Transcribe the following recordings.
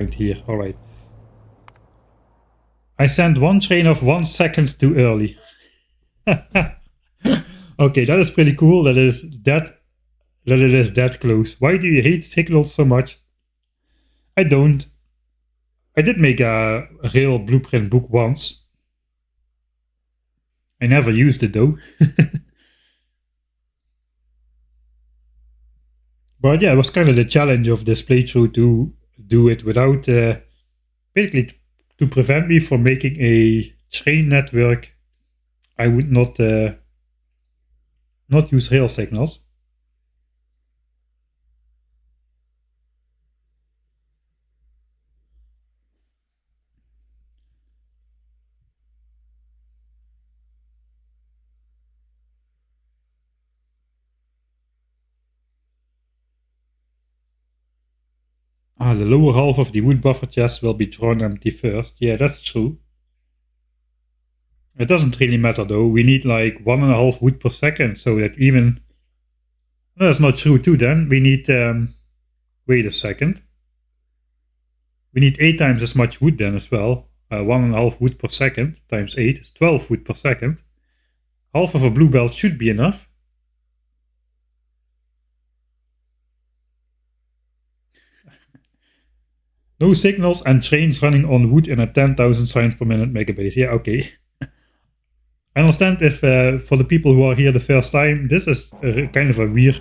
And here, alright. I sent one train off 1 second too early. Okay, that is pretty cool. That it is that close. Why do you hate signals so much? I don't. I did make a rail blueprint book once. I never used it though. But yeah, it was kind of the challenge of this playthrough to do it without basically to prevent me from making a train network. I would not use rail signals. The lower half of the wood buffer chest will be drawn empty first. Yeah, that's true. It doesn't really matter though. We need like 1.5 wood per second, so that even... No, that's not true too then. We need... wait a second. We need 8 times as much wood then as well. 1.5 wood per second times 8 is 12 wood per second. Half of a blue belt should be enough. No signals and trains running on wood in a 10,000 signs per minute megabase. Yeah, okay. I understand if for the people who are here the first time, this is kind of a weird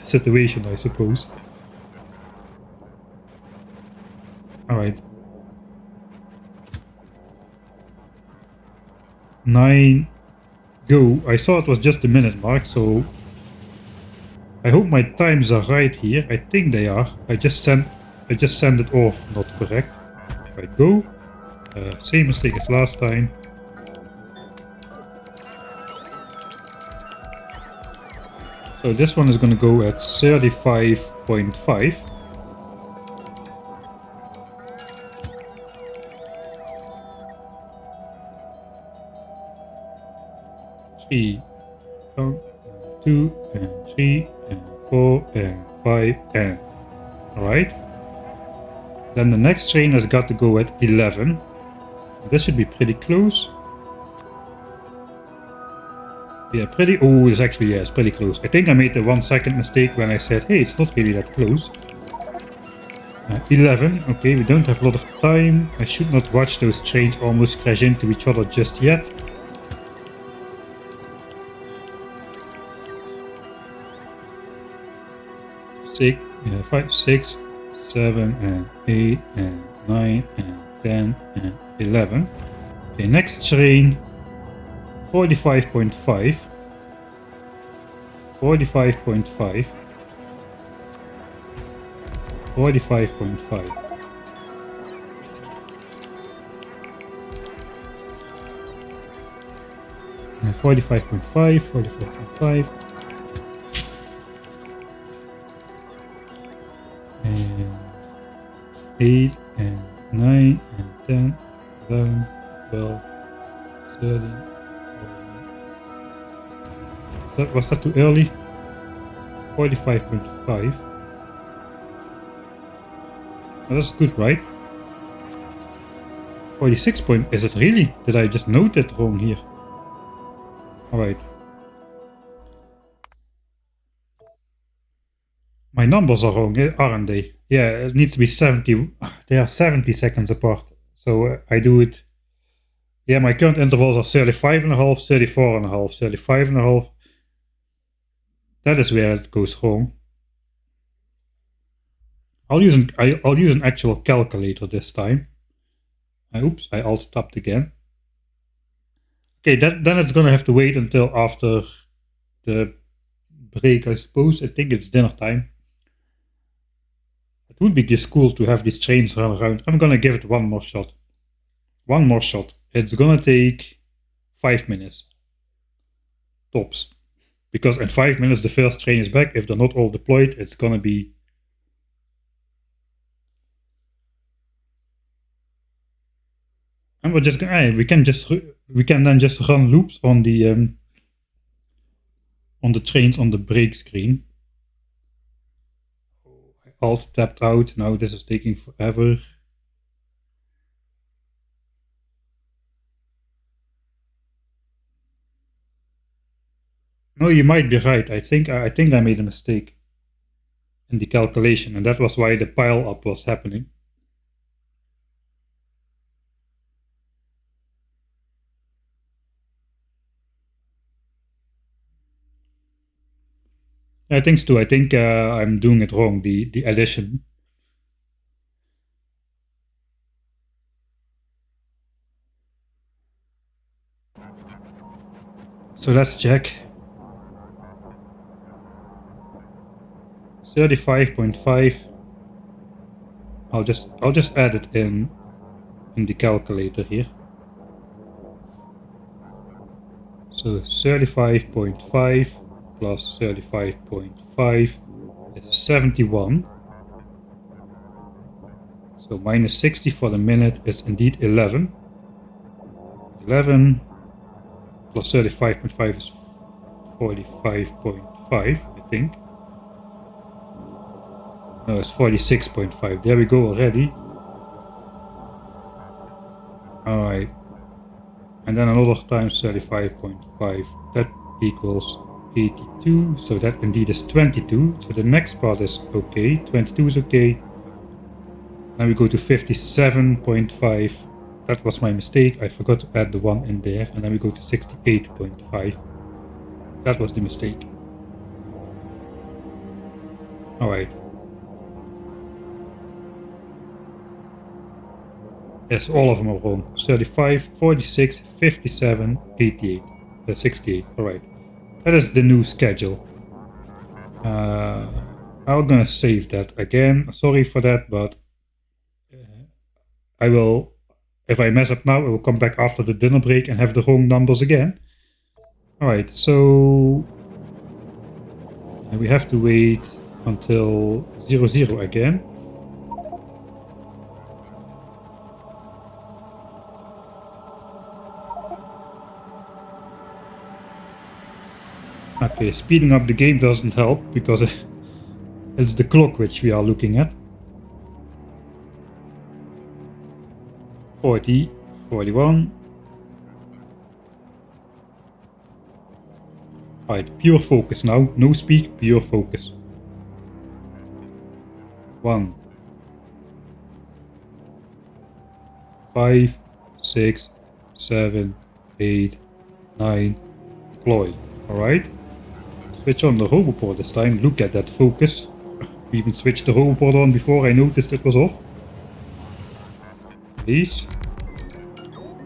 situation, I suppose. Alright. 9, go. I saw it was just the minute mark, so I hope my times are right here. I think they are. I just sent it off, not correct. Right, go. Same mistake as last time. So this one is going to go at 35.5. Three, 2, and 3, and 4, and 5, and... Alright. Then the next train has got to go at 11. This should be pretty close. Yeah, pretty... Oh, it's actually, yeah, it's pretty close. I think I made the 1 second mistake when I said, hey, it's not really that close. 11. Okay, we don't have a lot of time. I should not watch those trains almost crash into each other just yet. Six, 5, 6, 7, and 8, and 9, and 10, and 11. Okay, next train, 45.5. 45.5. 45.5. And 45.5, 45.5. And 8, and 9, and 10, 11, 12, 13, 14. Was that too early? 45.5. Oh, that's good, right? 46 point. Is it really? Did I just note it wrong here? Alright. My numbers are wrong, aren't they? Yeah, it needs to be 70. They are 70 seconds apart. So I do it. Yeah, my current intervals are 35.5, 34.5, 35.5. That is where it goes wrong. I'll use an actual calculator this time. Oops, I alt tapped again. Okay, then it's gonna have to wait until after the break, I suppose. I think it's dinner time. It would be just cool to have these trains run around. I'm gonna give it one more shot. One more shot. It's gonna take 5 minutes. Tops. Because in 5 minutes the first train is back. If they're not all deployed, it's gonna be... And we're just gonna... we can then just run loops on the trains on the break screen. alt tapped out. Now this is taking forever. No, you might be right. I think I made a mistake in the calculation, and that was why the pile up was happening. I think so too. I think I'm doing it wrong. The addition. So let's check. 35.5. I'll just add it in the calculator here. So 35.5 plus 35.5 is 71. So minus 60 for the minute is indeed 11. 11 plus 35.5 is 45.5, I think. No, it's 46.5. There we go already. Alright. And then another times 35.5. That equals 82. So that indeed is 22. So the next part is okay. 22 is okay. Then we go to 57.5. That was my mistake. I forgot to add the 1 in there. And then we go to 68.5. That was the mistake. Alright. Yes, all of them are wrong. 35, 46, 57, 88. 68. Alright. That is the new schedule. I'm gonna save that again. Sorry for that, but I will, if I mess up now, I will come back after the dinner break and have the wrong numbers again. Alright, so we have to wait until 00 again. Okay, speeding up the game doesn't help because it's the clock which we are looking at. 40, 41. Alright, pure focus now. No speak, pure focus. 1, 5, 6, 7, 8, 9. Deploy. Alright. Switch on the roboport this time. Look at that focus. We even switched the roboport on before I noticed it was off. Please.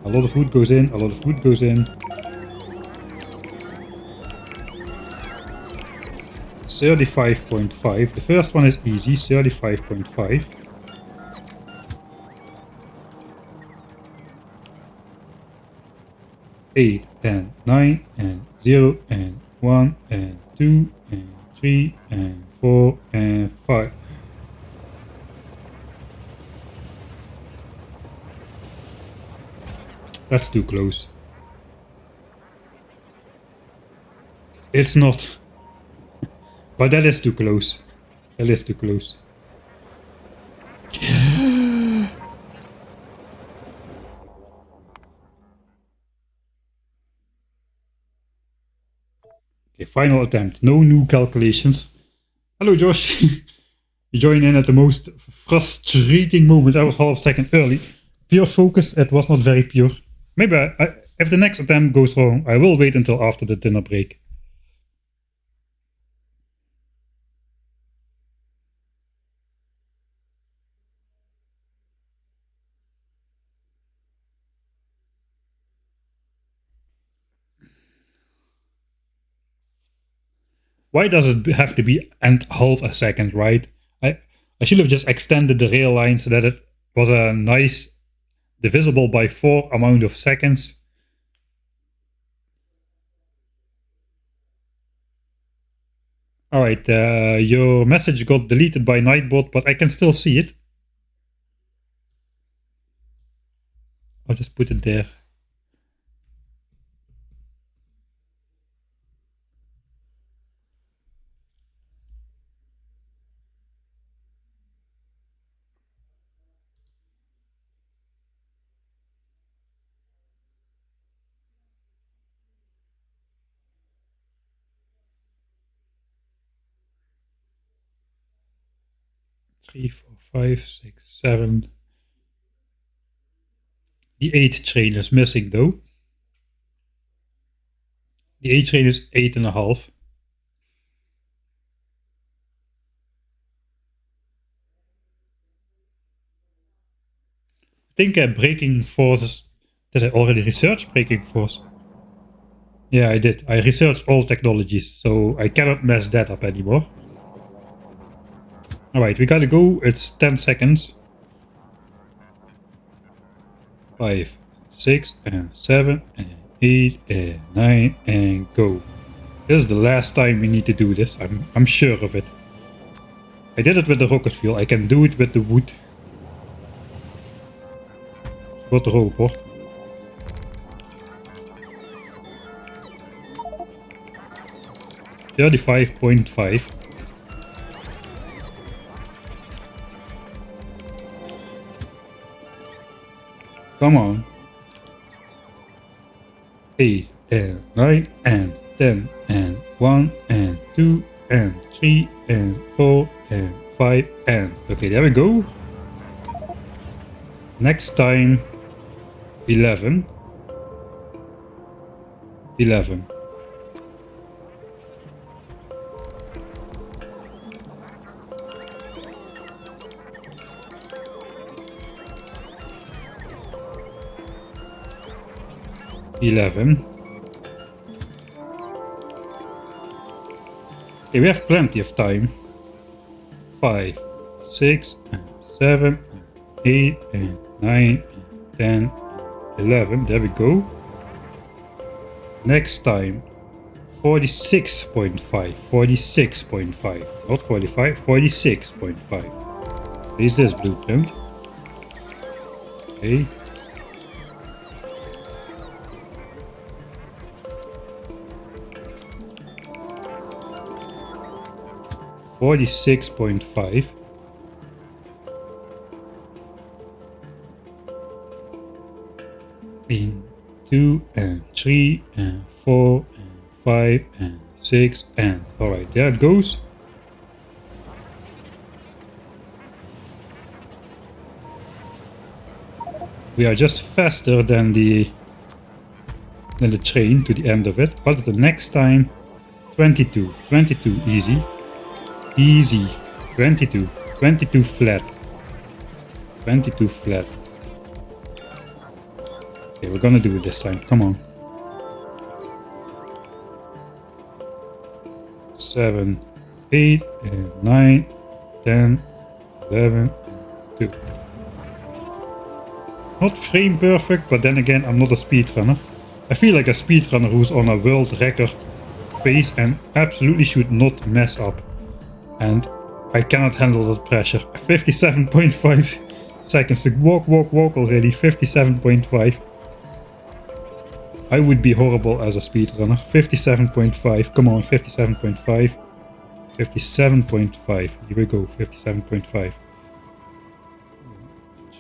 A lot of food goes in. A lot of food goes in. 35.5. The first one is easy. 35.5. 8 and 9 and 0 and 1 and 2 and 3 and 4 and 5. That's too close. It's not. But that is too close. That is too close. Okay, final attempt. No new calculations. Hello, Josh. You join in at the most frustrating moment. I was half a second early. Pure focus. It was not very pure. Maybe if the next attempt goes wrong, I will wait until after the dinner break. Why does it have to be and half a second, right? I should have just extended the rail line so that it was a nice divisible by 4 amount of seconds. Alright, your message got deleted by Nightbot, but I can still see it. I'll just put it there. 3, 4, 5, 6, 7. The 8th train is missing though. The 8th train is 8.5. I think braking forces. Did I already research braking force? Yeah, I did. I researched all technologies, so I cannot mess that up anymore. Alright, we gotta go. It's 10 seconds. 5, 6, and 7, and 8, and 9, and go. This is the last time we need to do this. I'm sure of it. I did it with the rocket fuel. I can do it with the wood. Forgot the robot. $35.5. Come on. 8 and 9 and 10 and 1 and 2 and 3 and 4 and 5 and... Okay, there we go. Next time... 11. 11. Okay, we have plenty of time. 5, 6, 7, 8, 9, 10, 11. There we go. Next time, 46.5. 46.5. Not 45, 46.5. Is this blueprint? Okay. 46.5. In 2 and 3 and 4 and 5 and 6 and... Alright, there it goes. We are just faster than the train to the end of it. What's the next time? 22. 22 easy. Easy. 22. 22 flat. 22 flat. Okay, we're gonna do it this time. Come on. 7, 8, and 9, 10, 11, 2. Not frame perfect, but then again, I'm not a speedrunner. I feel like a speedrunner who's on a world record pace and absolutely should not mess up. And I cannot handle that pressure. 57.5 seconds to walk already. 57.5. I would be horrible as a speedrunner. 57.5. Come on, 57.5. 57.5. Here we go. 57.5.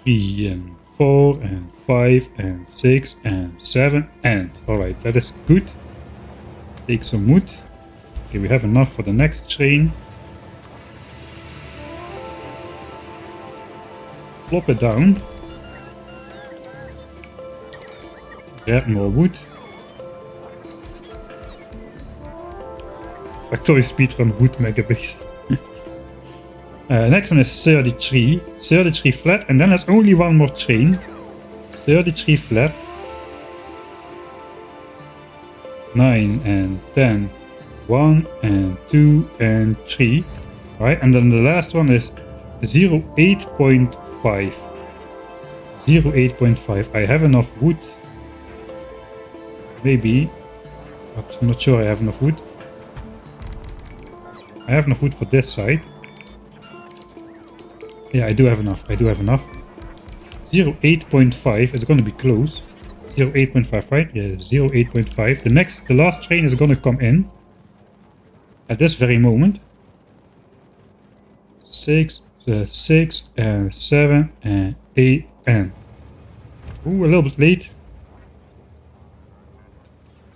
3 and 4 and 5 and 6 and 7 and... Alright, that is good. Take some wood. Okay, we have enough for the next train. Plop it down. Grab more wood. Factory speedrun wood megabase. Next one is 33. 33 flat, and then there's only one more train. 33 flat. 9 and 10. 1 and 2 and 3. Alright, and then the last one is 08.5. 08.5. I have enough wood. Maybe. I'm not sure I have enough wood. I have enough wood for this side. Yeah, I do have enough. 08.5 is going to be close. 08.5, right? Yeah, 08.5. The last train is going to come in at this very moment. 6 and 7 and 8 and... Ooh, a little bit late.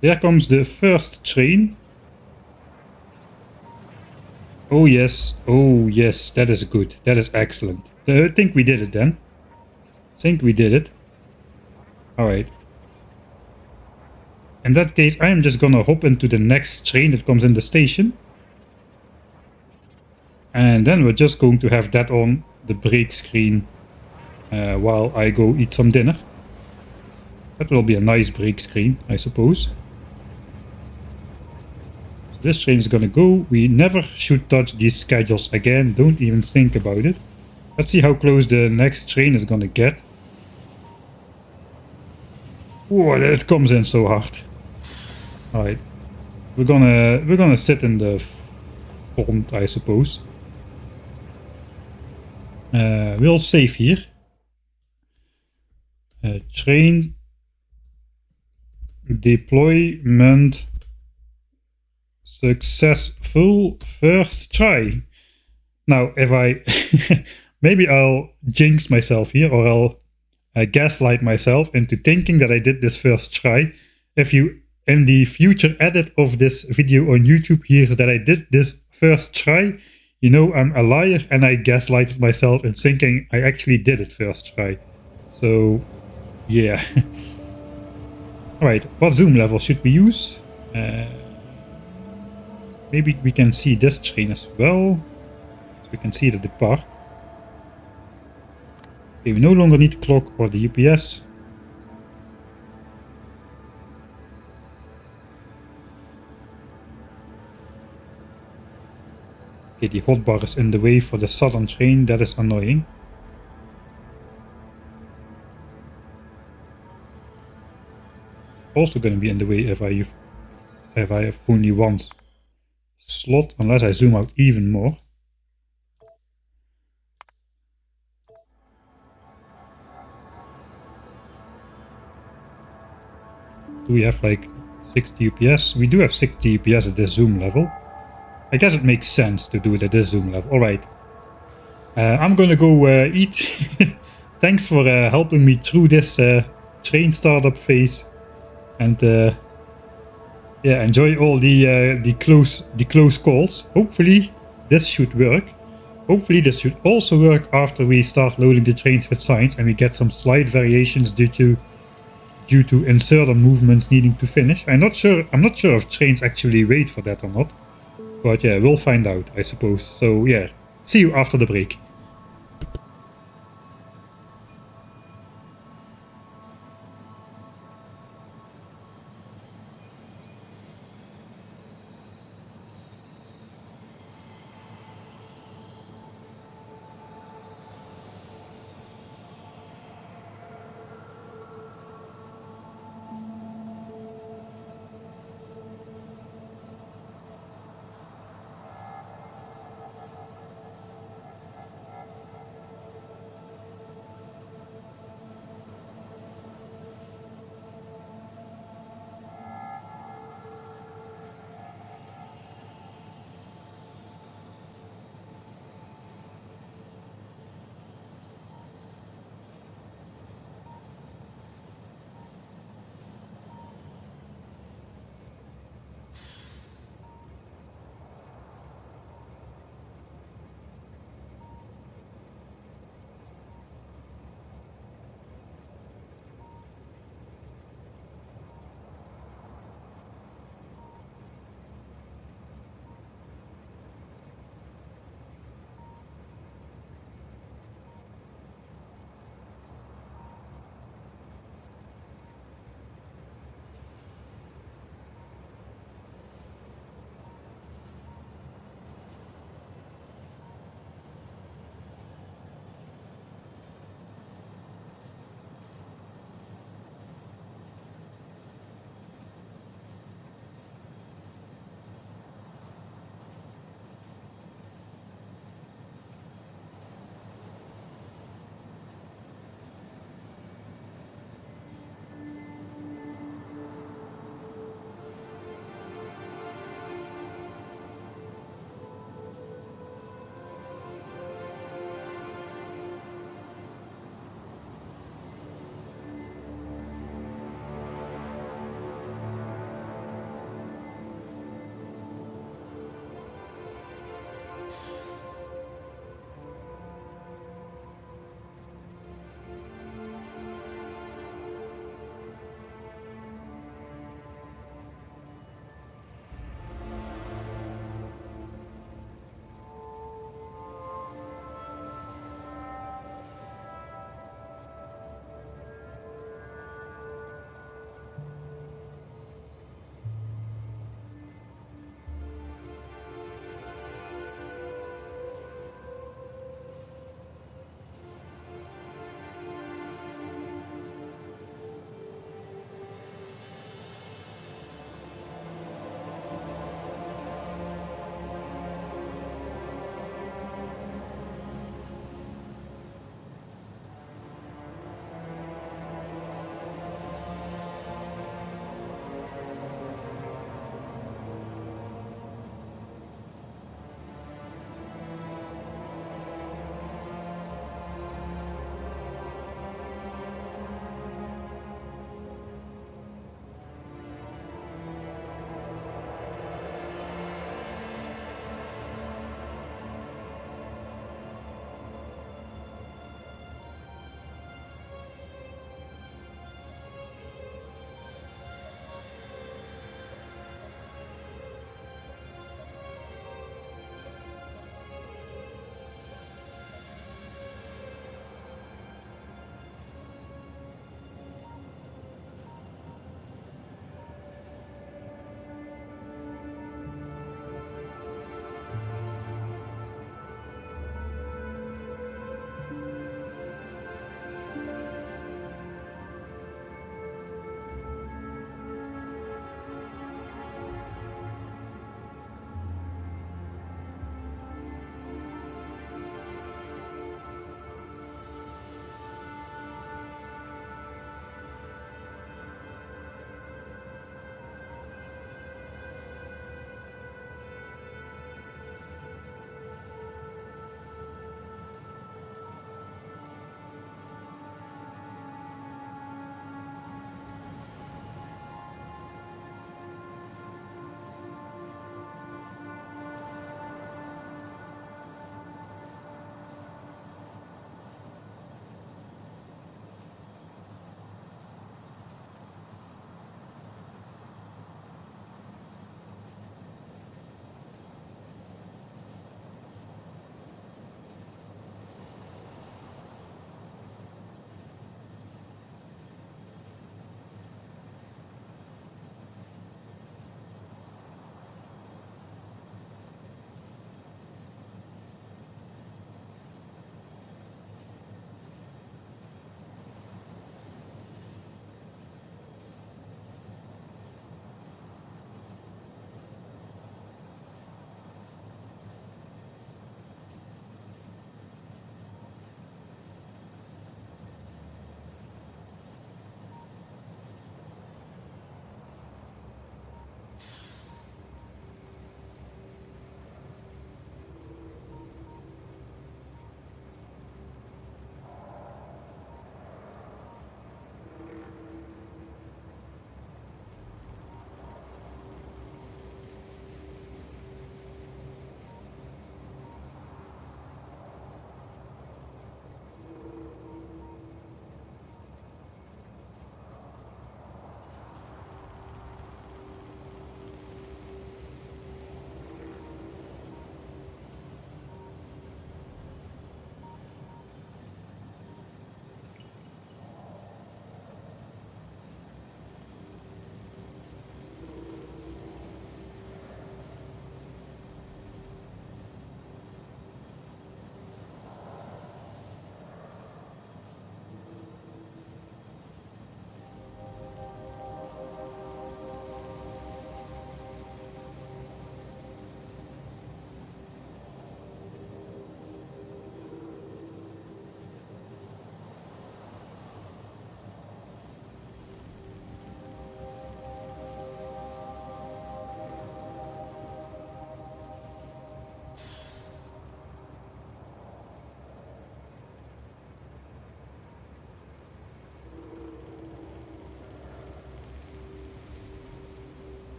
There comes the first train. Oh yes, that is good. That is excellent. I think we did it then. Think we did it. Alright. In that case, I am just gonna hop into the next train that comes in the station. And then we're just going to have that on the break screen while I go eat some dinner. That will be a nice break screen, I suppose. So this train is gonna go. We never should touch these schedules again. Don't even think about it. Let's see how close the next train is gonna get. Whoa, it comes in so hard. Alright. We're gonna sit in the front, I suppose. We'll save here. Train deployment successful first try. Now, if I maybe I'll jinx myself here, or I'll gaslight myself into thinking that I did this first try. If you in the future edit of this video on YouTube hears that I did this first try, you know I'm a liar and I gaslighted myself in thinking I actually did it first try. So, yeah. Alright, what zoom level should we use? Maybe we can see this train as well. So we can see the depart. Okay, we no longer need the clock or the UPS. Okay, the hotbar is in the way for the southern train. That is annoying. Also going to be in the way if I have only one slot, unless I zoom out even more. Do we have like 60 UPS? We do have 60 UPS at this zoom level. I guess it makes sense to do it at this zoom level. Alright. I'm gonna go eat. Thanks for helping me through this train startup phase. And yeah, enjoy all the close calls. Hopefully this should work. Hopefully this should also work after we start loading the trains with signs and we get some slight variations due to uncertain movements needing to finish. I'm not sure if trains actually wait for that or not. But yeah, we'll find out, I suppose. So yeah, see you after the break.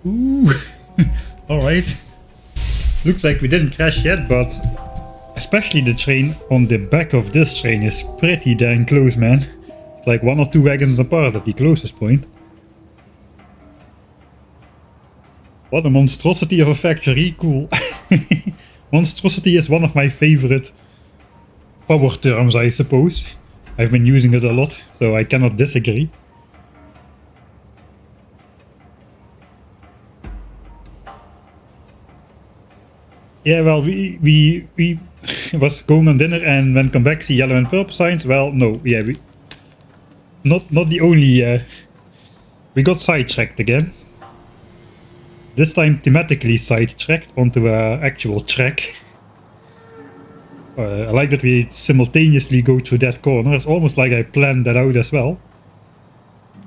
Ooh. Alright. Looks like we didn't crash yet, but especially the train on the back of this train is pretty dang close, man. It's like 1 or 2 wagons apart at the closest point. What a monstrosity of a factory, cool. Monstrosity is one of my favorite power terms, I suppose. I've been using it a lot, so I cannot disagree. Yeah, well, we was going on dinner and when come back see yellow and purple signs. Well, no, yeah, we not the only. We got sidetracked again. This time thematically sidetracked onto an actual track. I like that we simultaneously go through that corner. It's almost like I planned that out as well.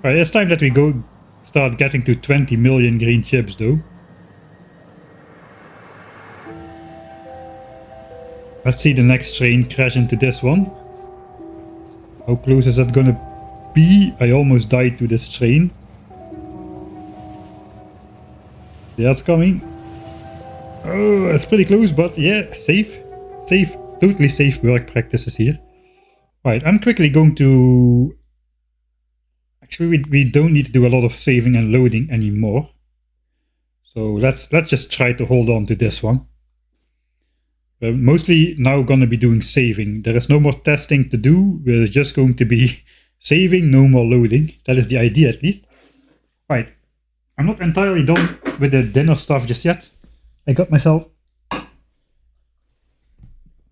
Alright, it's time that we start getting to 20 million green chips though. Let's see the next train crash into this one. How close is that gonna be? I almost died to this train. Yeah, it's coming. Oh, it's pretty close, but yeah, safe. Safe, totally safe work practices here. Right, I'm quickly going to... Actually, we don't need to do a lot of saving and loading anymore. So let's just try to hold on to this one. We're mostly now going to be doing saving. There is no more testing to do. We're just going to be saving, no more loading. That is the idea at least. Right. I'm not entirely done with the dinner stuff just yet. I got myself a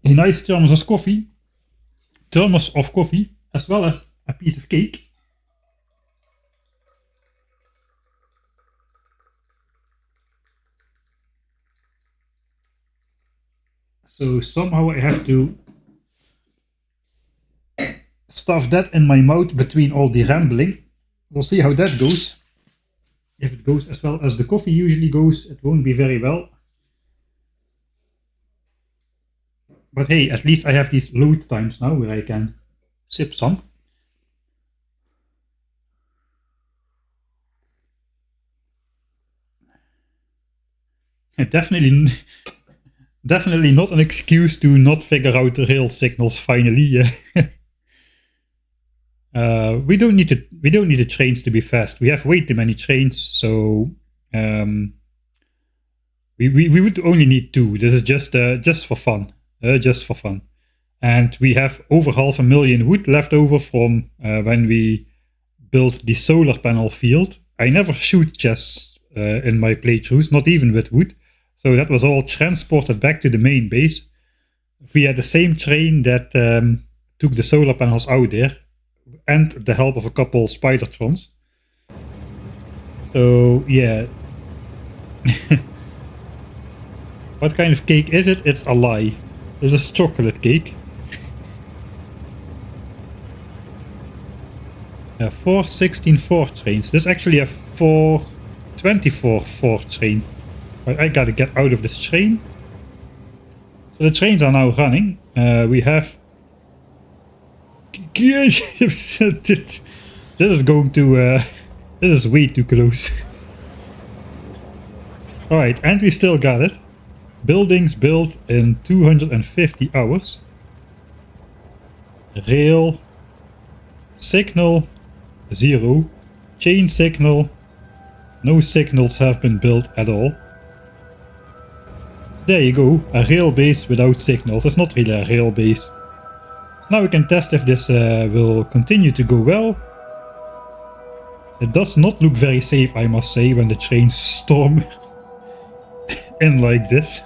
nice thermos of coffee, as well as a piece of cake. So somehow I have to stuff that in my mouth between all the rambling. We'll see how that goes. If it goes as well as the coffee usually goes, it won't be very well. But hey, at least I have these load times now where I can sip some. Definitely not an excuse to not figure out the rail signals finally. We don't need the trains to be fast. We have way too many trains, so we would only need 2. This is just for fun, And we have over 500,000 wood left over from when we built the solar panel field. I never shoot chests in my playthroughs, not even with wood. So that was all transported back to the main base via the same train that took the solar panels out there, and the help of a couple Spidertrons. So yeah. What kind of cake is it? It's a lie. It is chocolate cake. 4 16-4 trains. This is actually a 4 24-4 train. But I gotta get out of this train. So the trains are now running. We have... This is going to... this is way too close. Alright, and we still got it. Buildings built in 250 hours. Rail. Signal. 0. Chain signal. No signals have been built at all. There you go, a rail base without signals. It's not really a rail base. So now we can test if this will continue to go well. It does not look very safe, I must say, when the trains storm in like this.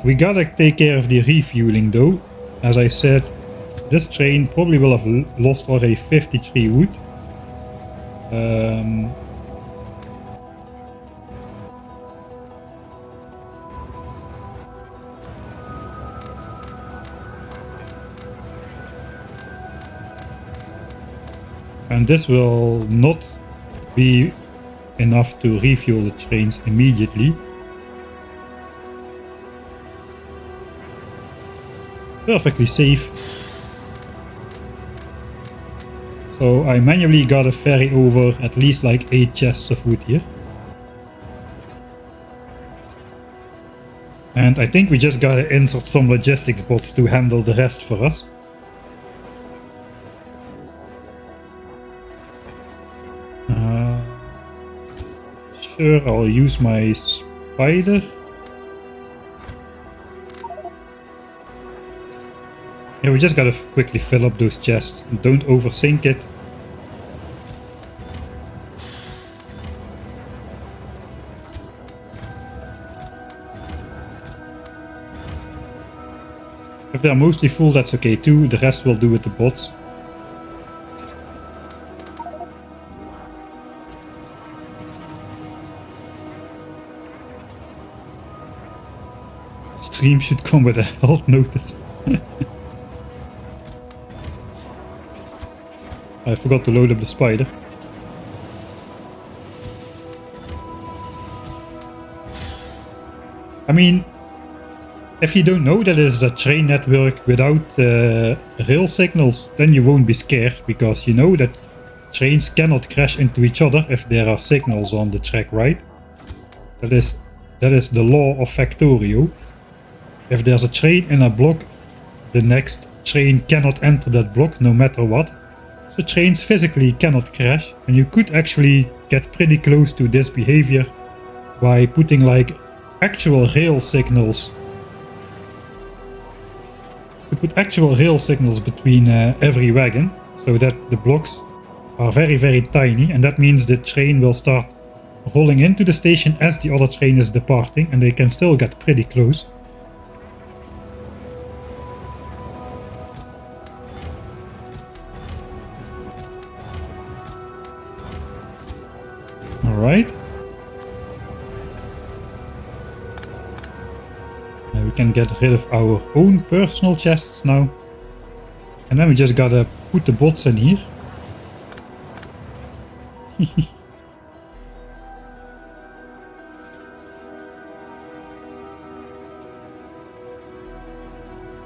We gotta take care of the refueling though. As I said, this train probably will have lost already 53 wood. And this will not be enough to refuel the trains immediately. Perfectly safe. So I manually gotta ferry over at least like 8 chests of wood here. And I think we just gotta insert some logistics bots to handle the rest for us. Sure, I'll use my spider. Yeah, we just gotta quickly fill up those chests. Don't overthink it. If they're mostly full, that's okay too. The rest will do with the bots. Stream should come with a health notice. I forgot to load up the spider. I mean, if you don't know that it is a train network without rail signals, then you won't be scared, because you know that trains cannot crash into each other if there are signals on the track, right? That is the law of Factorio. If there's a train in a block, the next train cannot enter that block no matter what. So trains physically cannot crash, and you could actually get pretty close to this behavior by putting like actual rail signals. To put actual rail signals between every wagon, so that the blocks are very, very tiny, and that means the train will start rolling into the station as the other train is departing, and they can still get pretty close. Alright. We can get rid of our own personal chests now. And then we just gotta put the bots in here.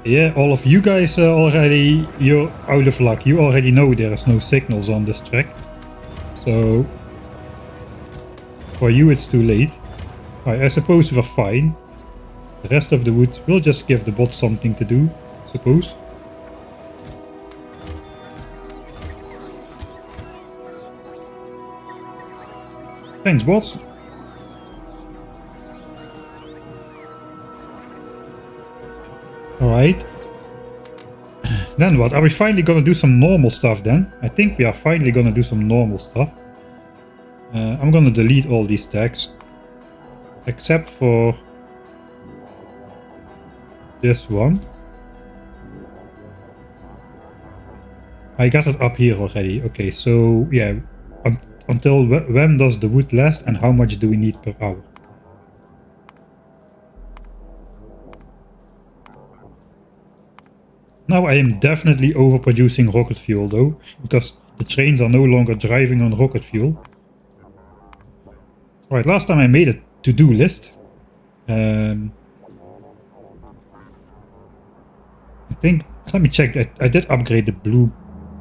Yeah, all of you guys already, you're out of luck. You already know there is no signals on this track. So for you it's too late. I suppose we're fine. The rest of the wood will just give the bots something to do, suppose. Thanks, bots. Alright. Then what? Are we finally gonna do some normal stuff then? I think we are finally gonna do some normal stuff. I'm gonna delete all these tags. Except for this one. I got it up here already. Okay, so yeah. Until when does the wood last and how much do we need per hour? Now I am definitely overproducing rocket fuel though, because the trains are no longer driving on rocket fuel. Alright, last time I made a to-do list. I think, let me check that. I did upgrade the blue.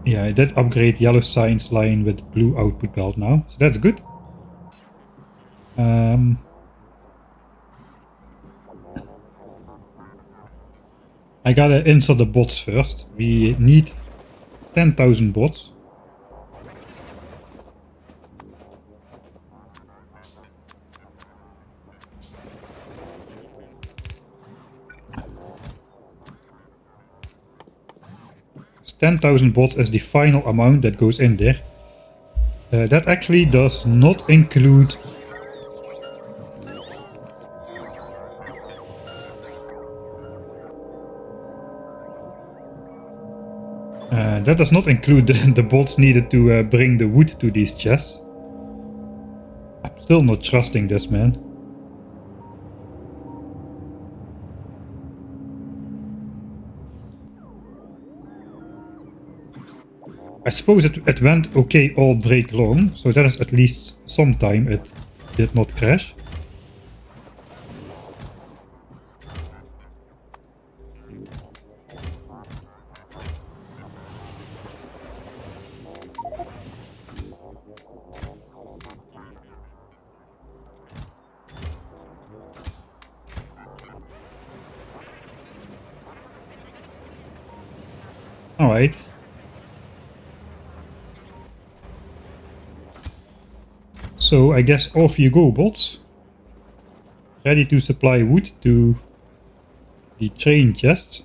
Yeah, I did upgrade yellow science line with blue output belt now, so that's good. I gotta insert the bots first. We need 10,000 bots. So 10,000 bots is the final amount that goes in there. That actually does not include the bots needed to bring the wood to these chests. I'm still not trusting this, man. I suppose it went okay all break long, so that is at least some time it did not crash. Alright. So I guess off you go, bots. Ready to supply wood to the train chests.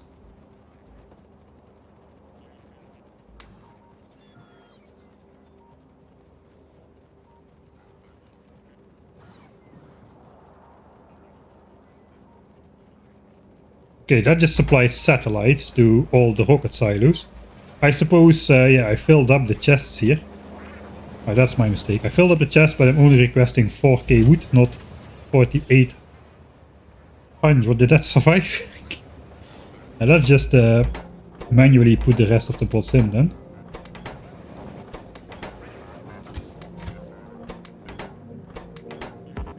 Okay, that just supplies satellites to all the rocket silos. I suppose, yeah, I filled up the chests here. Oh, that's my mistake. I filled up the chest, but I'm only requesting 4k wood, not 4800. Did that survive? And let's just manually put the rest of the bots in then.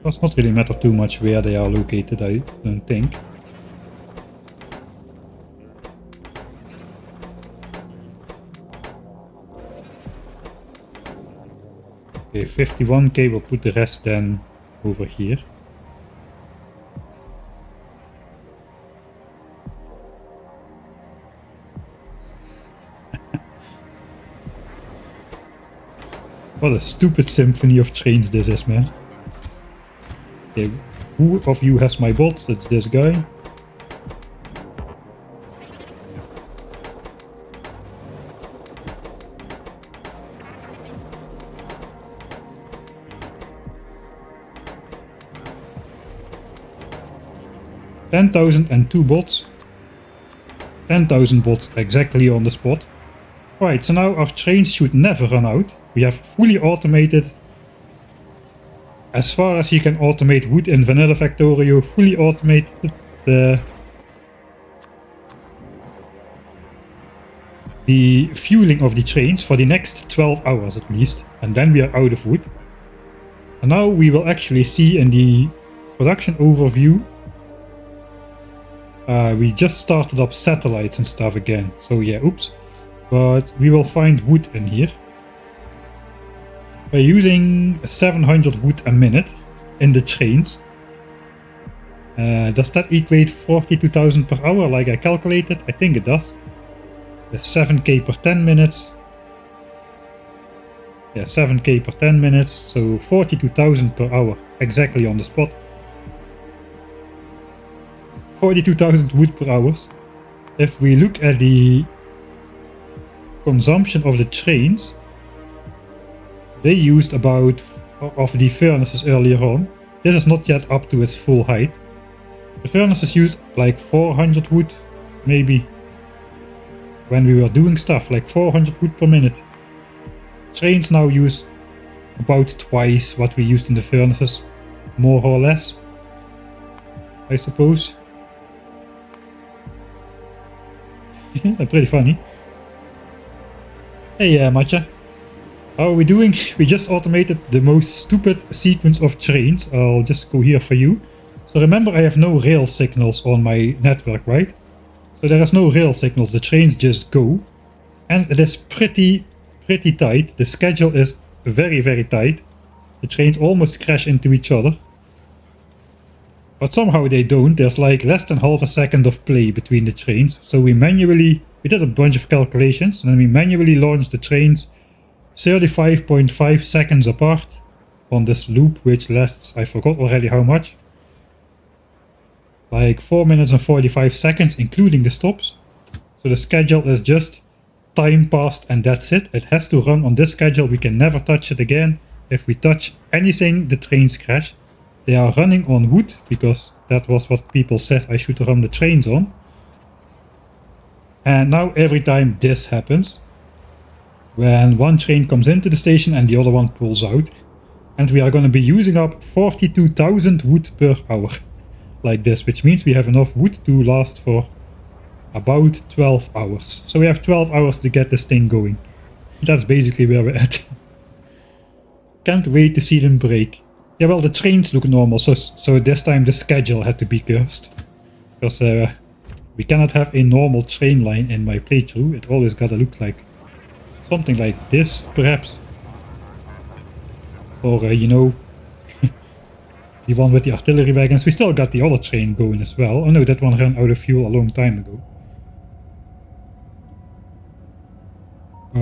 Does not really matter too much where they are located, I don't think. Okay, 51k, we'll put the rest then over here. What a stupid symphony of trains this is, man. Okay, who of you has my bots? It's this guy. $10,002 bots. 10,000 bots exactly on the spot. Alright, so now our trains should never run out. We have fully automated, as far as you can automate wood in Vanilla Factorio, fully automated the fueling of the trains for the next 12 hours at least. And then we are out of wood. And now we will actually see in the production overview, we just started up satellites and stuff again. So yeah, oops. But we will find wood in here. We're using 700 wood a minute in the trains. Does that equate 42,000 per hour like I calculated? I think it does. 7k per 10 minutes. Yeah, 7k per 10 minutes. So 42,000 per hour exactly on the spot. 42,000 wood per hour. If we look at the consumption of the trains, they used about of the furnaces earlier on. This is not yet up to its full height. The furnaces used like 400 wood, maybe, when we were doing stuff, like 400 wood per minute. Trains now use about twice what we used in the furnaces, more or less, I suppose. Pretty funny. Hey Matja, how are we doing? We just automated the most stupid sequence of trains. I'll just go here for you. So remember, I have no rail signals on my network, right? So there is no rail signals, the trains just go. And it is pretty tight. The schedule is very tight. The trains almost crash into each other. But somehow they don't. There's like less than half a second of play between the trains. So we did a bunch of calculations and then we manually launched the trains 35.5 seconds apart on this loop, which lasts, I forgot already how much. Like 4 minutes and 45 seconds, including the stops. So the schedule is just time passed and that's it. It has to run on this schedule. We can never touch it again. If we touch anything, the trains crash. They are running on wood because that was what people said I should run the trains on. And now every time this happens, when one train comes into the station and the other one pulls out, and we are going to be using up 42,000 wood per hour like this, which means we have enough wood to last for about 12 hours. So we have 12 hours to get this thing going. That's basically where we're at. Can't wait to see them break. Yeah, well, the trains look normal, so this time the schedule had to be cursed. Because we cannot have a normal train line in my playthrough. It always gotta look like something like this, perhaps. Or, you know, the one with the artillery wagons. We still got the other train going as well. Oh no, that one ran out of fuel a long time ago.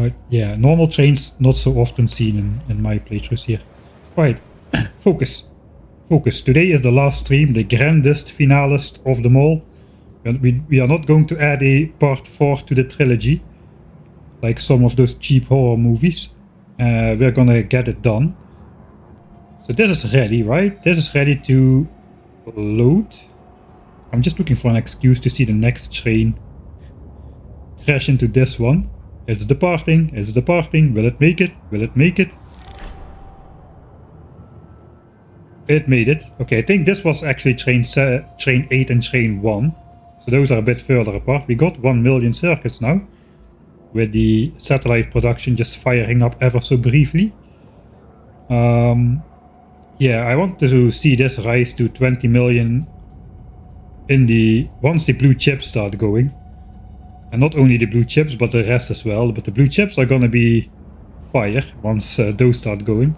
But yeah, normal trains not so often seen in my playthroughs here. Right, focus. Focus. Today is the last stream, the grandest finalist of them all. We are not going to add a part 4 to the trilogy, like some of those cheap horror movies. We're gonna get it done. So this is ready, right? This is ready to load. I'm just looking for an excuse to see the next train crash into this one. It's departing, it's departing. Will it make it? Will it make it? It made it. Okay, I think this was actually train 8 and train 1. So those are a bit further apart. We got 1 million circuits now, with the satellite production just firing up ever so briefly. Yeah, I want to see this rise to 20 million once the blue chips start going. And not only the blue chips, but the rest as well. But the blue chips are gonna be fire once those start going.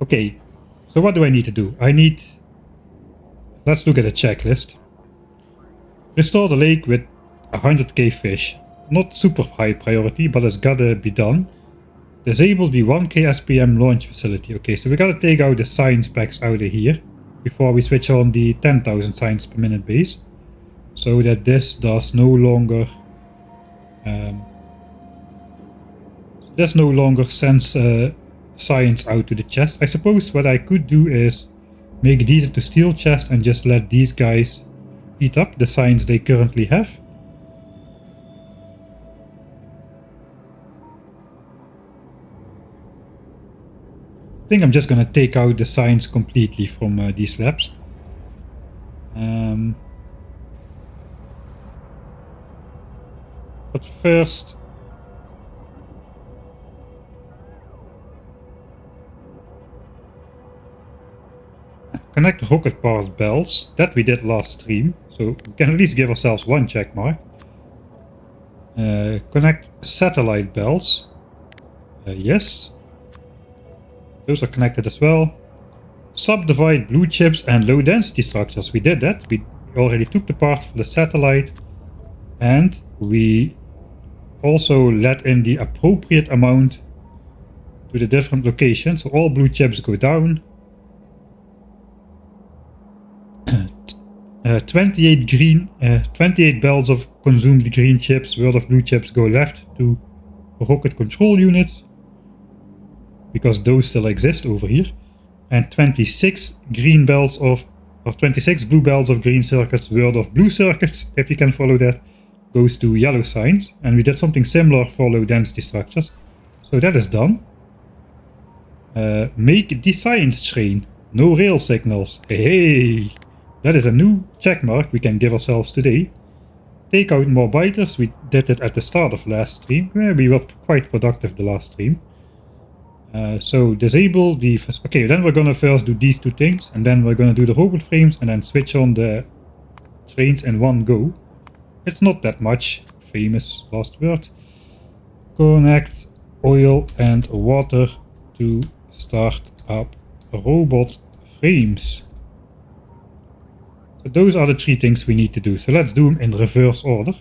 Okay, so what do I need to do? Let's look at the checklist. Restore the lake with 100k fish. Not super high priority, but it's gotta be done. Disable the 1k SPM launch facility. Okay, so we gotta take out the science packs out of here before we switch on the 10,000 science per minute base, so that this does no longer sends science out to the chest. I suppose what I could do is make these into steel chests and just let these guys eat up the science they currently have. I think I'm just gonna take out the science completely from these labs. But first, connect rocket powered bells. That we did last stream, so we can at least give ourselves one check mark. Connect satellite bells. Yes. Those are connected as well. Subdivide blue chips and low density structures. We did that. We already took the part for the satellite. And we also let in the appropriate amount to the different locations. So all blue chips go down. 28 bells of consumed green chips worth of blue chips go left to rocket control units, because those still exist over here. And 26 green bells of, or 26 blue bells of green circuits worth of blue circuits, if you can follow that, goes to yellow signs. And we did something similar for low density structures. So that is done. Make the science train. No rail signals. Hey! That is a new checkmark we can give ourselves today. Take out more biters. We did it at the start of last stream. We were quite productive the last stream. So disable the... Okay, then we're gonna first do these two things. And then we're gonna do the robot frames and then switch on the trains in one go. It's not that much. Famous last word. Connect oil and water to start up robot frames. So those are the three things we need to do. So let's do them in reverse order.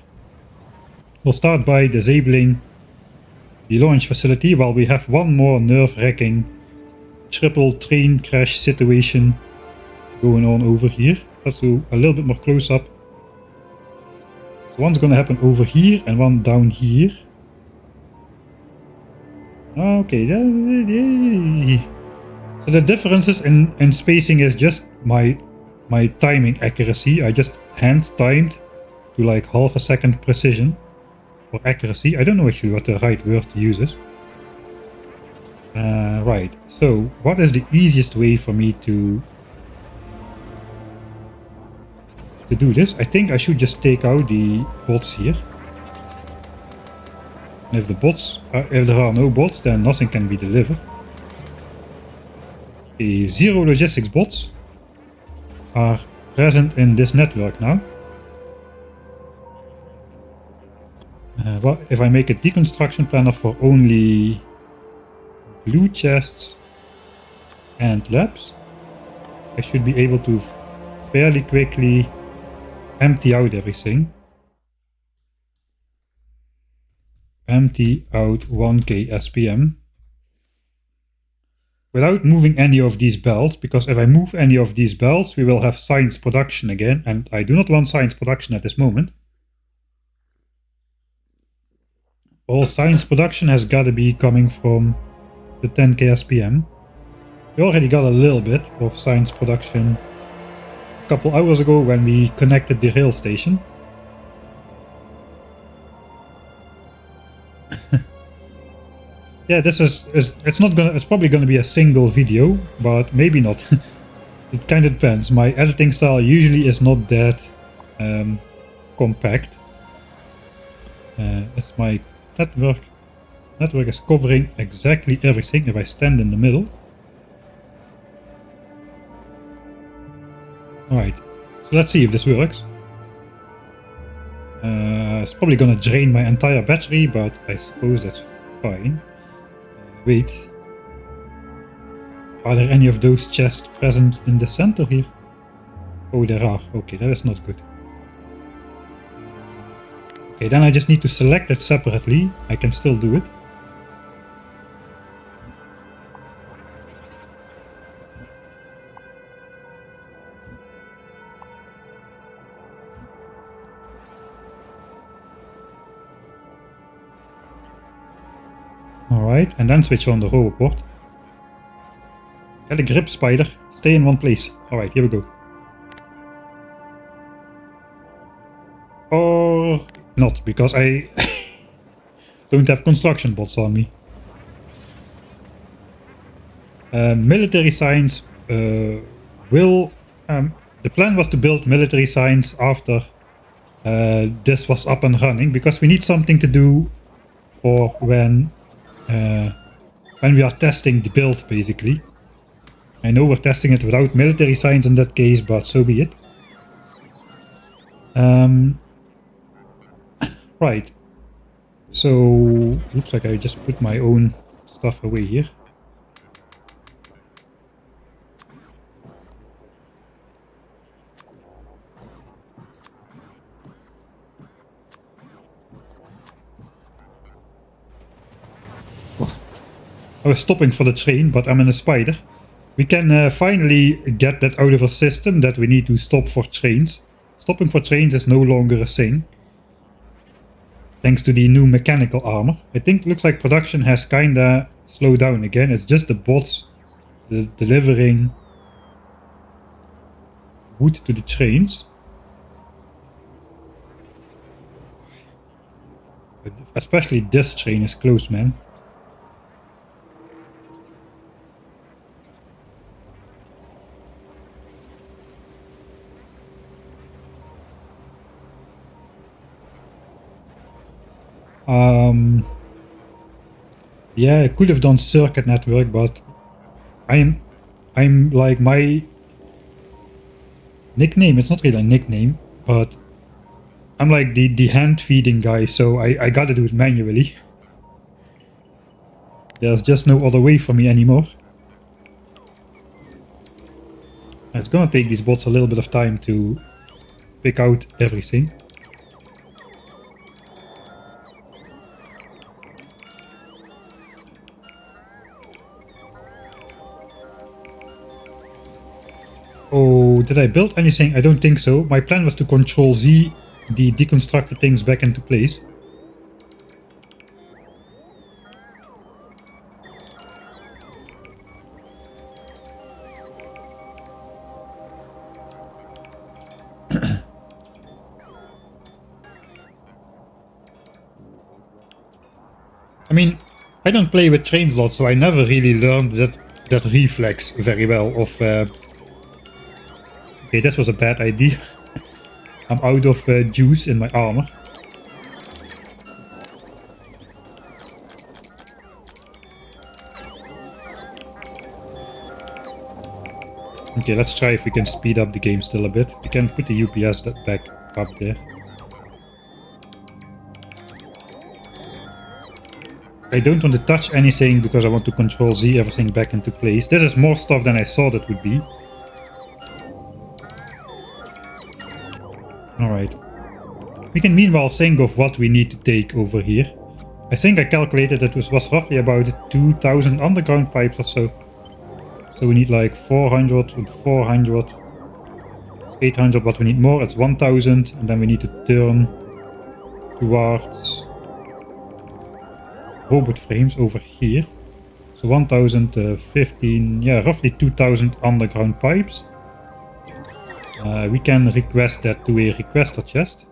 We'll start by disabling the launch facility while we have one more nerve-wracking triple train crash situation going on over here. Let's do a little bit more close-up. So one's gonna happen over here and one down here. Okay. So the differences in spacing is just my timing accuracy. I just hand timed to like half a second precision or accuracy. I don't know actually what the right word to use is. Right, so what is the easiest way for me to do this? I think I should just take out the bots here. And if there are no bots, then nothing can be delivered. Okay, 0 logistics bots are present in this network now. Well, if I make a deconstruction planner for only blue chests and labs, I should be able to fairly quickly empty out everything. empty out 1k SPM without moving any of these belts, because if I move any of these belts, we will have science production again, and I do not want science production at this moment. All science production has got to be coming from the 10k SPM. We already got a little bit of science production a couple hours ago when we connected the rail station. Yeah, this is it's probably gonna be a single video, but maybe not. It kind of depends. My editing style usually is not that compact. It's my network is covering exactly everything if I stand in the middle. Alright, so let's see if this works. It's probably gonna drain my entire battery, but I suppose that's fine. Wait. Are there any of those chests present in the center here? Oh, there are. Okay, that is not good. Okay, then I just need to select it separately. I can still do it. Alright, and then switch on the rover port. Get a grip, spider. Stay in one place. Alright, here we go. Or not, because I don't have construction bots on me. Military science will... the plan was to build military science after this was up and running, because we need something to do for when we are testing the build, basically. I know we're testing it without military science in that case, but so be it. Right. So, looks like I just put my own stuff away here. I was stopping for the train, but I'm in a spider. We can finally get that out of our system, that we need to stop for trains. Stopping for trains is no longer a thing. Thanks to the new mechanical armor. I think looks like production has kinda slowed down again. It's just the bots delivering wood to the trains. But especially this train is close, man. Yeah, I could have done circuit network, but I'm like, my nickname, it's not really a nickname, but I'm like the hand feeding guy, so I gotta do it manually. There's just no other way for me anymore. It's gonna take these bots a little bit of time to pick out everything. Oh, did I build anything? I don't think so. My plan was to Control Z the deconstructed things back into place. I mean, I don't play with trains a lot, so I never really learned that reflex very well of... Okay, this was a bad idea. I'm out of juice in my armor. Okay, let's try if we can speed up the game still a bit. We can put the UPS back up there. I don't want to touch anything because I want to Control Z everything back into place. This is more stuff than I thought it would be. Alright. We can meanwhile think of what we need to take over here. I think I calculated it was roughly about 2,000 underground pipes or so. So we need like 400 and 400. 800, but we need more. It's 1,000, and then we need to turn towards robot frames over here. So 1,015, yeah, roughly 2,000 underground pipes. We can request that to a requester chest.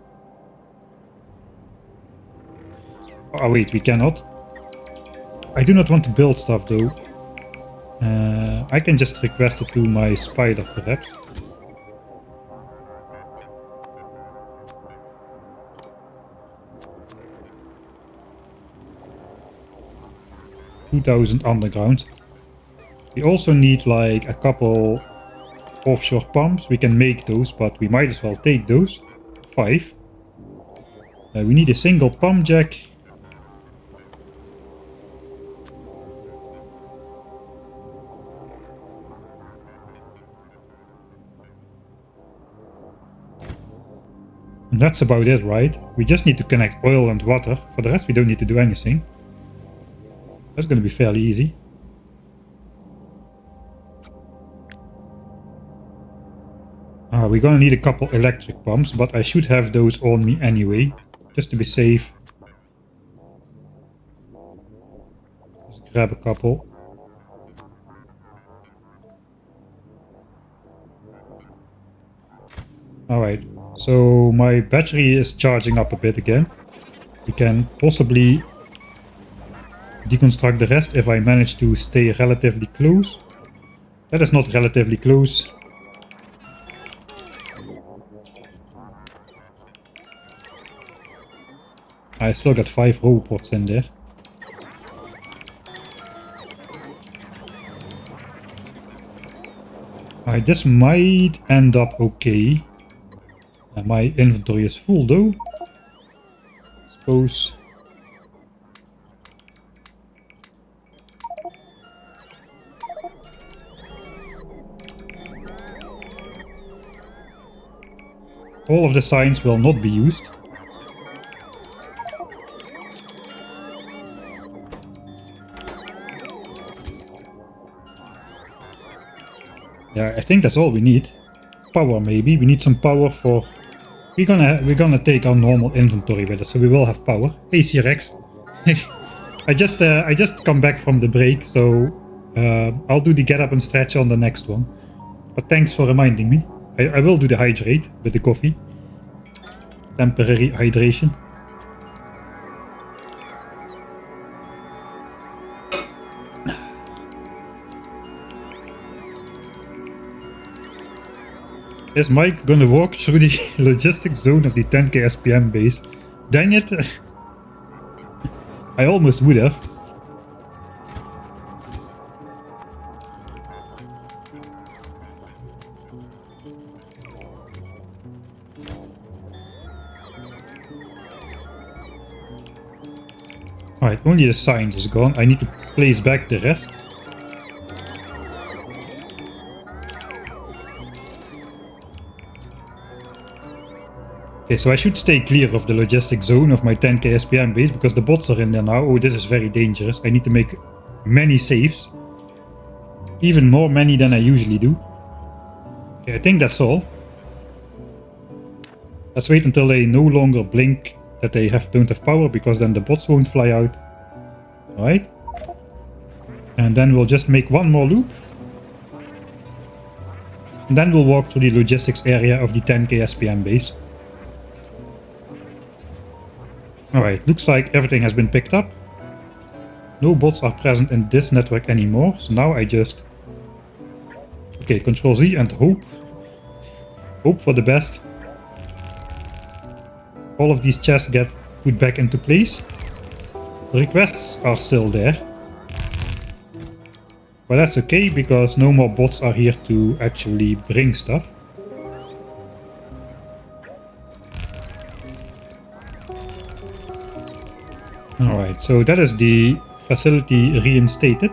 Oh wait, we cannot. I do not want to build stuff though. I can just request it to my spider perhaps. $2,000 underground. We also need like a couple offshore pumps. We can make those, but we might as well take those. 5. We need a single pump jack. And that's about it, right? We just need to connect oil and water. For the rest, we don't need to do anything. That's going to be fairly easy. We're going to need a couple electric pumps, but I should have those on me anyway, just to be safe. Just grab a couple. Alright, so my battery is charging up a bit again. We can possibly deconstruct the rest if I manage to stay relatively close. That is not relatively close. I still got 5 robots in there. Alright, this might end up okay. My inventory is full though. Suppose. All of the signs will not be used. Yeah, I think that's all we need. Power maybe. We need some power for... We're gonna take our normal inventory with us, so we will have power. Hey C-Rex. I just come back from the break, so I'll do the get up and stretch on the next one. But thanks for reminding me. I will do the hydrate with the coffee. Temporary hydration. Is Mike gonna walk through the logistics zone of the 10k SPM base? Dang it! I almost would have. Alright, only the science is gone. I need to place back the rest. Okay, so I should stay clear of the logistic zone of my 10k SPM base because the bots are in there now. Oh, this is very dangerous. I need to make many saves. Even more many than I usually do. Okay, I think that's all. Let's wait until they no longer blink that they don't have power, because then the bots won't fly out. Alright. And then we'll just make one more loop. And then we'll walk through the logistics area of the 10k SPM base. Alright, looks like everything has been picked up. No bots are present in this network anymore, so now I just... Okay, Control Z and hope. Hope for the best. All of these chests get put back into place. The requests are still there. But that's okay, because no more bots are here to actually bring stuff. Alright, so that is the facility reinstated.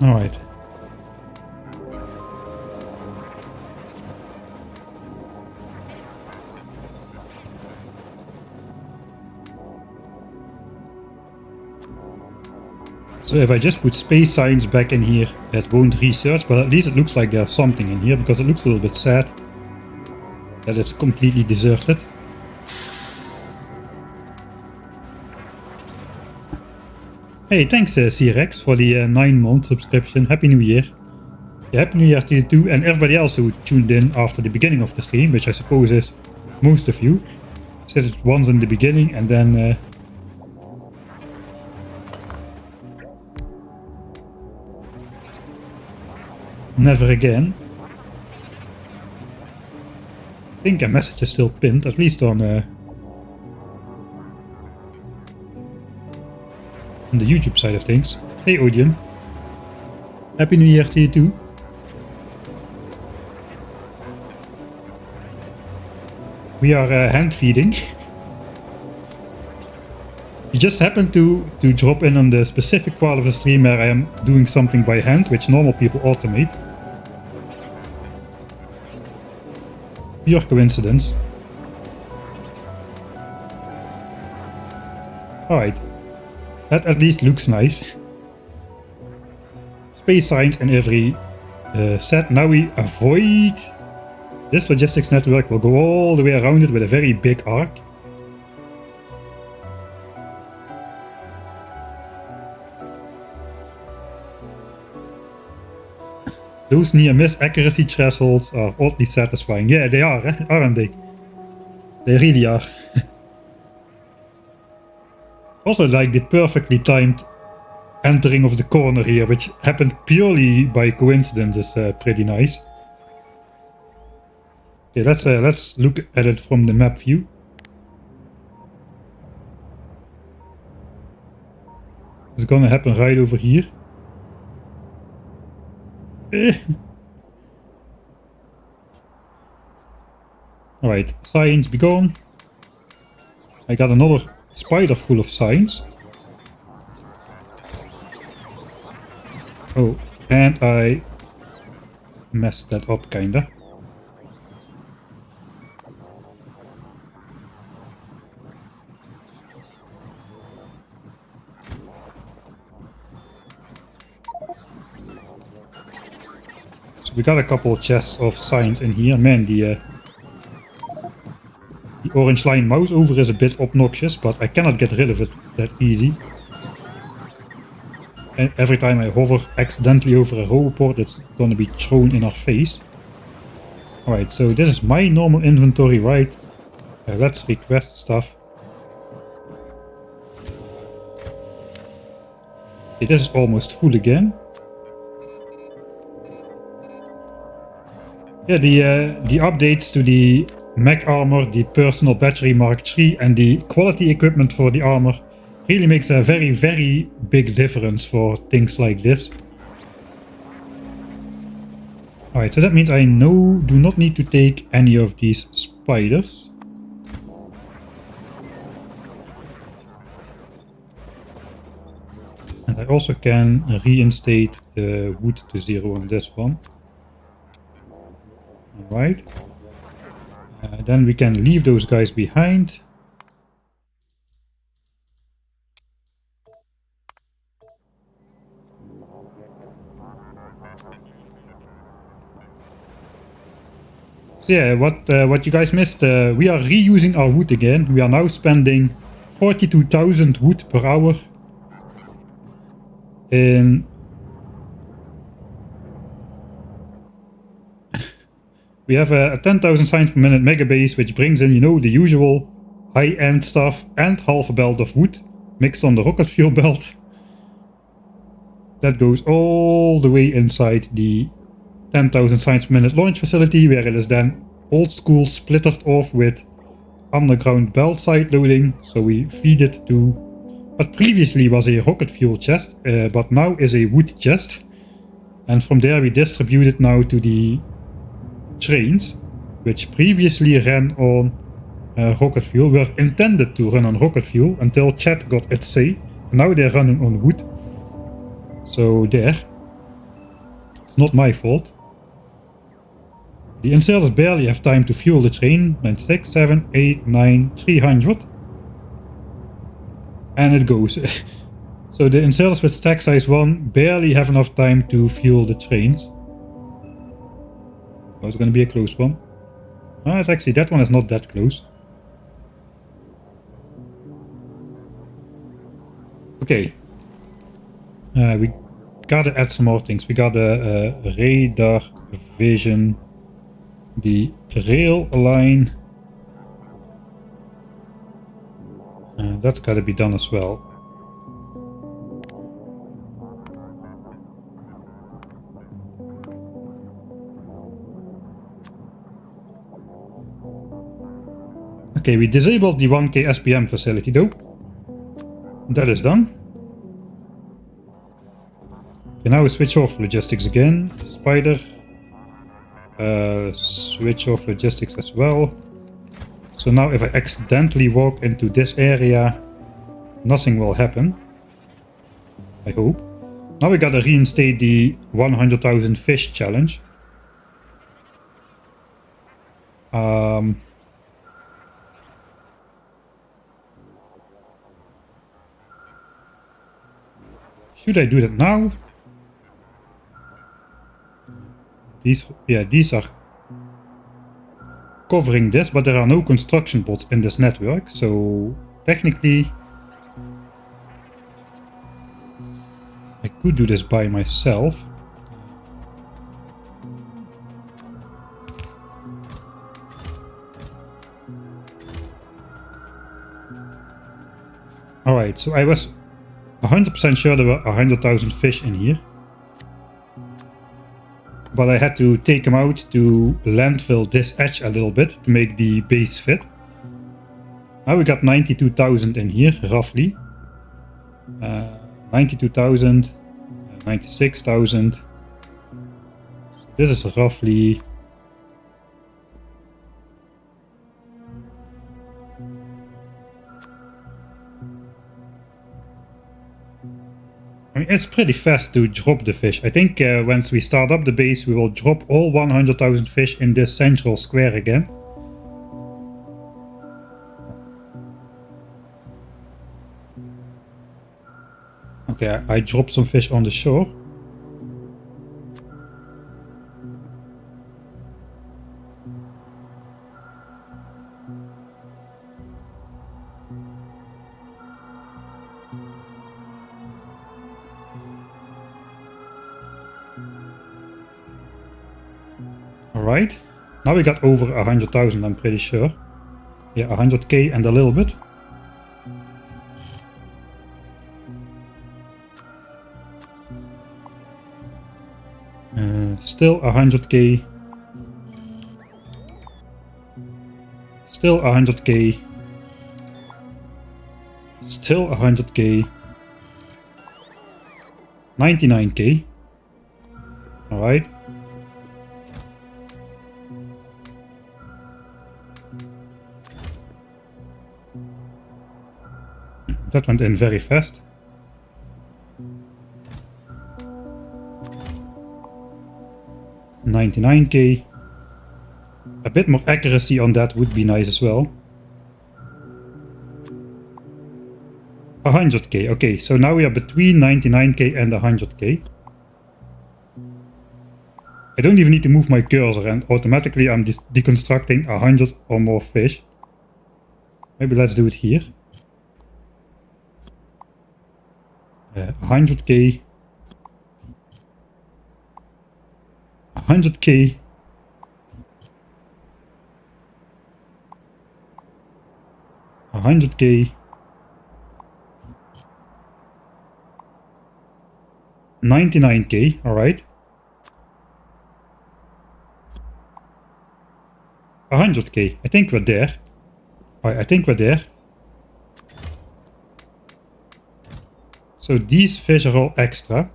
Alright. So if I just put space science back in here, it won't research, but at least it looks like there's something in here, because it looks a little bit sad that it's completely deserted. Hey, thanks C-Rex for the 9-month subscription. Happy New Year. Yeah, Happy New Year to you too, and everybody else who tuned in after the beginning of the stream, which I suppose is most of you. Said it once in the beginning and then never again. I think a message is still pinned, at least on the YouTube side of things. Hey Odion. Happy New Year to you too. We are hand feeding. You just happened to drop in on the specific part of the stream where I am doing something by hand, which normal people automate. Pure coincidence. Alright. That at least looks nice. Space science in every set. Now we avoid... This logistics network will go all the way around it with a very big arc. Those near-miss accuracy thresholds are oddly satisfying. Yeah, they are, aren't they? They really are. Also like the perfectly timed entering of the corner here, which happened purely by coincidence, is pretty nice. Okay, let's look at it from the map view. It's gonna happen right over here. Alright, science be gone. I got another spider full of science. Oh, and I messed that up kinda. We got a couple of chests of science in here. Man, the orange line mouse over is a bit obnoxious, but I cannot get rid of it that easy. And every time I hover accidentally over a roboport, it's gonna be thrown in our face. Alright, so this is my normal inventory, right? Let's request stuff. Okay, this is almost full again. Yeah, the updates to the mech armor, the personal battery Mark III, and the quality equipment for the armor really makes a very, very big difference for things like this. Alright, so that means I do not need to take any of these spiders. And I also can reinstate wood to 0 on this one. Alright. Then we can leave those guys behind. So yeah, what you guys missed, we are reusing our wood again. We are now spending 42,000 wood per hour in... We have a 10,000 science per minute mega base, which brings in, you know, the usual high-end stuff and half a belt of wood mixed on the rocket fuel belt. That goes all the way inside the 10,000 science per minute launch facility, where it is then old school splittered off with underground belt side loading. So we feed it to what previously was a rocket fuel chest, but now is a wood chest. And from there we distribute it now to the trains, which previously ran on rocket fuel, were intended to run on rocket fuel until chat got its say. Now they're running on wood. So there. It's not my fault. The inserters barely have time to fuel the train. 96, 7, 8, 9, 300. And it goes. So the inserters with stack size 1 barely have enough time to fuel the trains. Oh, it's going to be a close one. Ah, it's actually, that one is not that close. Okay. We gotta add some more things. We got the radar vision, the rail line. That's gotta be done as well. Okay, we disabled the 1K SPM facility though. That is done. Okay, now we switch off logistics again. Spider. Switch off logistics as well. So now if I accidentally walk into this area, nothing will happen. I hope. Now we gotta reinstate the 100,000 fish challenge. Should I do that now? These are covering this, but there are no construction bots in this network, so technically I could do this by myself. Alright, so I was 100% sure there were 100,000 fish in here. But I had to take them out to landfill this edge a little bit to make the base fit. Now we got 92,000 in here, roughly. 92,000, 96,000. This is roughly... I mean, it's pretty fast to drop the fish. I think once we start up the base, we will drop all 100,000 fish in this central square again. Okay, I dropped some fish on the shore. Alright, now we got over 100,000, I'm pretty sure. Yeah, 100k and a little bit. Still 100k. Still 100k. Still 100k. 99k. Alright. That went in very fast. $99k. A bit more accuracy on that would be nice as well. 100k. Okay, so now we are between 99k and 100k. I don't even need to move my cursor and automatically I'm deconstructing 100 or more fish. Maybe let's do it here. 100k. 100k. 100k. 99k, alright. 100k, I think we're there. Alright, I think we're there. So these fish are all extra.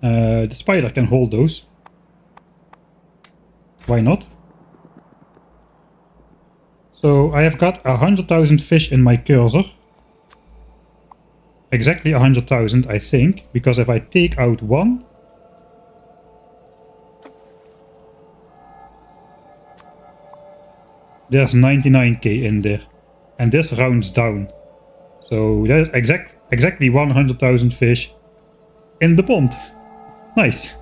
The spider can hold those. Why not? So I have got 100,000 fish in my cursor. exactly 100,000, I think, because if I take out one, there's 99k in there, and this rounds down. So there's exactly 100,000 fish in the pond. Nice.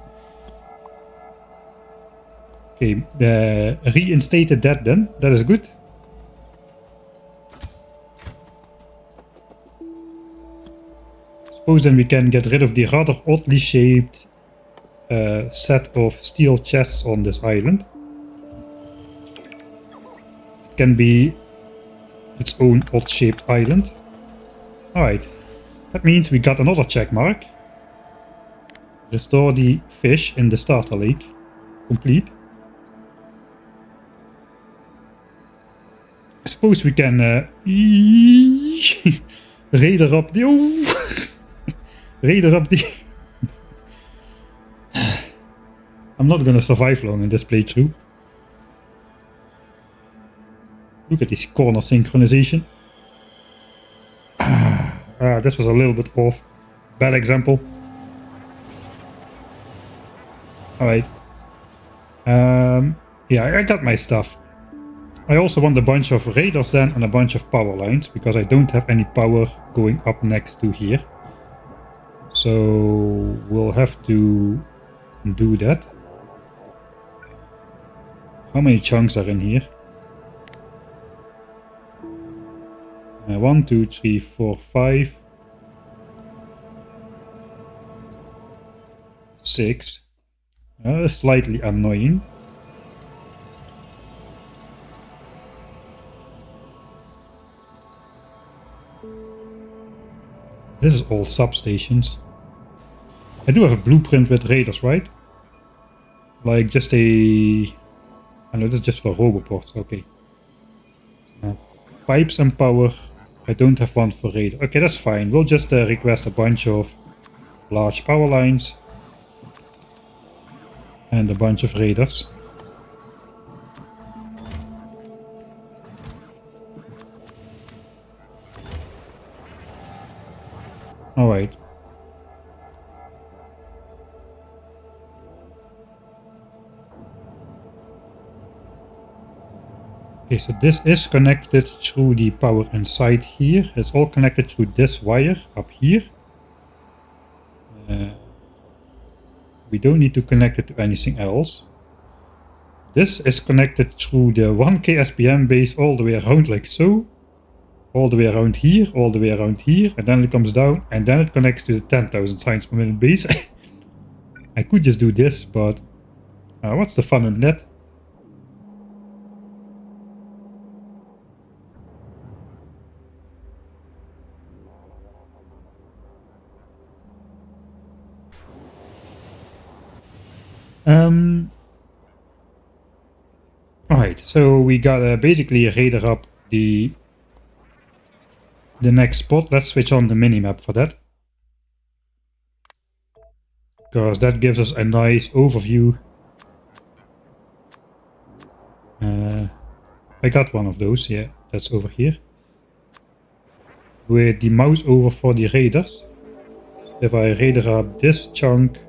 Okay, reinstated that then. That is good. Suppose then we can get rid of the rather oddly shaped set of steel chests on this island. It can be its own odd shaped island. Alright, that means we got another check mark. Restore the fish in the starter lake. Complete. I suppose we can raider up the... raider up the... I'm not gonna survive long in this playthrough. Look at this corner synchronization. This was a little bit off. Bad example. Alright. Yeah, I got my stuff. I also want a bunch of radars then and a bunch of power lines, because I don't have any power going up next to here. So we'll have to do that. How many chunks are in here? 1, 2, 3, 4, 5, 6. Slightly annoying. This is all substations. I do have a blueprint with radars, right? Like just a... I know this is just for roboports, okay. Pipes and power. I don't have one for radar. Okay, that's fine. We'll just request a bunch of large power lines. And a bunch of radars. Alright. Okay, so this is connected through the power inside here. It's all connected through this wire up here. We don't need to connect it to anything else. This is connected through the 1k SPM base all the way around like so. All the way around here, all the way around here, and then it comes down, and then it connects to the 10,000 signs per minute base. I could just do this, but what's the fun in that? Alright, so we got basically a radar up the next spot. Let's switch on the minimap for that. Because that gives us a nice overview. I got one of those, yeah, that's over here. With the mouse over for the radars. If I radar up this chunk,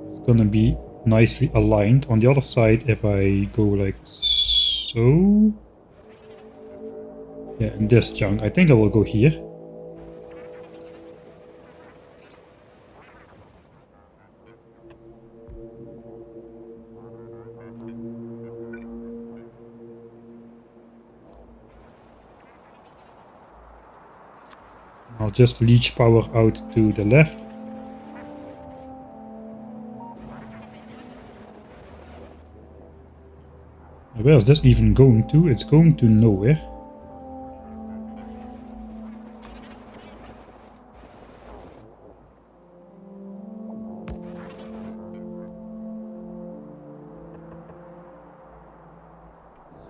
it's gonna be nicely aligned. On the other side, if I go like so, yeah, in this chunk, I think I will go here. I'll just leech power out to the left. Where is this even going to? It's going to nowhere.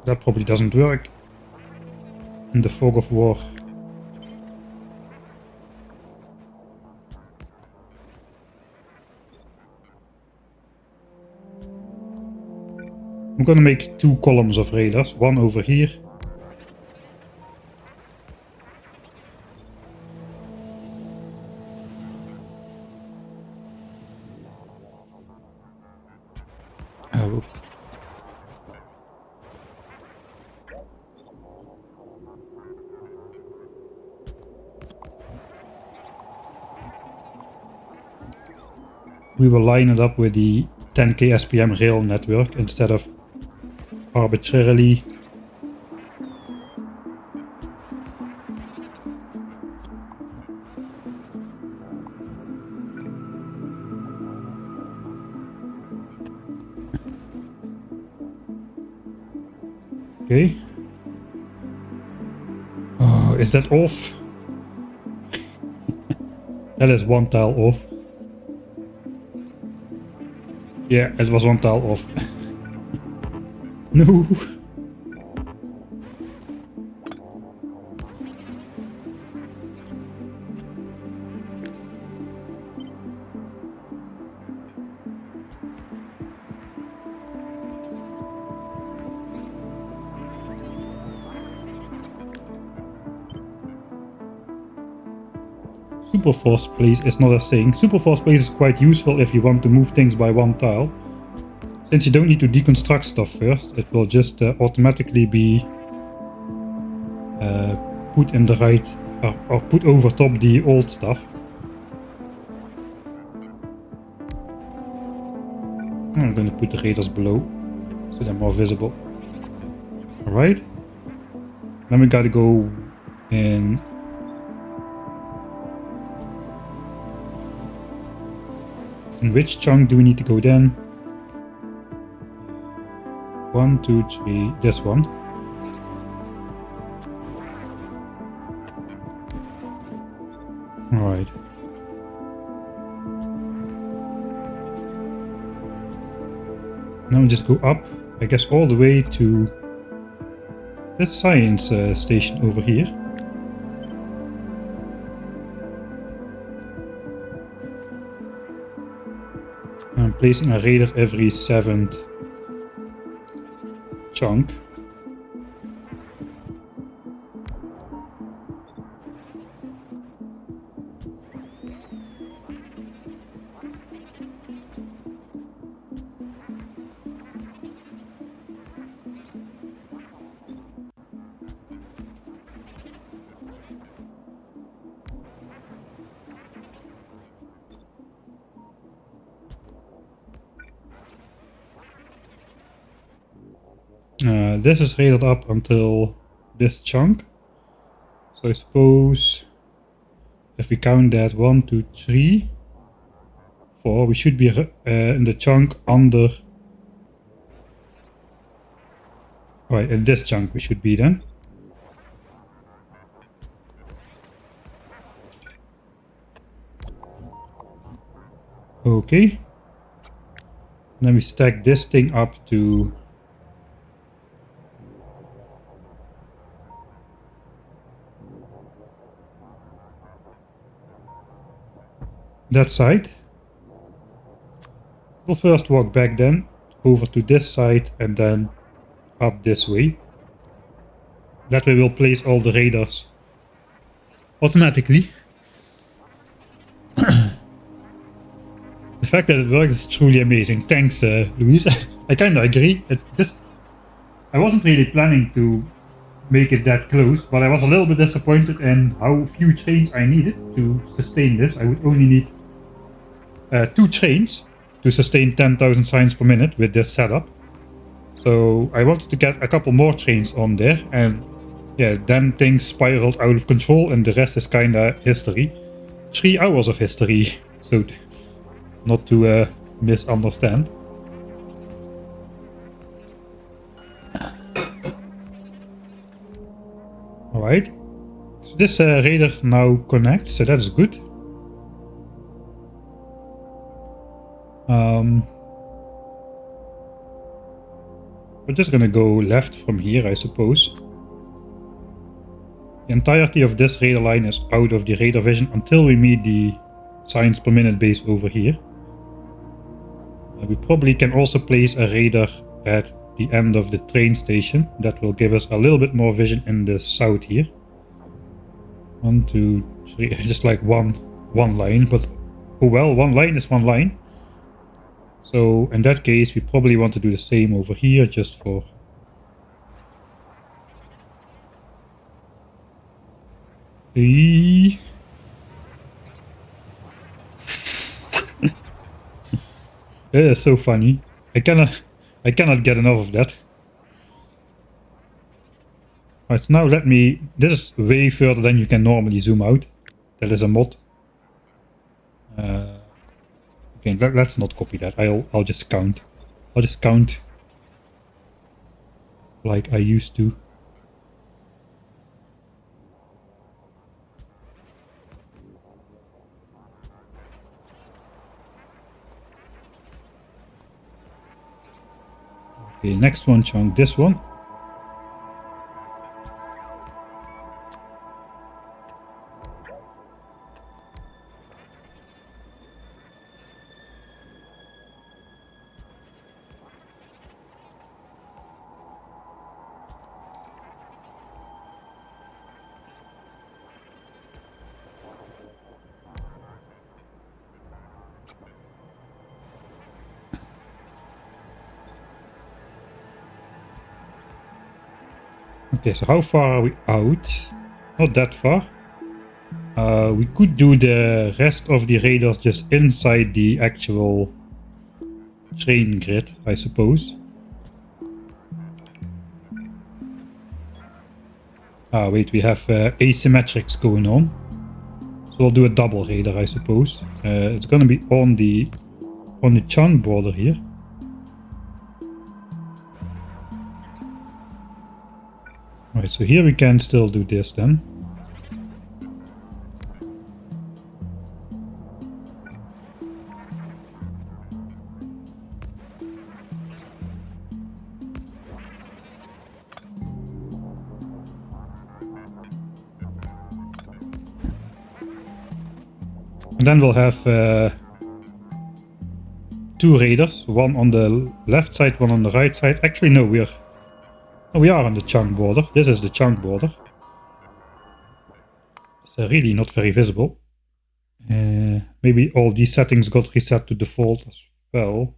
That probably doesn't work in the fog of war. I'm gonna make 2 columns of radars, one over here. Oh. We will line it up with the 10K SPM rail network instead of arbitrarily. Okay. Oh, is that off? That is 1 tile off. Yeah, it was 1 tile off. No. Superforce place is not a thing. Superforce place is quite useful if you want to move things by 1 tile. Since you don't need to deconstruct stuff first, it will just automatically be put in the right, or put over top the old stuff. I'm going to put the radars below, so they're more visible. Alright. Then we gotta go in. In which chunk do we need to go then? 1, 2, 3, this one. Alright. Now we just go up, I guess all the way to this science station over here. I'm placing a radar every 7th chunk. This is rated up until this chunk. So I suppose if we count that 1, 2, 3, 4, we should be in the chunk under. Right, in this chunk we should be then. Okay. Then we stack this thing up to that side. We'll first walk back then over to this side and then up this way. That way we'll place all the radars automatically. The fact that it works is truly amazing. Thanks, Luis. I kinda agree. I wasn't really planning to make it that close, but I was a little bit disappointed in how few trains I needed to sustain this. I would only need 2 trains to sustain 10,000 signs per minute with this setup. So I wanted to get a couple more trains on there, and yeah, then things spiraled out of control and the rest is kinda history. 3 hours of history, so not to misunderstand. Alright, so this radar now connects, so that's good. We're just gonna go left from here, I suppose. The entirety of this radar line is out of the radar vision until we meet the signs per minute base over here. We probably can also place a radar at the end of the train station. That will give us a little bit more vision in the south here. 1, 2, 3, just like one line, but oh well, one line is one line. So in that case, we probably want to do the same over here, just for... It is so funny. I cannot get enough of that. Alright, so now let me... This is way further than you can normally zoom out. That is a mod. Okay, let's not copy that. I'll just count. I'll just count like I used to. Okay, next one chunk, this one. Okay, so how far are we out? Not that far. We could do the rest of the radars just inside the actual train grid, I suppose. Ah, wait, we have asymmetrics going on. So we'll do a double radar, I suppose. It's gonna be on the chunk border here. Alright, so here we can still do this then. And then we'll have 2 radars, one on the left side, one on the right side. Actually, no, we are on the chunk border. This is the chunk border. It's really not very visible. Maybe all these settings got reset to default as well.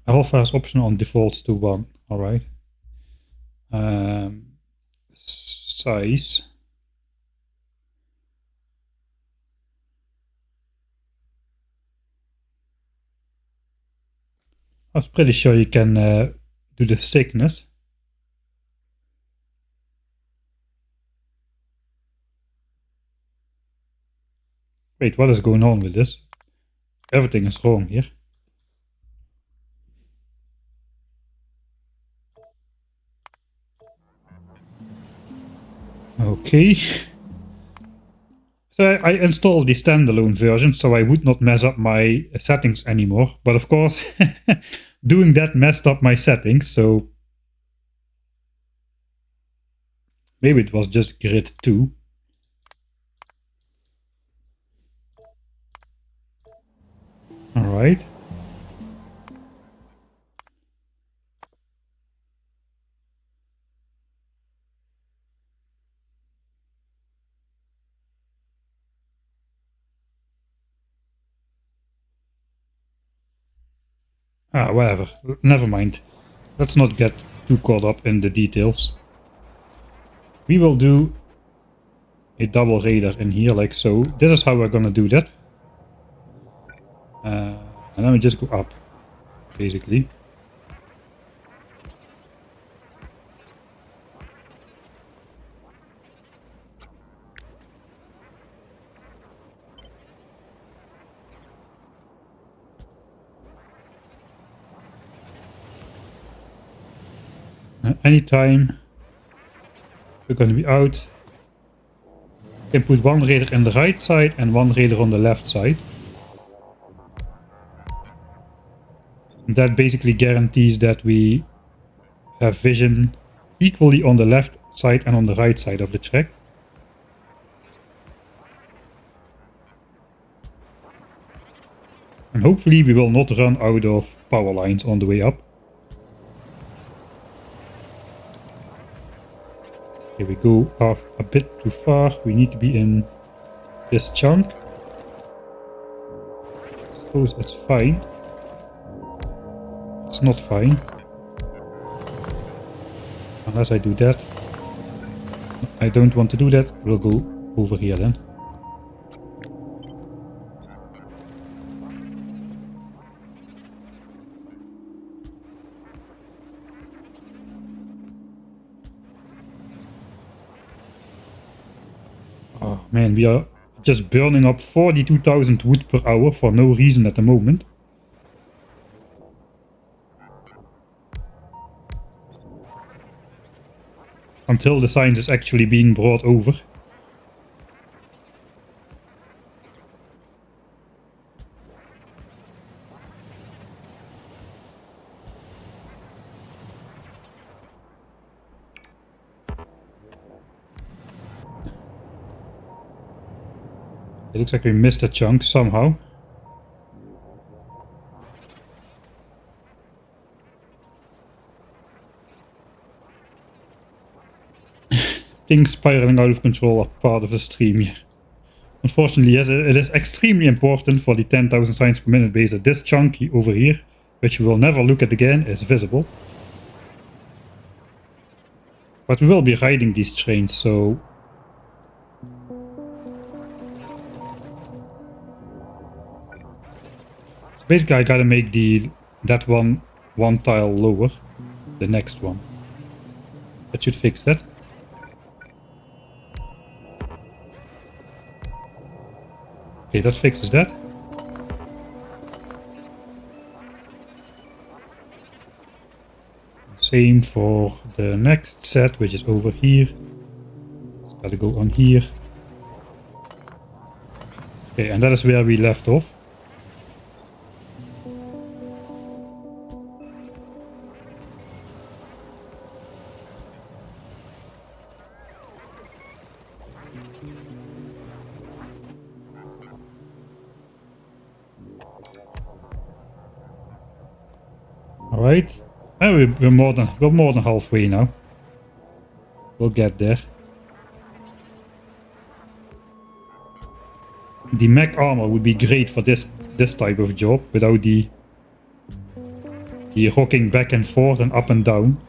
Alpha is optional on defaults to 1. Alright. Size. I was pretty sure you can do the thickness. Wait, what is going on with this? Everything is wrong here. Okay. So I installed the standalone version so I would not mess up my settings anymore. But of course, doing that messed up my settings, so maybe it was just grid 2. Alright. Ah, whatever. Never mind. Let's not get too caught up in the details. We will do a double radar in here like so. This is how we're gonna do that. And then we just go up, basically. Anytime we're going to be out, you can put one radar in the right side and one radar on the left side. That basically guarantees that we have vision equally on the left side and on the right side of the track. And hopefully we will not run out of power lines on the way up. Here we go off a bit too far. We need to be in this chunk. I suppose it's fine. It's not fine. Unless I do that. I don't want to do that. We'll go over here then. Oh man, we are just burning up 42,000 wood per hour for no reason at the moment. Until the science is actually being brought over. It looks like we missed a chunk somehow. Things spiraling out of control are part of the stream here. Unfortunately, yes, it is extremely important for the 10,000 signs per minute base that this chunk over here, which we will never look at again, is visible. But we will be riding these trains, so... basically I gotta make that one tile lower. The next one. That should fix that. Okay, that fixes that. Same for the next set, which is over here. It's gotta go on here. Okay, and that is where we left off. Alright. We're more than halfway now. We'll get there. The mech armor would be great for this type of job without the rocking back and forth and up and down.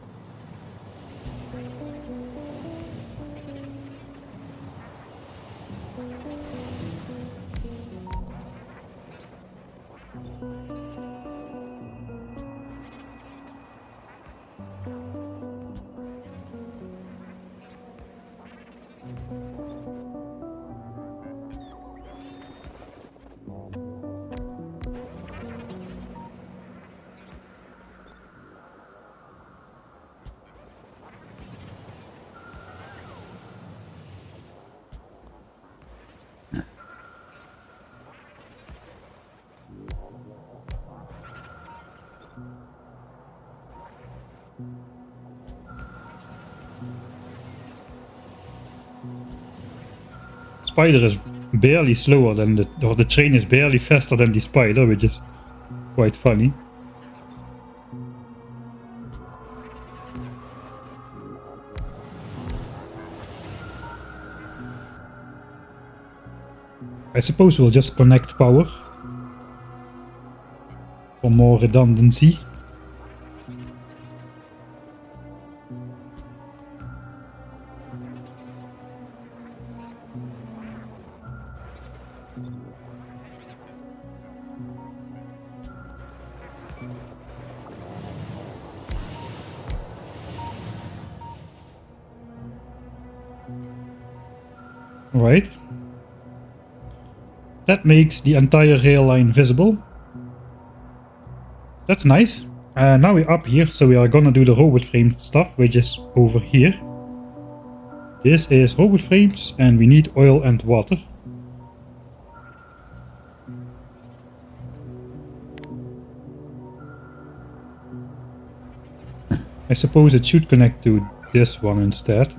Spider is barely slower than the train is barely faster than the spider, which is quite funny. I suppose we'll just connect power for more redundancy. Right. That makes the entire rail line visible. That's nice. Now we're up here, so we are gonna do the robot frame stuff, which is over here. This is robot frames, and we need oil and water. I suppose it should connect to this one instead.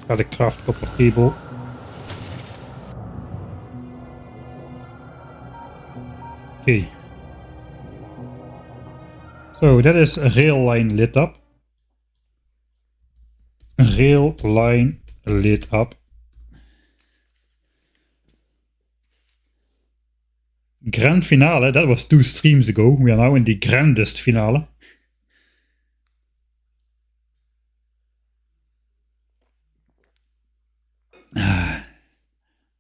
Gotta craft copper cable. Okay. So that is a rail line lit up. Rail line lit up. Grand finale, that was 2 streams ago. We are now in the grandest finale.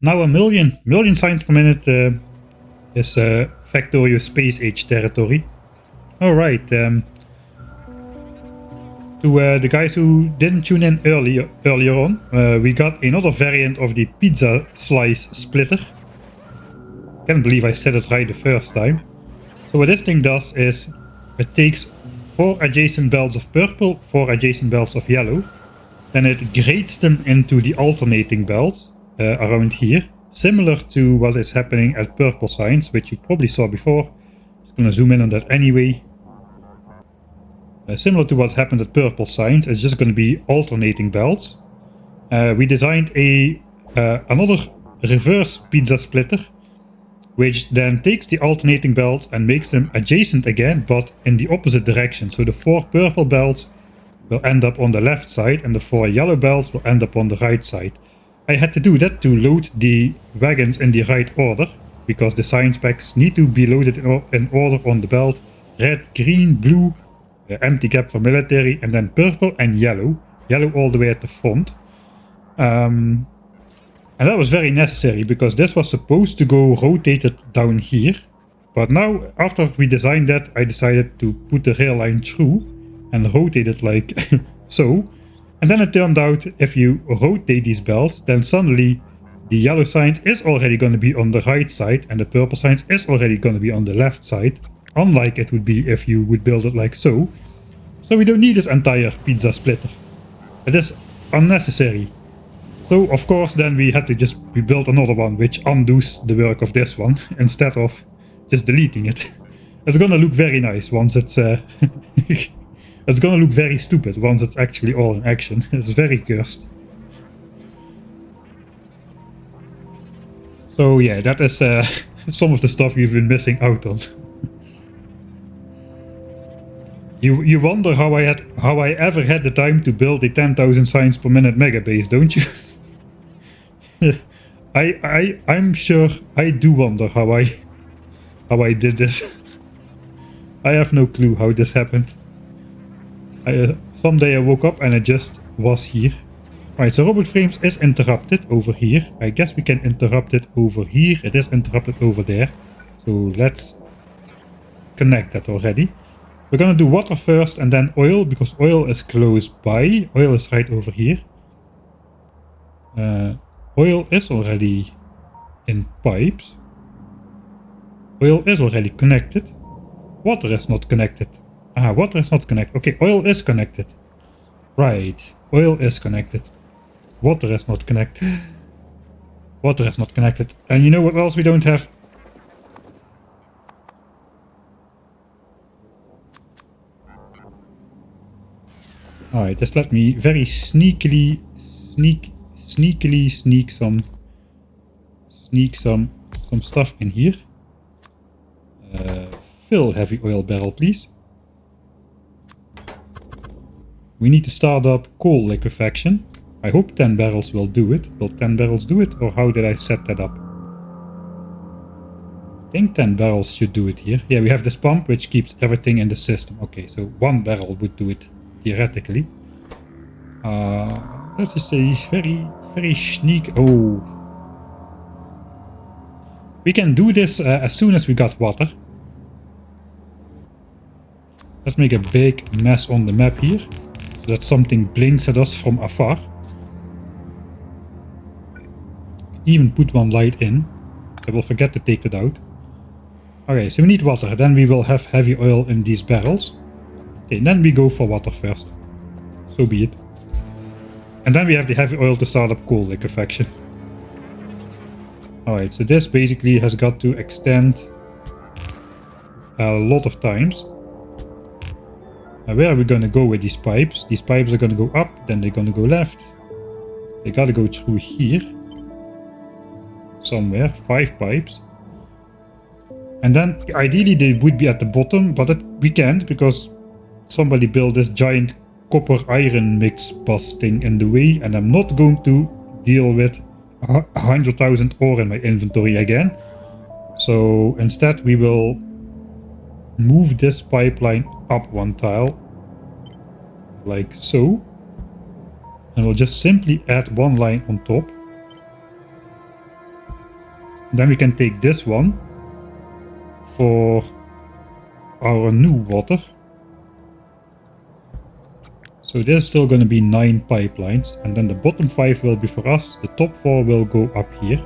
Now a million signs per minute is Factorio Space Age territory. Alright, to the guys who didn't tune in earlier on, we got another variant of the pizza slice splitter. Can't believe I said it right the first time. So what this thing does is it takes 4 adjacent belts of purple, 4 adjacent belts of yellow, then it grades them into the alternating belts around here, similar to what is happening at purple signs, which you probably saw before. I'm just gonna zoom in on that anyway. Similar to what happened at purple signs, it's just gonna be alternating belts. We designed another reverse pizza splitter, which then takes the alternating belts and makes them adjacent again, but in the opposite direction. So the 4 purple belts will end up on the left side and the 4 yellow belts will end up on the right side. I had to do that to load the wagons in the right order, because the sign specs need to be loaded in order on the belt. Red, green, blue, empty gap for military, and then purple and yellow. Yellow all the way at the front. And that was very necessary, because this was supposed to go rotated down here. But now, after we designed that, I decided to put the rail line through and rotate it like so. And then it turned out, if you rotate these belts, then suddenly the yellow signs is already going to be on the right side and the purple signs is already going to be on the left side, unlike it would be if you would build it like so. So we don't need this entire pizza splitter. It is unnecessary. So of course then we had to just rebuild another one which undoes the work of this one instead of just deleting it. It's gonna look very nice once it's it's gonna look very stupid once it's actually all in action. It's very cursed. So yeah, that is some of the stuff you've been missing out on. You wonder how I ever had the time to build a 10,000 signs per minute mega base, don't you? I'm sure I do wonder how I did this. I have no clue how this happened. Someday I woke up and it just was here. Right, so robot frames is interrupted over here. I guess we can interrupt it over here. It is interrupted over there. So let's connect that already. We're gonna do water first and then oil, because oil is close by. Oil is right over here. Oil is already in pipes. Oil is already connected. Water is not connected. Ah, water is not connected. Okay, oil is connected. Right, oil is connected. Water is not connected. Water is not connected. And you know what else we don't have? Alright, just let me very sneak some stuff in here. Fill heavy oil barrel, please. We need to start up coal liquefaction. I hope 10 barrels will do it. Will 10 barrels do it, or how did I set that up? I think 10 barrels should do it here. Yeah, we have this pump which keeps everything in the system. Okay, so 1 barrel would do it theoretically. Let's just say very sneak. Oh, we can do this as soon as we got water. Let's make a big mess on the map here, so that something blinks at us from afar. Even put one light in. I will forget to take it out. Okay, so we need water. Then we will have heavy oil in these barrels. Okay, then we go for water first. So be it. And then we have the heavy oil to start up coal liquefaction. Alright, so this basically has got to extend a lot of times. Now where are we gonna go with these pipes? These pipes are gonna go up, then they're gonna go left. They gotta go through here. Somewhere, 5 pipes. And then ideally they would be at the bottom, but we can't because somebody built this giant copper iron mix bus thing in the way, and I'm not going to deal with 100,000 ore in my inventory again. So instead we will move this pipeline up 1 tile, like so, and we'll just simply add 1 line on top. Then we can take this one for our new water. So there's still going to be 9 pipelines, and then the bottom 5 will be for us, the top 4 will go up here.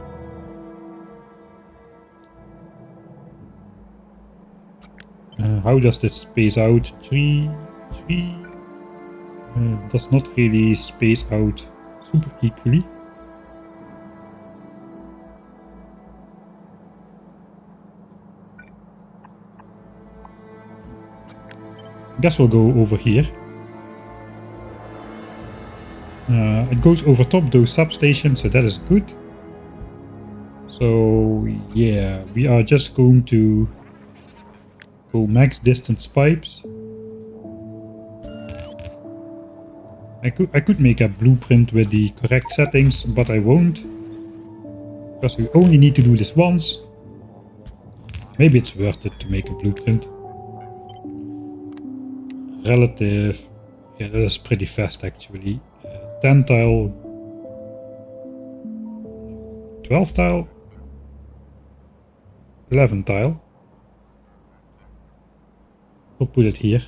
How does this space out? 3. Does not really space out super equally. I guess we'll go over here. It goes over top those substations, so that is good. So yeah, we are just going to go max distance pipes. I could make a blueprint with the correct settings, but I won't, because we only need to do this once. Maybe it's worth it to make a blueprint. Relative, yeah, that is pretty fast actually. 10 tile, 12 tile, 11 tile. We'll put it here.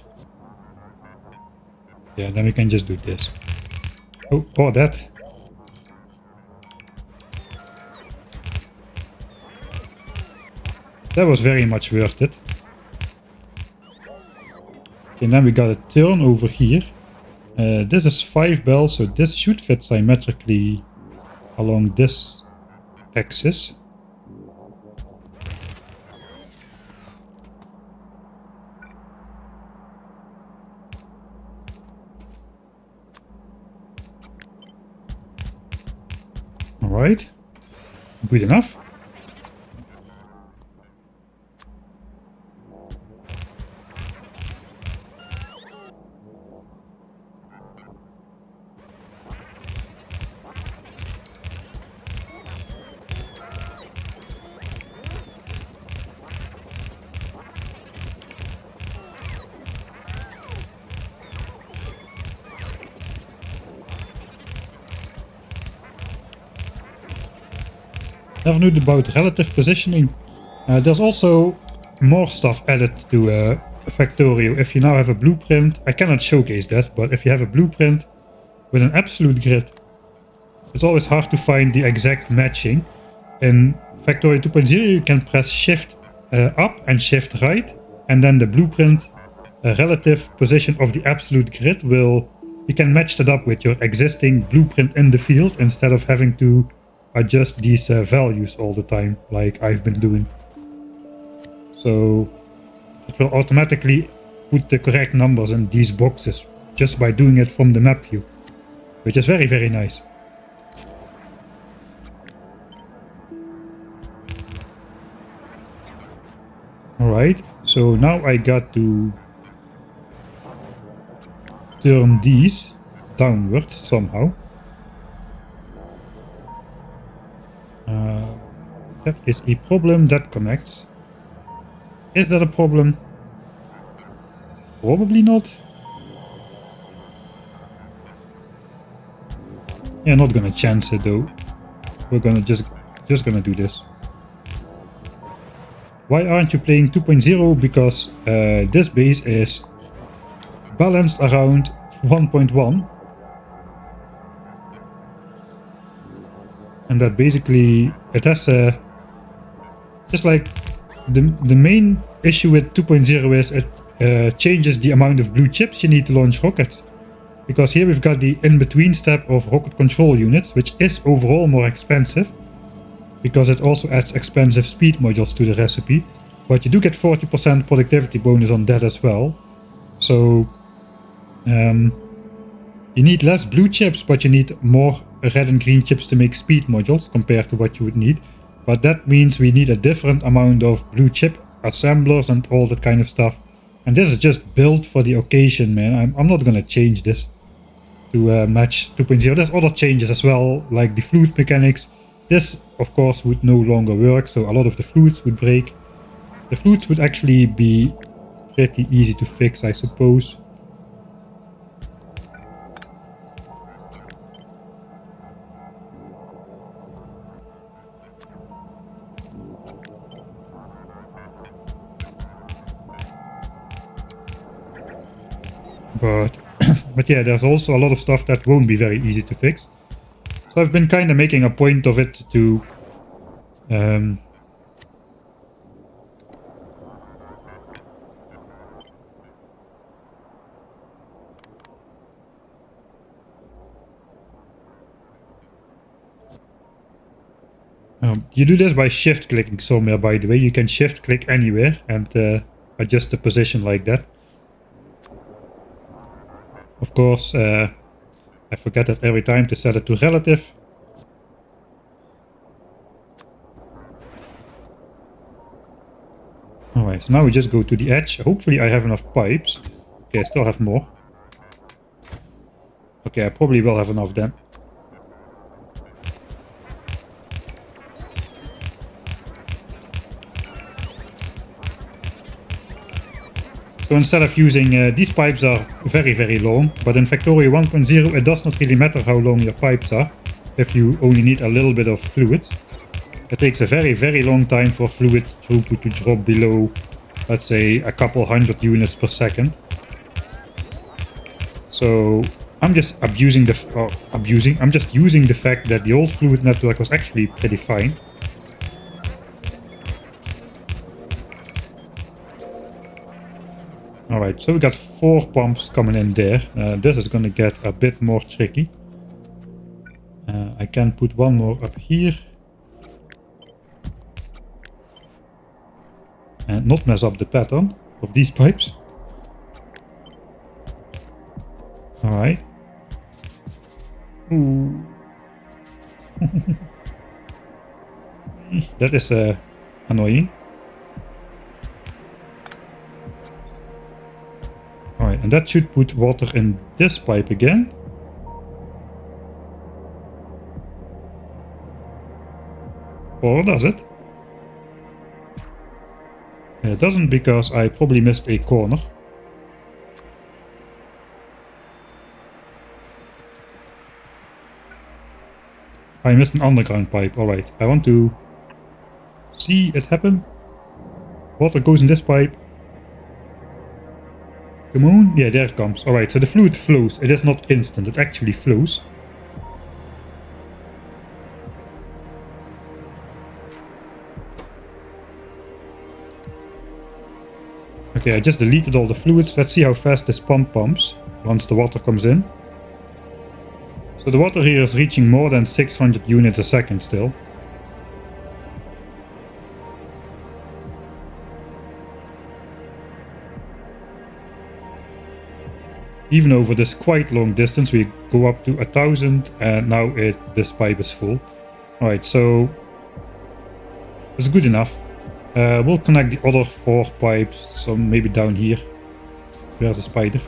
Yeah, then we can just do this. Oh, that. That was very much worth it. Okay, and then we got a turn over here. This is 5 bells, so this should fit symmetrically along this axis. Alright, good enough. Never knew about relative positioning. There's also more stuff added to Factorio. If you now have a blueprint, I cannot showcase that, but if you have a blueprint with an absolute grid, it's always hard to find the exact matching. In Factorio 2.0 you can press shift up and shift right, and then the blueprint relative position of the absolute grid you can match that up with your existing blueprint in the field instead of having to adjust these values all the time, like I've been doing. So it will automatically put the correct numbers in these boxes just by doing it from the map view, which is very, very nice. Alright, so now I got to turn these downwards somehow. That is a problem that connects. Is that a problem? Probably not. Yeah, not gonna chance it though. We're gonna just gonna do this. Why aren't you playing 2.0? Because this base is balanced around 1.1. And that basically, it has just like the main issue with 2.0 is it changes the amount of blue chips you need to launch rockets. Because here we've got the in-between step of rocket control units, which is overall more expensive, because it also adds expensive speed modules to the recipe. But you do get 40% productivity bonus on that as well. So you need less blue chips, but you need more red and green chips to make speed modules compared to what you would need. But that means we need a different amount of blue chip assemblers and all that kind of stuff. And this is just built for the occasion, man. I'm not gonna change this to match 2.0. There's other changes as well, like the fluid mechanics. This, of course, would no longer work, so a lot of the fluids would break. The fluids would actually be pretty easy to fix, I suppose. But yeah, there's also a lot of stuff that won't be very easy to fix. So I've been kind of making a point of it to you do this by shift clicking somewhere, by the way. You can shift click anywhere and adjust the position like that. Of course, I forget that every time to set it to relative. Alright, so now we just go to the edge. Hopefully I have enough pipes. Okay, I still have more. Okay, I probably will have enough then. So instead of using, these pipes are very, very long, but in Factorio 1.0 it does not really matter how long your pipes are, if you only need a little bit of fluid. It takes a very, very long time for fluid throughput to drop below, let's say, a couple hundred units per second. So I'm just I'm just using the fact that the old fluid network was actually pretty fine. Alright, so we got 4 pumps coming in there. This is gonna get a bit more tricky. I can put one more up here. And not mess up the pattern of these pipes. Alright. Ooh. That is annoying. Alright, and that should put water in this pipe again. Or does it? It doesn't, because I probably missed a corner. I missed an underground pipe. Alright, I want to see it happen. Water goes in this pipe. Come on. Yeah, there it comes. Alright, so the fluid flows. It is not instant, it actually flows. Okay, I just deleted all the fluids. Let's see how fast this pump pumps once the water comes in. So the water here is reaching more than 600 units a second still. Even over this quite long distance, we go up to 1000, and now this pipe is full. Alright, so it's good enough. We'll connect the other 4 pipes, so maybe down here. Where's the spider?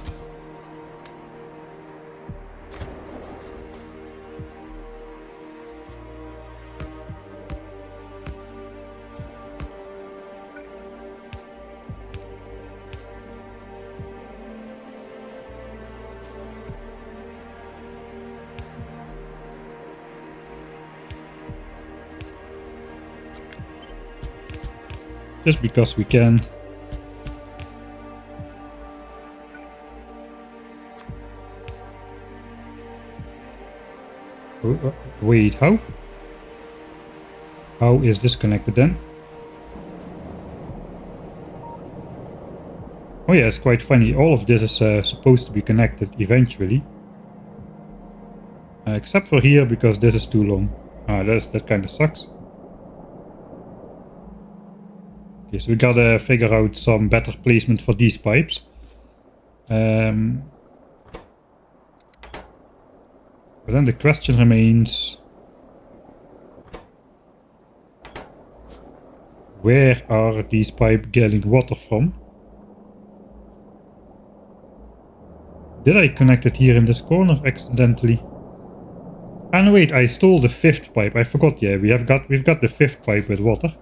Just because we can. Oh, wait, how? How is this connected then? Oh yeah, it's quite funny. All of this is supposed to be connected eventually. Except for here, because this is too long. That kind of sucks. Okay, so we gotta figure out some better placement for these pipes. But then the question remains, where are these pipes getting water from? Did I connect it here in this corner accidentally? And wait, I stole the 5th pipe. I forgot. Yeah, we've got the 5th pipe with water.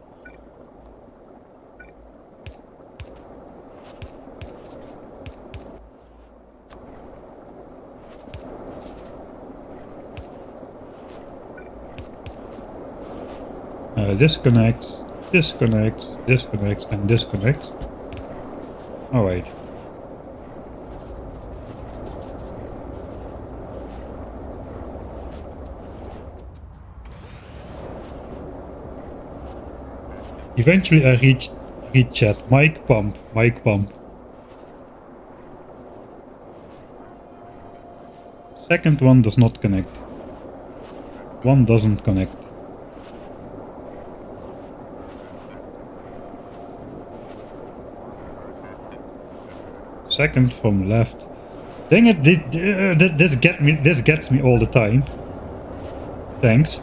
Disconnects, disconnects, disconnects, and disconnects. Alright. Eventually I reach chat. Mic pump, mic pump. Second one does not connect. One doesn't connect. Second from left. Dang it, this gets me all the time. Thanks.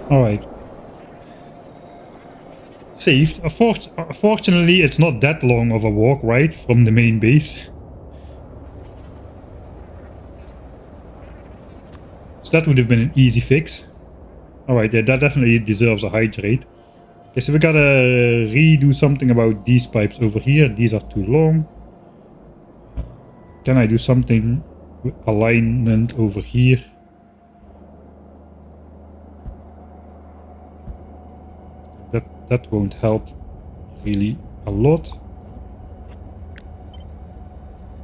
Alright. Saved. Fortunately, it's not that long of a walk, right, from the main base. So that would have been an easy fix. Alright, yeah, that definitely deserves a hydrate. Okay, so we gotta redo something about these pipes over here. These are too long. Can I do something with alignment over here? That won't help really a lot.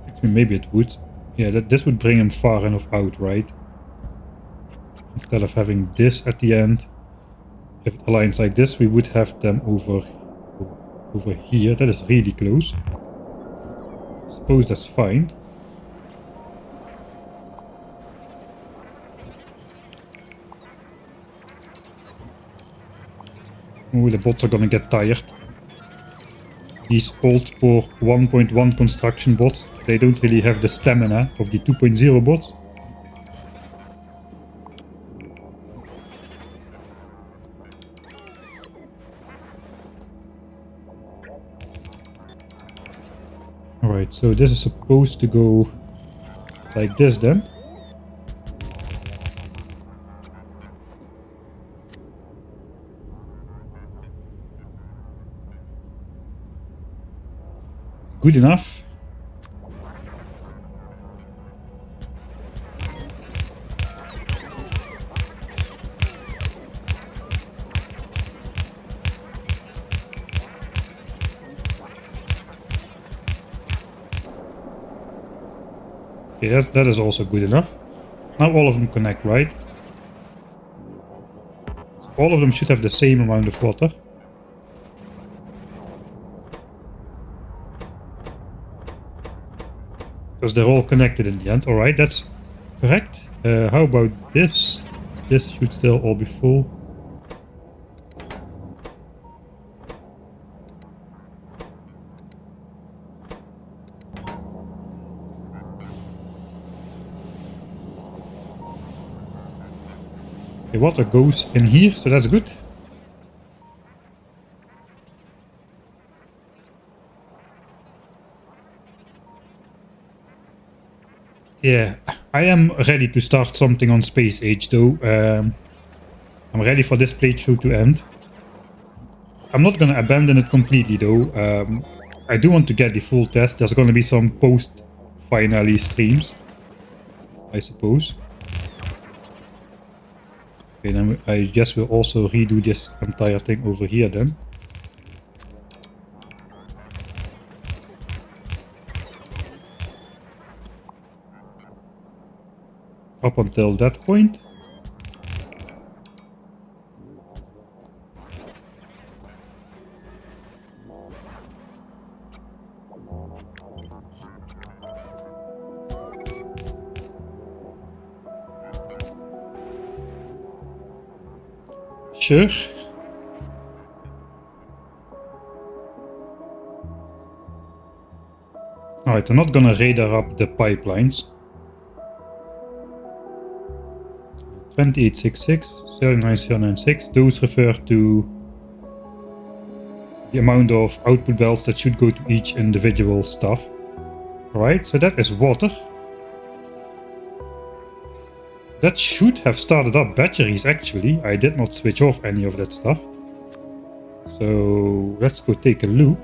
Actually, maybe it would. Yeah, this would bring him far enough out, right? Instead of having this at the end. If it aligns like this, we would have them over here. That is really close. I suppose that's fine. Oh, the bots are gonna get tired. These old poor 1.1 construction bots, they don't really have the stamina of the 2.0 bots. Alright, so this is supposed to go like this then. Good enough. Okay, that is also good enough. Now all of them connect, right? So all of them should have the same amount of water. Because they're all connected in the end. Alright, that's correct. How about this? This should still all be full. Okay, water goes in here, so that's good. Yeah, I am ready to start something on Space Age though. I'm ready for this playthrough to end. I'm not gonna abandon it completely though. I do want to get the full test. There's gonna be some post-finale streams, I suppose. Okay, then I guess we'll also redo this entire thing over here then. up until that point. Sure. Alright, I'm not gonna radar up the pipelines. 2866, 39096, those refer to the amount of output belts that should go to each individual stuff. Alright, so that is water. That should have started up batteries actually. I did not switch off any of that stuff. So let's go take a look.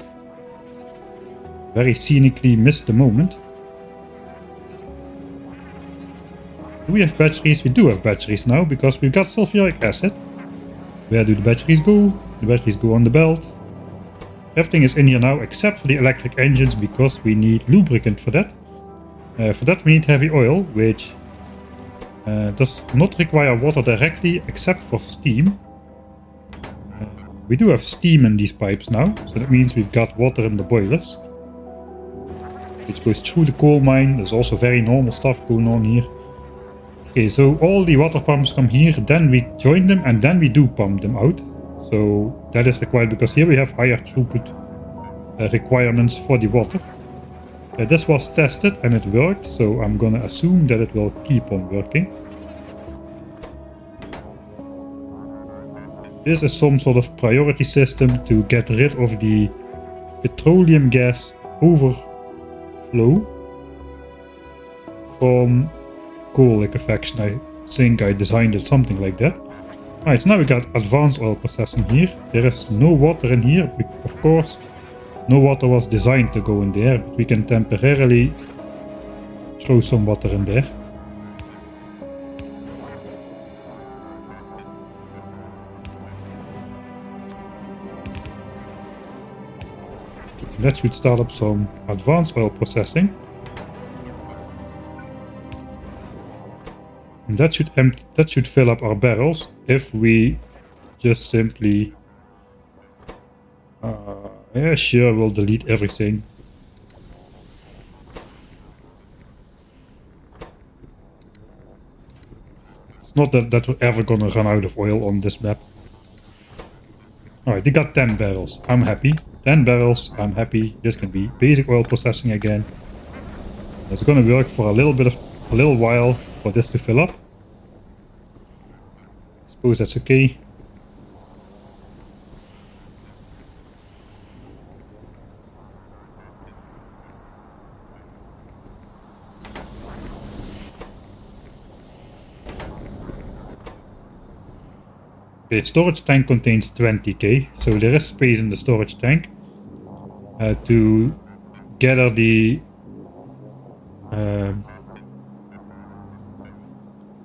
Very scenically missed the moment. Do we have batteries? We do have batteries now because we've got sulfuric acid. Where do the batteries go? The batteries go on the belt. Everything is in here now except for the electric engines because we need lubricant for that. For that we need heavy oil, which does not require water directly except for steam. We do have steam in these pipes now, so that means we've got water in the boilers. Which goes through the coal mine. There's also very normal stuff going on here. Okay, so all the water pumps come here, then we join them and then we do pump them out. So that is required because here we have higher throughput requirements for the water. This was tested and it worked, so I'm gonna assume that it will keep on working. This is some sort of priority system to get rid of the petroleum gas overflow from coal liquefaction. I think I designed it something like that. Alright, so now we got advanced oil processing here. There is no water in here. Of course, no water was designed to go in there, but we can temporarily throw some water in there. That should start up some advanced oil processing. And that should fill up our barrels if we just simply yeah, sure, we'll delete everything. It's not that we're ever gonna run out of oil on this map. Alright, we got 10 barrels. I'm happy. 10 barrels, I'm happy. This can be basic oil processing again. It's gonna work for a little while for this to fill up. Suppose that's okay. Okay, storage tank contains 20k, so there is space in the storage tank to gather the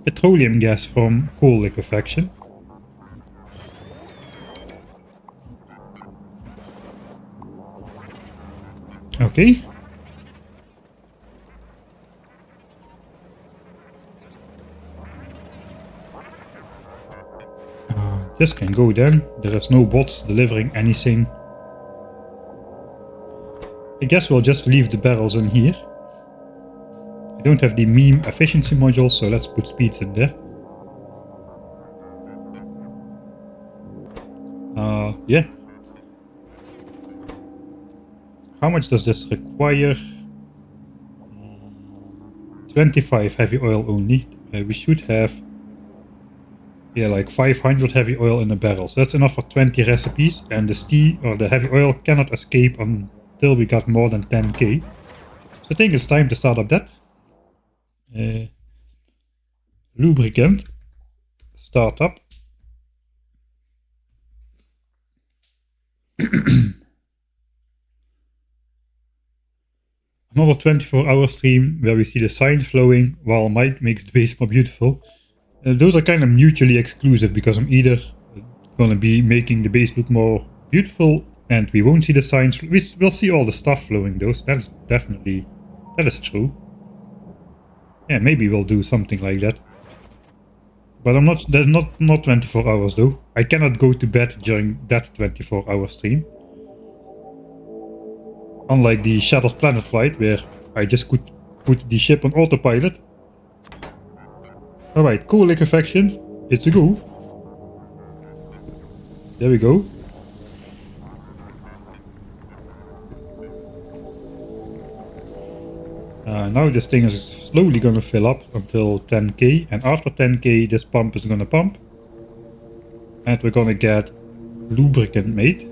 petroleum gas from coal liquefaction. Okay. This can go then. There is no bots delivering anything. I guess we'll just leave the barrels in here. I don't have the meme efficiency module, so let's put speeds in there. Yeah. How much does this require? 25 heavy oil only. We should have, yeah, like 500 heavy oil in the barrels. That's enough for 20 recipes, and the steam or the heavy oil cannot escape until we got more than 10k. So I think it's time to start up that. Lubricant. Startup. Another 24-hour stream where we see the signs flowing while Mike makes the base more beautiful. Those are kind of mutually exclusive because I'm either going to be making the base look more beautiful and we won't see the signs. We'll see all the stuff flowing though, so that is true. Yeah, maybe we'll do something like that. But I'm not, there's not 24 hours though. I cannot go to bed during that 24-hour stream. Unlike the Shattered Planet flight, where I just could put the ship on autopilot. Alright, cool liquefaction. It's a go. There we go. Now this thing is slowly gonna fill up until 10k, and after 10k this pump is gonna pump. And we're gonna get lubricant made.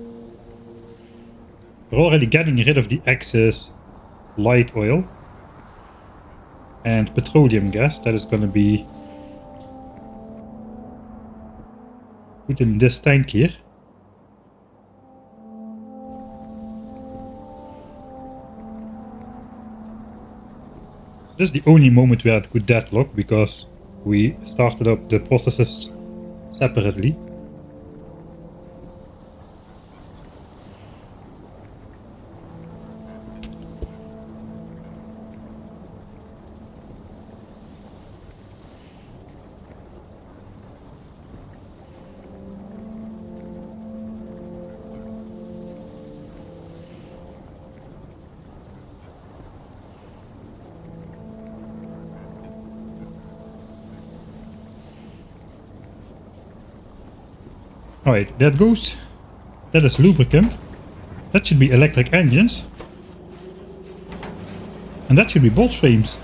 We're already getting rid of the excess light oil. And petroleum gas, that is gonna be put in this tank here. So this is the only moment where it could deadlock, because we started up the processes separately. Alright, that goes. That is lubricant. That should be electric engines. And that should be bolt frames.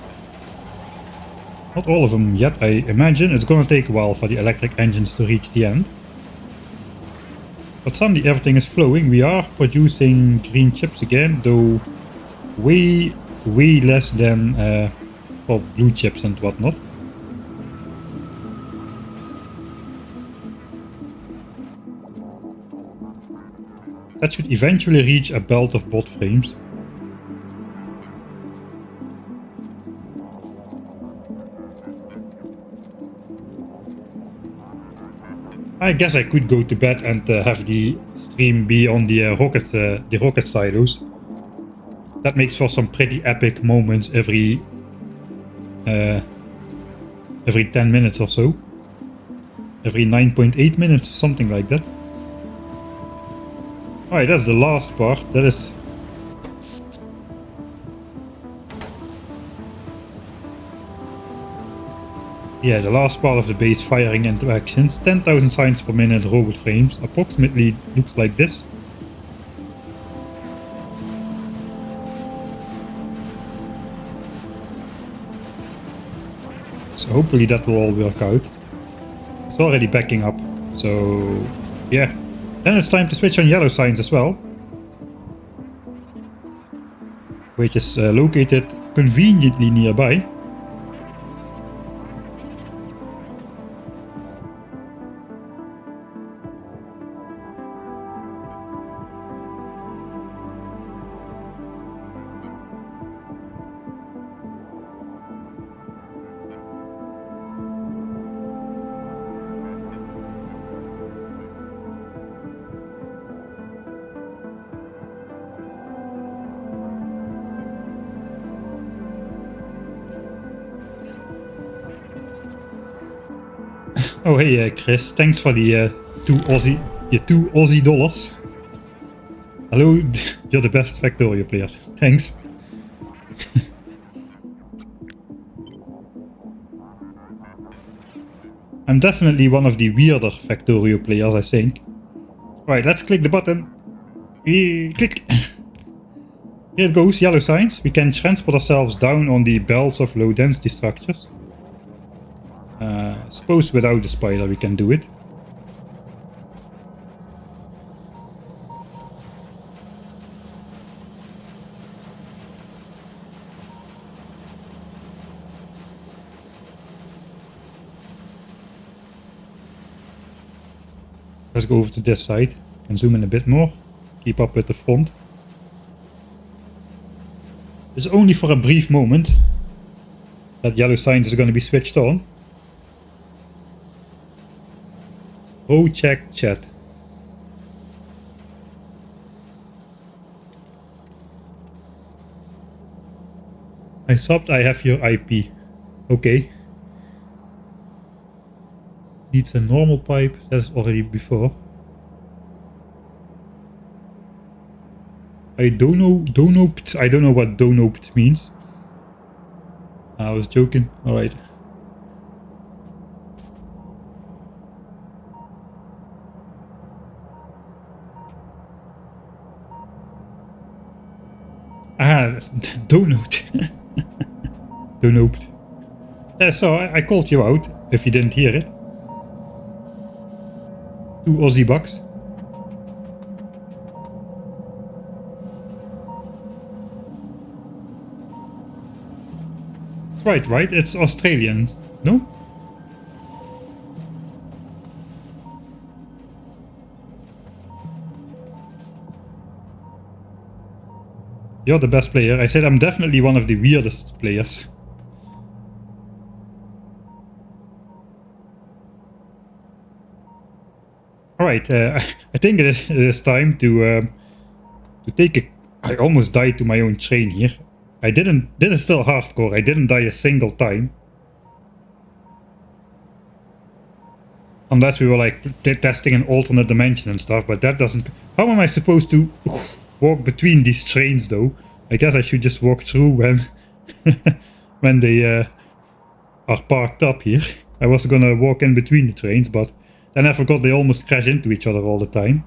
Not all of them yet, I imagine. It's gonna take a while for the electric engines to reach the end. But suddenly everything is flowing. We are producing green chips again, though way less than for blue chips and whatnot. That should eventually reach a belt of bot frames. I guess I could go to bed and have the stream be on the rocket silos. That makes for some pretty epic moments every 10 minutes or so. Every 9.8 minutes, something like that. Alright, that's the last part. That is... Yeah, the last part of the base firing into actions. 10,000 signs per minute robot frames. Approximately looks like this. So hopefully that will all work out. It's already backing up. So yeah. Then it's time to switch on yellow signs as well. Which is located conveniently nearby. Oh hey Chris, thanks for the two Aussie dollars. Hello, you're the best Factorio player. Thanks. I'm definitely one of the weirder Factorio players, I think. Right, let's click the button. Click. Here it goes, yellow signs. We can transport ourselves down on the belts of low density structures. Suppose without the spider we can do it. Let's go over to this side. Can zoom in a bit more. Keep up with the front. It's only for a brief moment that yellow signs is going to be switched on. Oh, check chat. I subbed, I have your IP. Okay. Needs a normal pipe. That's already before. I don't know. Donoped. I don't know what donoped means. I was joking. All right. Ah, donoped. Donoped. So I called you out if you didn't hear it. 2 Aussie bucks. Right? It's Australian, no? You're the best player. I said I'm definitely one of the weirdest players. Alright, I think it is time to take a... I almost died to my own train here. I didn't... This is still hardcore. I didn't die a single time. Unless we were like testing an alternate dimension and stuff, but that doesn't... How am I supposed to walk between these trains though? I guess I should just walk through when... when they are parked up here. I was gonna walk in between the trains, but then I forgot they almost crash into each other all the time.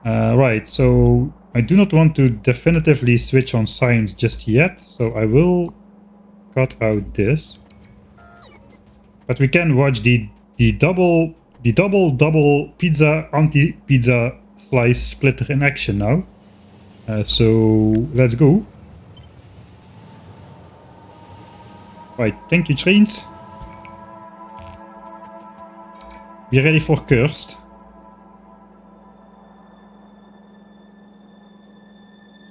Right, so I do not want to definitively switch on science just yet, so I will cut out this. But we can watch the double pizza anti-pizza slice splitter in action now. So let's go. Right, thank you trains. Be ready for cursed.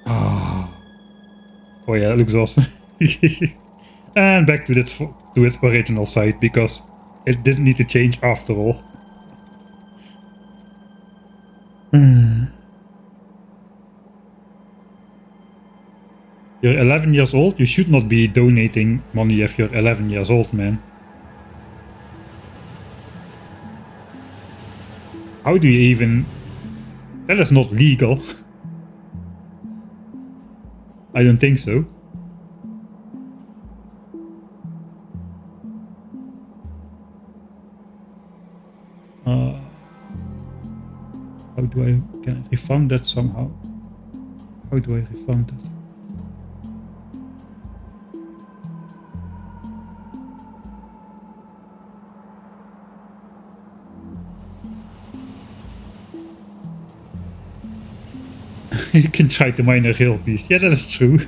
Oh yeah, it looks awesome. And back to its original site, because it didn't need to change after all. You're 11 years old? You should not be donating money if you're 11 years old, man. How do you even... That is not legal. I don't think so. How do I... Can I refund that somehow? How do I refund that? You can try to mine a rail piece. Yeah, that is true.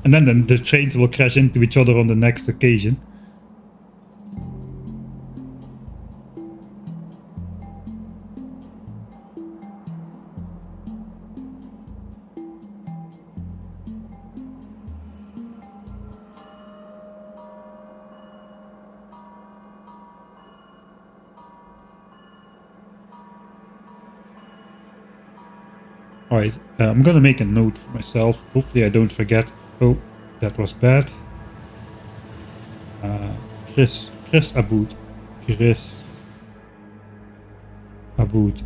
And then the trains will crash into each other on the next occasion. Alright, I'm gonna make a note for myself. Hopefully I don't forget. Oh, that was bad. Chris Aboud. Chris Aboud.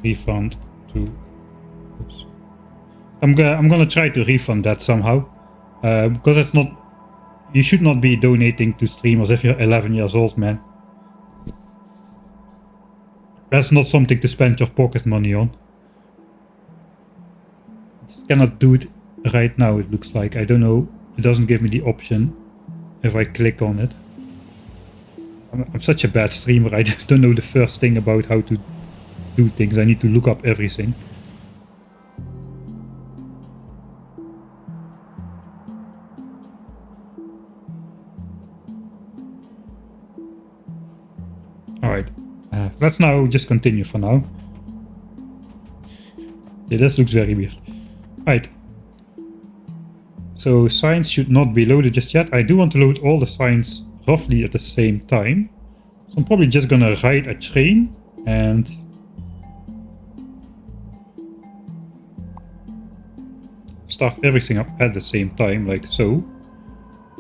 Refund to... Oops. I'm gonna try to refund that somehow. Because it's not... You should not be donating to streamers if you're 11 years old, man. That's not something to spend your pocket money on. Cannot do it right now, it looks like. I don't know. It doesn't give me the option if I click on it. I'm such a bad streamer. I don't know the first thing about how to do things. I need to look up everything. Alright. Let's now just continue for now. Yeah, this looks very weird. Right. So signs should not be loaded just yet. I do want to load all the signs roughly at the same time. So I'm probably just gonna ride a train and start everything up at the same time, like so.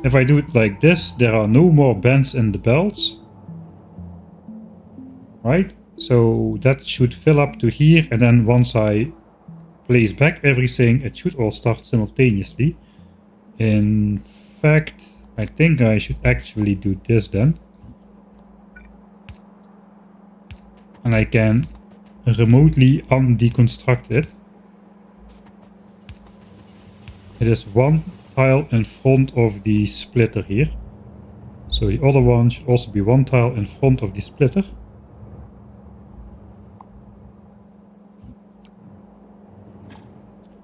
If I do it like this, there are no more bends in the belts. Right? So that should fill up to here, and then once I place back everything, it should all start simultaneously. In fact, I think I should actually do this then. And I can remotely undeconstruct it. It is one tile in front of the splitter here. So the other one should also be one tile in front of the splitter.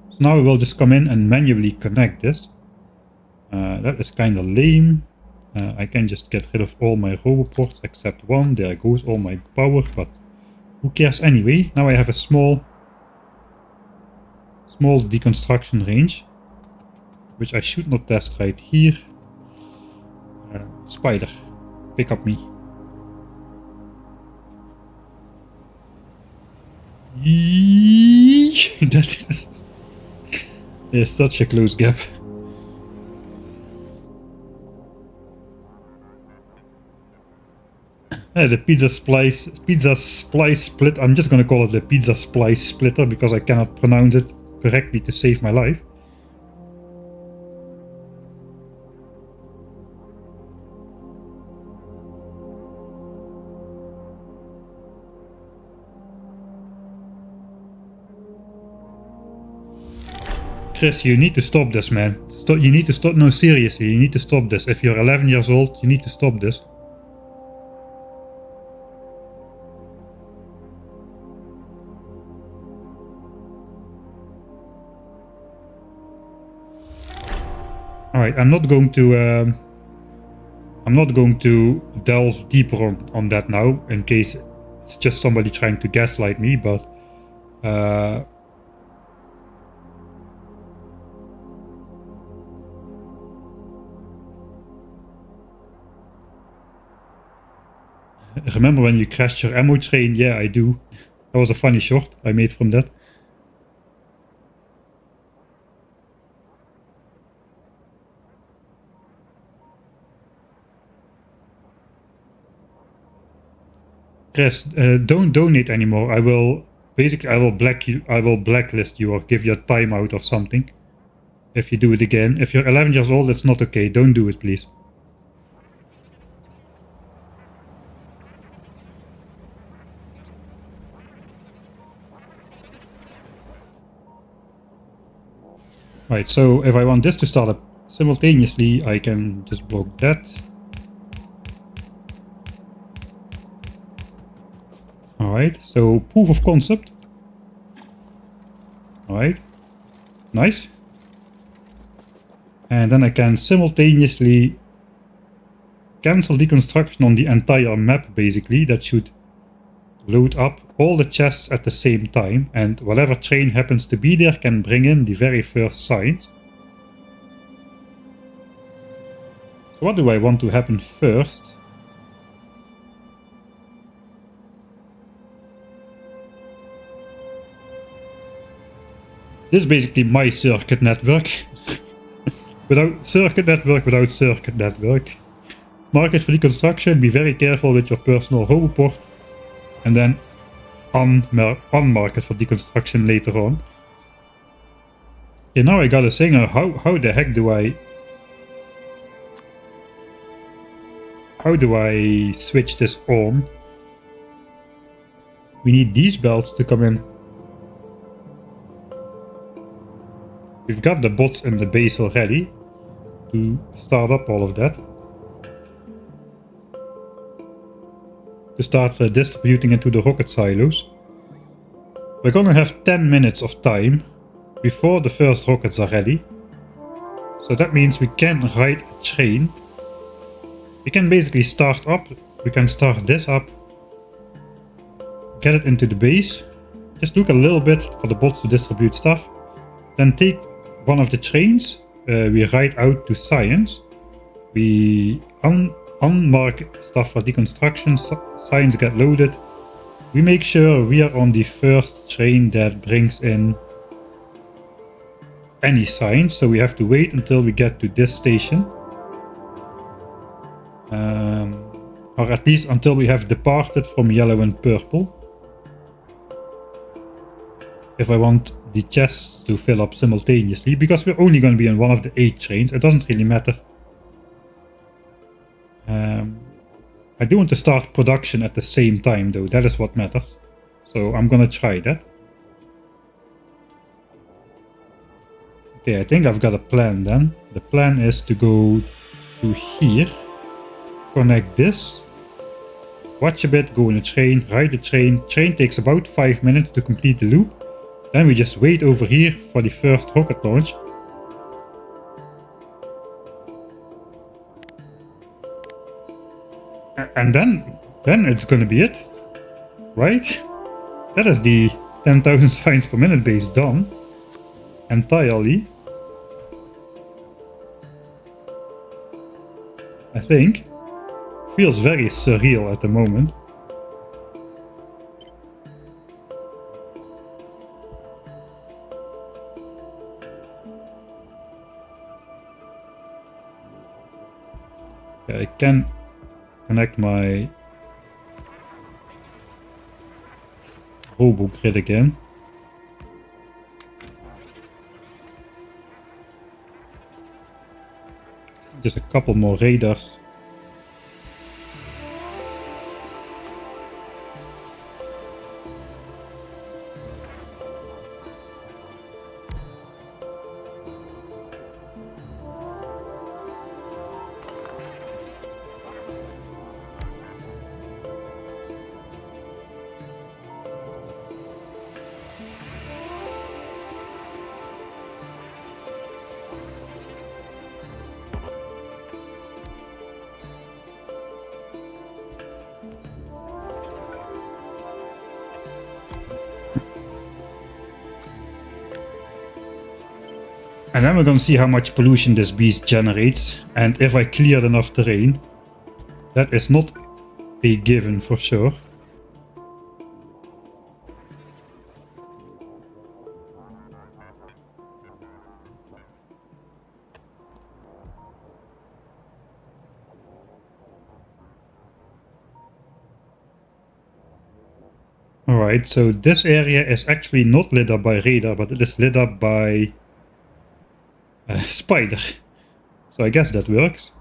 So now we will just come in and manually connect this. That is kind of lame. I can just get rid of all my roboports except one. There goes all my power, but who cares anyway? Now I have a small deconstruction range, which I should not test right here. Spider, pick up me. That is such a close gap. The pizza splice split. I'm just gonna call it the pizza splice splitter because I cannot pronounce it correctly to save my life. Chris, you need to stop this, man. You need to stop. No, seriously, you need to stop this. If you're 11 years old, you need to stop this. Alright, I'm not going to delve deeper on that now, in case it's just somebody trying to gaslight me, but remember when you crashed your ammo train? Yeah, I do. That was a funny short I made from that. Chris, don't donate anymore. I will blacklist you or give you a timeout or something if you do it again. If you're 11 years old, it's not okay. Don't do it, please. Right, so if I want this to start up simultaneously, I can just block that. Alright, so proof of concept. Alright, nice. And then I can simultaneously cancel deconstruction on the entire map, basically. That should load up all the chests at the same time, and whatever train happens to be there can bring in the very first signs. So what do I want to happen first? This is basically my circuit network. Without circuit network. Market for deconstruction, be very careful with your personal roboport. And then unmarket for deconstruction later on. Yeah, now I got a singer. How the heck do I switch this on? We need these belts to come in. We've got the bots in the base already to start up all of that. To start distributing into the rocket silos. We're gonna have 10 minutes of time before the first rockets are ready. So that means we can ride a train. We can basically start up. We can start this up. Get it into the base. Just look a little bit for the bots to distribute stuff. Then take one of the trains. We ride out to science. We unmark stuff for deconstruction. Science get loaded. We make sure we are on the first train that brings in any signs. So we have to wait until we get to this station. Or at least until we have departed from yellow and purple. If I want the chests to fill up simultaneously, because we're only going to be on one of the 8 trains, it doesn't really matter. I do want to start production at the same time though, that is what matters. So I'm gonna try that. Okay, I think I've got a plan then. The plan is to go to here, connect this, watch a bit, go in a train, ride the train. Train takes about 5 minutes to complete the loop. Then we just wait over here for the first rocket launch. And then it's gonna be it, right? That is the 10,000 signs per minute base done entirely. I think. Feels very surreal at the moment. I can connect my robo grid again. Just a couple more radars. And then we're gonna see how much pollution this beast generates, and if I cleared enough terrain. That is not a given for sure. Alright, so this area is actually not lit up by radar, but it is lit up by spider. So I guess that works.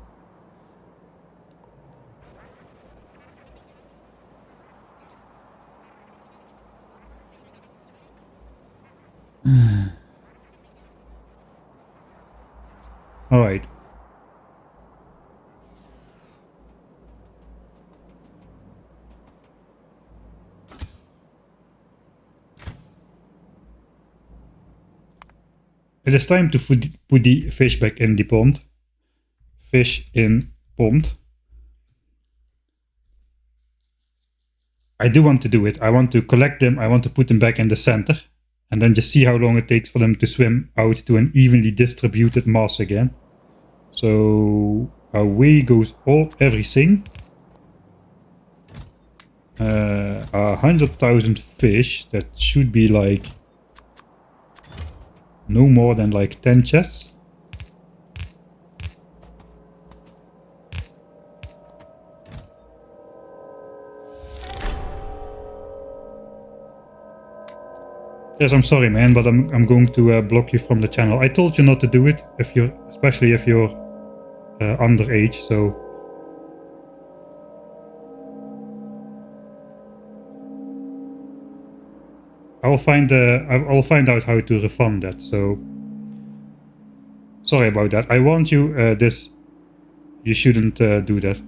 Alright. It is time to put the fish back in the pond. Fish in pond. I do want to do it. I want to collect them. I want to put them back in the center. And then just see how long it takes for them to swim out to an evenly distributed mass again. So away goes everything. 100,000 fish. That should be like no more than like 10 chests. Yes, I'm sorry, man, but I'm going to block you from the channel. I told you not to do it, especially if you're underage. So I'll find out how to refund that. So sorry about that. I warned you. You shouldn't do that.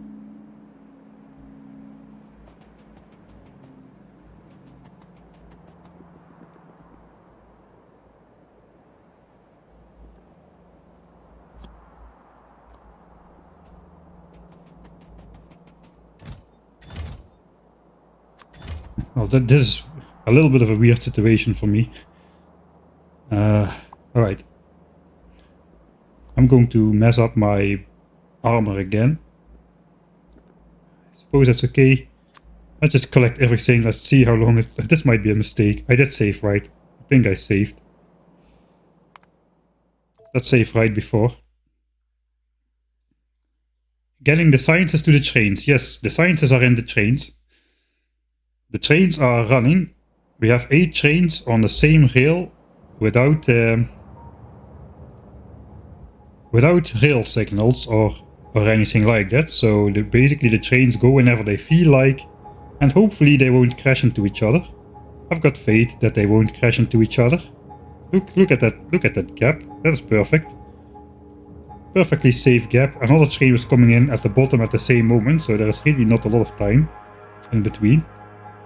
Well, this is a little bit of a weird situation for me. Alright. I'm going to mess up my armor again. I suppose that's okay. Let's just collect everything. Let's see how long it... This might be a mistake. I did save right. I think I saved. Let's save right before. Getting the sciences to the trains. Yes, the sciences are in the trains. The trains are running. We have 8 trains on the same rail without rail signals or anything like that. So basically the trains go whenever they feel like, and hopefully they won't crash into each other. I've got faith that they won't crash into each other. Look at that gap. That is perfect. Perfectly safe gap. Another train was coming in at the bottom at the same moment, so there is really not a lot of time in between.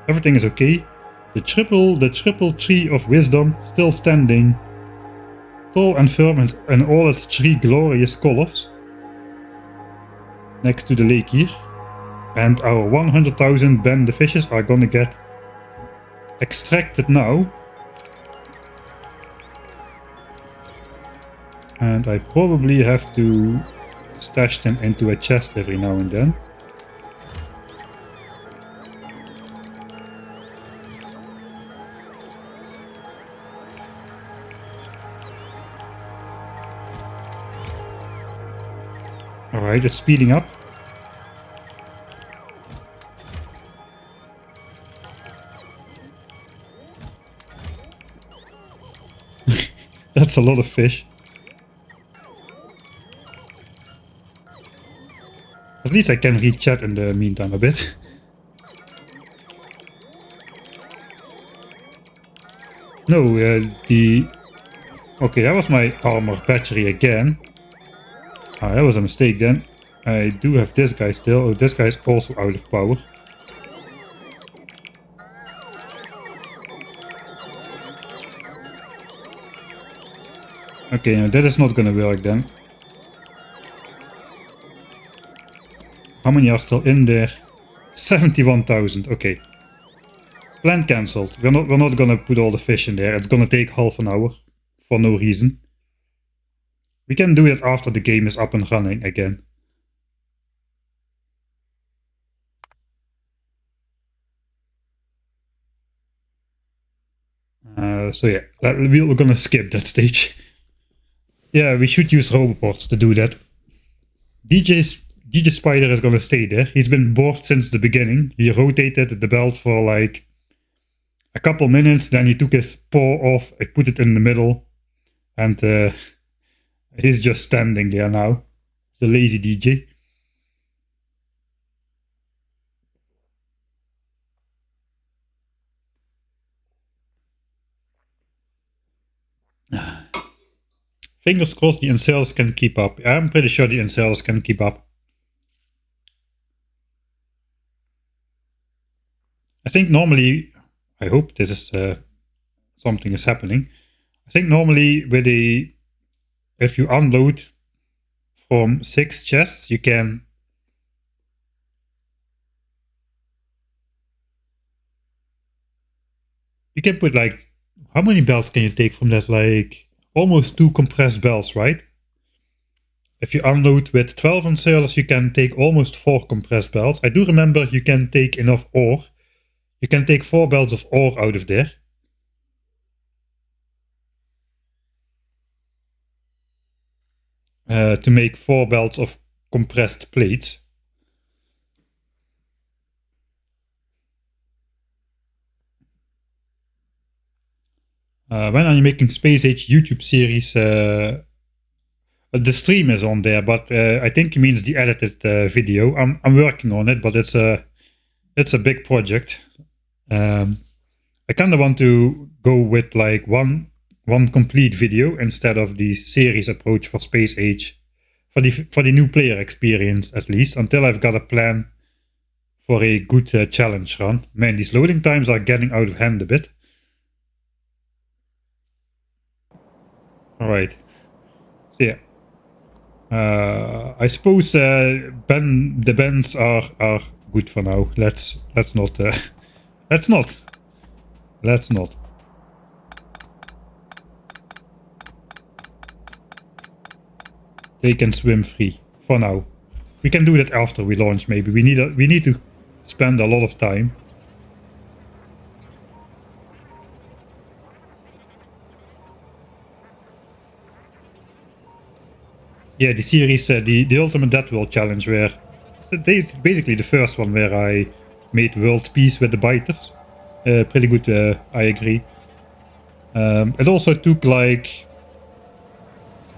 Everything is okay. The triple tree of wisdom still standing, tall and firm in all its 3 glorious colors, next to the lake here. And our 100,000 Ben the fishes are gonna get extracted now. And I probably have to stash them into a chest every now and then. Alright, it's speeding up. That's a lot of fish. At least I can read chat in the meantime a bit. No, okay, that was my armor battery again. Ah, that was a mistake then. I do have this guy still. Oh, this guy is also out of power. Okay, now that is not gonna work then. How many are still in there? 71,000. Okay. Plan cancelled. We're not gonna put all the fish in there. It's gonna take half an hour for no reason. We can do it after the game is up and running again. So yeah, we're gonna skip that stage. Yeah, we should use robots to do that. DJ Spider is gonna stay there. He's been bored since the beginning. He rotated the belt for like a couple minutes, then he took his paw off, I put it in the middle, and he's just standing there now. The lazy DJ. Fingers crossed the incels can keep up. I'm pretty sure the incels can keep up. I think normally, I hope this is something is happening. I think normally if you unload from 6 chests, you can put like, how many bells can you take from that? Like almost 2 compressed bells, right? If you unload with 12 incels, you can take almost 4 compressed bells. I do remember you can take enough ore. You can take 4 bells of ore out of there. To make 4 belts of compressed plates. When are you making Space Age YouTube series? The stream is on there, but I think he means the edited video. I'm working on it, but it's a big project. I kind of want to go with like one complete video instead of the series approach for Space Age, for the new player experience at least, until I've got a plan for a good challenge run. Man, these loading times are getting out of hand a bit. All right. So yeah. I suppose the bends are good for now. Let's not. They can swim free for now. We can do that after we launch. Maybe we need to spend a lot of time. Yeah, the series, the Ultimate Death World Challenge, where It's basically the first one where I made world peace with the biters. Pretty good, I agree. It also took like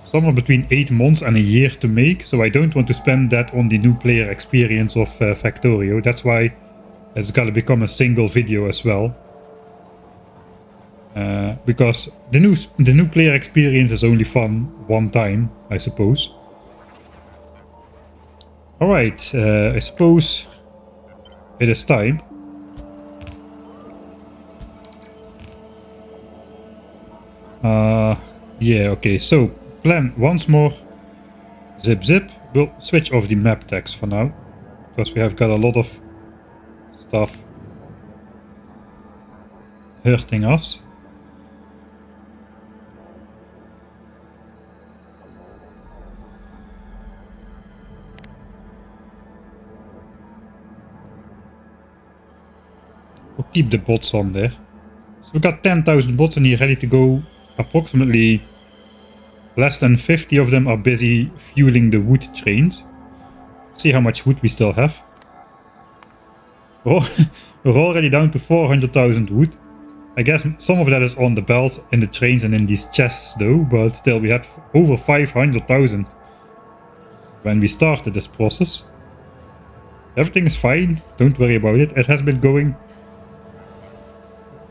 somewhere between 8 months and a year to make, so I don't want to spend that on the new player experience of Factorio. That's why it's gotta become a single video as well. Because the new player experience is only fun one time, I suppose. Alright, I suppose it is time. Yeah, okay, so plan once more. Zip zip. We'll switch off the map text for now, because we have got a lot of stuff hurting us. We'll keep the bots on there. So we've got 10,000 bots in here ready to go. Approximately less than 50 of them are busy fueling the wood trains. See how much wood we still have. We're already down to 400,000 wood. I guess some of that is on the belt, in the trains and in these chests though, but still we had over 500,000 when we started this process. Everything is fine, don't worry about it. It has been going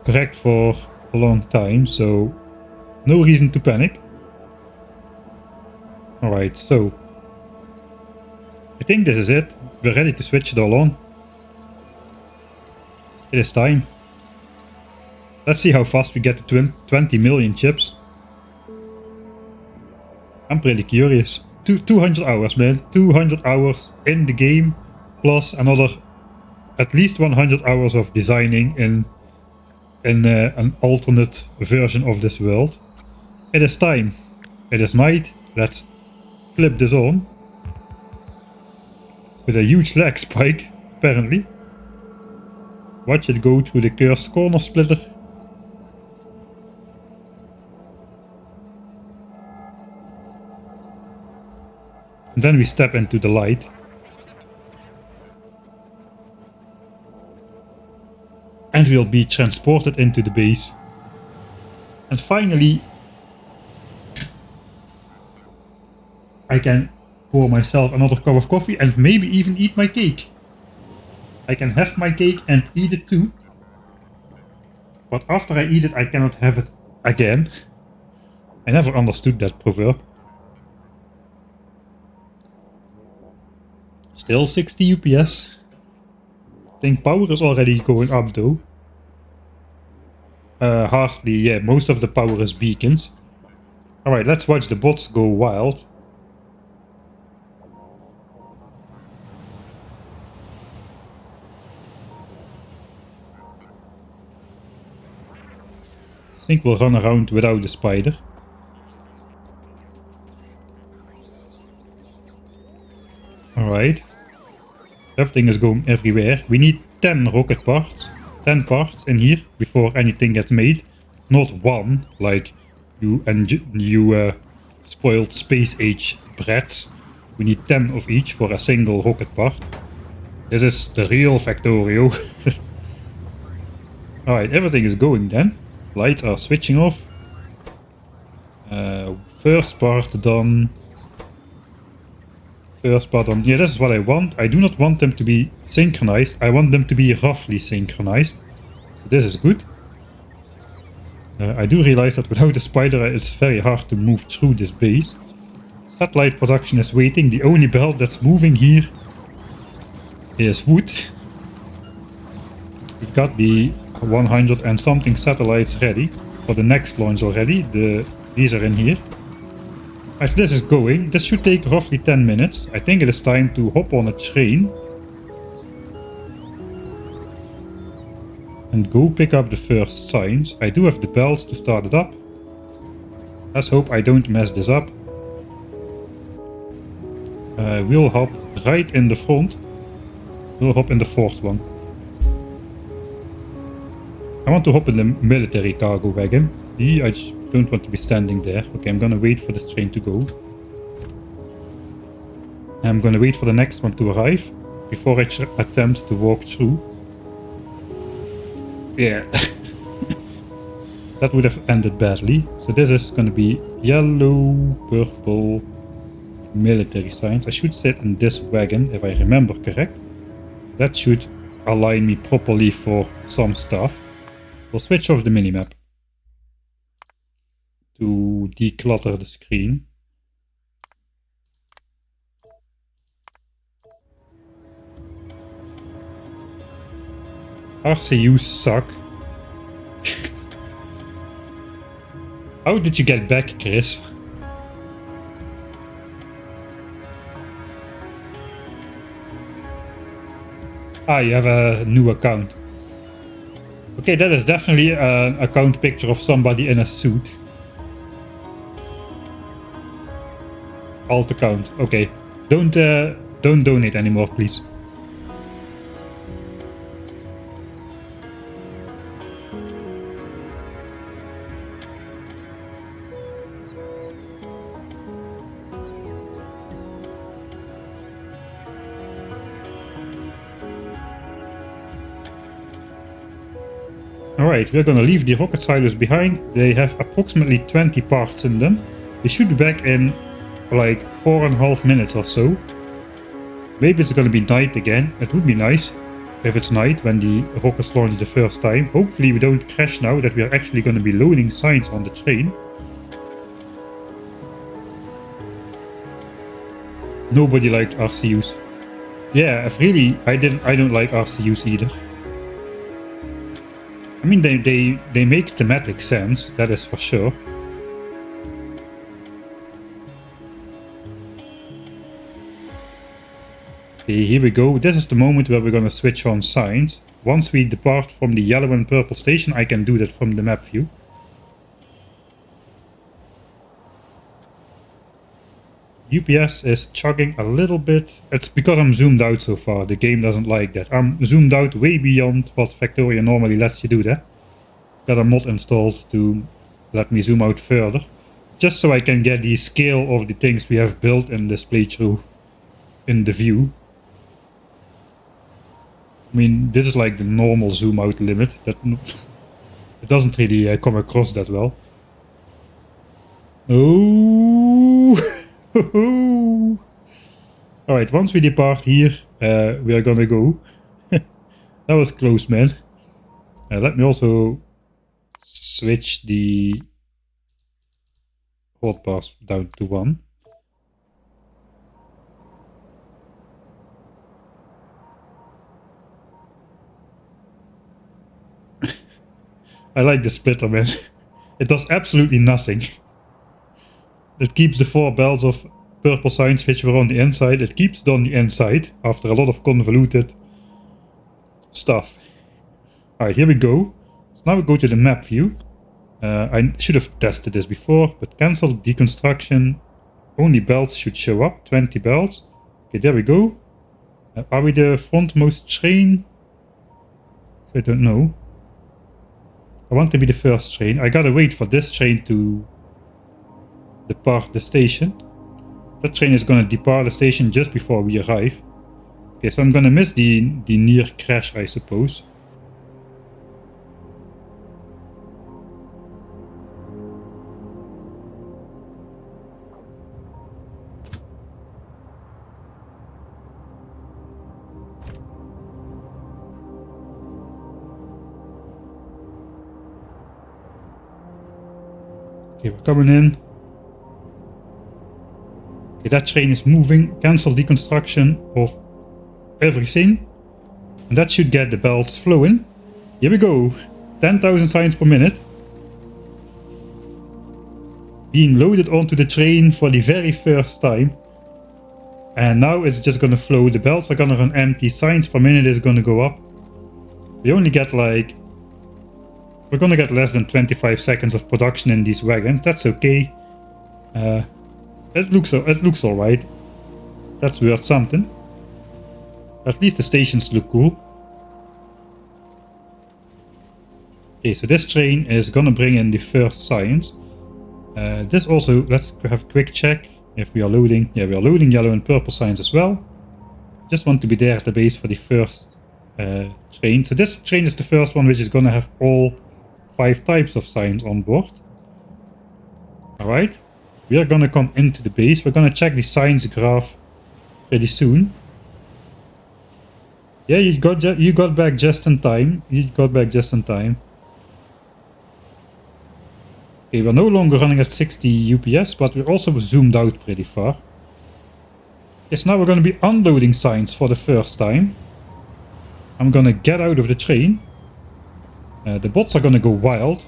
correct for a long time, so no reason to panic. Alright, so I think this is it. We're ready to switch it all on. It is time. Let's see how fast we get to 20 million chips. I'm pretty curious. 200 hours, man. 200 hours in the game, plus another at least 100 hours of designing in an alternate version of this world. It is time. It is night. Let's flip this on. With a huge lag spike, apparently. Watch it go through the cursed corner splitter. And then we step into the light. And we'll be transported into the base. And finally, I can pour myself another cup of coffee and maybe even eat my cake. I can have my cake and eat it too. But after I eat it, I cannot have it again. I never understood that proverb. Still 60 UPS. I think power is already going up though. Hardly, yeah, most of the power is beacons. Alright, let's watch the bots go wild. I think we'll run around without the spider. Alright. Everything is going everywhere. We need 10 rocket parts. 10 parts in here before anything gets made. Not one, like you spoiled space age brats. We need 10 of each for a single rocket part. This is the real Factorio. Alright, everything is going then. Lights are switching off. First part done. First part done. Yeah, this is what I want. I do not want them to be synchronized. I want them to be roughly synchronized. So this is good. I do realize that without the spider it's very hard to move through this base. Satellite production is waiting. The only belt that's moving here is wood. We've got the 100 and something satellites ready for the next launch already. These are in here. As this is going, this should take roughly 10 minutes. I think it is time to hop on a train and go pick up the first signs. I do have the bells to start it up. Let's hope I don't mess this up. We'll hop right in the front. We'll hop in the fourth one. I want to hop in the military cargo wagon. I just don't want to be standing there. Okay, I'm gonna wait for this train to go. I'm gonna wait for the next one to arrive. before I attempt to walk through. Yeah. That would have ended badly. So this is going to be yellow, purple, military signs. I should sit in this wagon, if I remember correct. That should align me properly for some stuff. We'll switch off the minimap to declutter the screen. RCUs suck. How did you get back, Chris? Ah, you have a new account. Okay, that is definitely an account picture of somebody in a suit. Alt account. Okay. Don't donate anymore, please. Alright, we're gonna leave the rocket silos behind. They have approximately 20 parts in them. They should be back in like 4.5 minutes or so. Maybe it's gonna be night again. It would be nice if it's night when the rockets launch the first time. Hopefully we don't crash now, that we are actually gonna be loading signs on the train. Nobody liked RCUs. Yeah, if really, I don't like RCUs either. I mean, they make thematic sense, that is for sure. Okay, here we go. This is the moment where we're gonna switch on signs. Once we depart from the yellow and purple station, I can do that from the map view. UPS is chugging a little bit. It's because I'm zoomed out so far. The game doesn't like that. I'm zoomed out way beyond what Factorio normally lets you do that. Got a mod installed to let me zoom out further. Just so I can get the scale of the things we have built in this playthrough in the view. I mean, this is like the normal zoom out limit. That it doesn't really come across that well. Oh! Alright, once we depart here, we are gonna go. That was close, man. Let me also switch the hotbars down to 1. I like the splitter, man. It does absolutely nothing. It keeps the 4 belts of purple signs which were on the inside. It keeps it on the inside after a lot of convoluted stuff. Alright, here we go. So now we go to the map view. I should have tested this before, but cancel deconstruction. Only belts should show up. 20 belts. Okay, there we go. Are we the frontmost train? I don't know. I want to be the first train. I gotta wait for this train to depart the station. That train is gonna depart the station just before we arrive. Okay, so I'm gonna miss the near crash, I suppose. Okay, we're coming in. Okay, that train is moving. Cancel deconstruction of everything. And that should get the belts flowing. Here we go. 10,000 signs per minute. Being loaded onto the train for the very first time. And now it's just gonna flow. The belts are gonna run empty. Signs per minute is gonna go up. We only get like... We're gonna get less than 25 seconds of production in these wagons. That's okay. It looks alright. That's worth something. At least the stations look cool. Okay, so this train is gonna bring in the first signs. This also, let's have a quick check if we are loading. Yeah, we are loading yellow and purple signs as well. Just want to be there at the base for the first train. So this train is the first one which is gonna have all 5 types of signs on board. Alright, we are gonna come into the base. We're gonna check the signs graph pretty soon. Yeah, you got back just in time. You got back just in time. Okay, we're no longer running at 60 UPS, but we're also zoomed out pretty far. Yes, now we're going to be unloading signs for the first time. I'm going to get out of the train. The bots are going to go wild.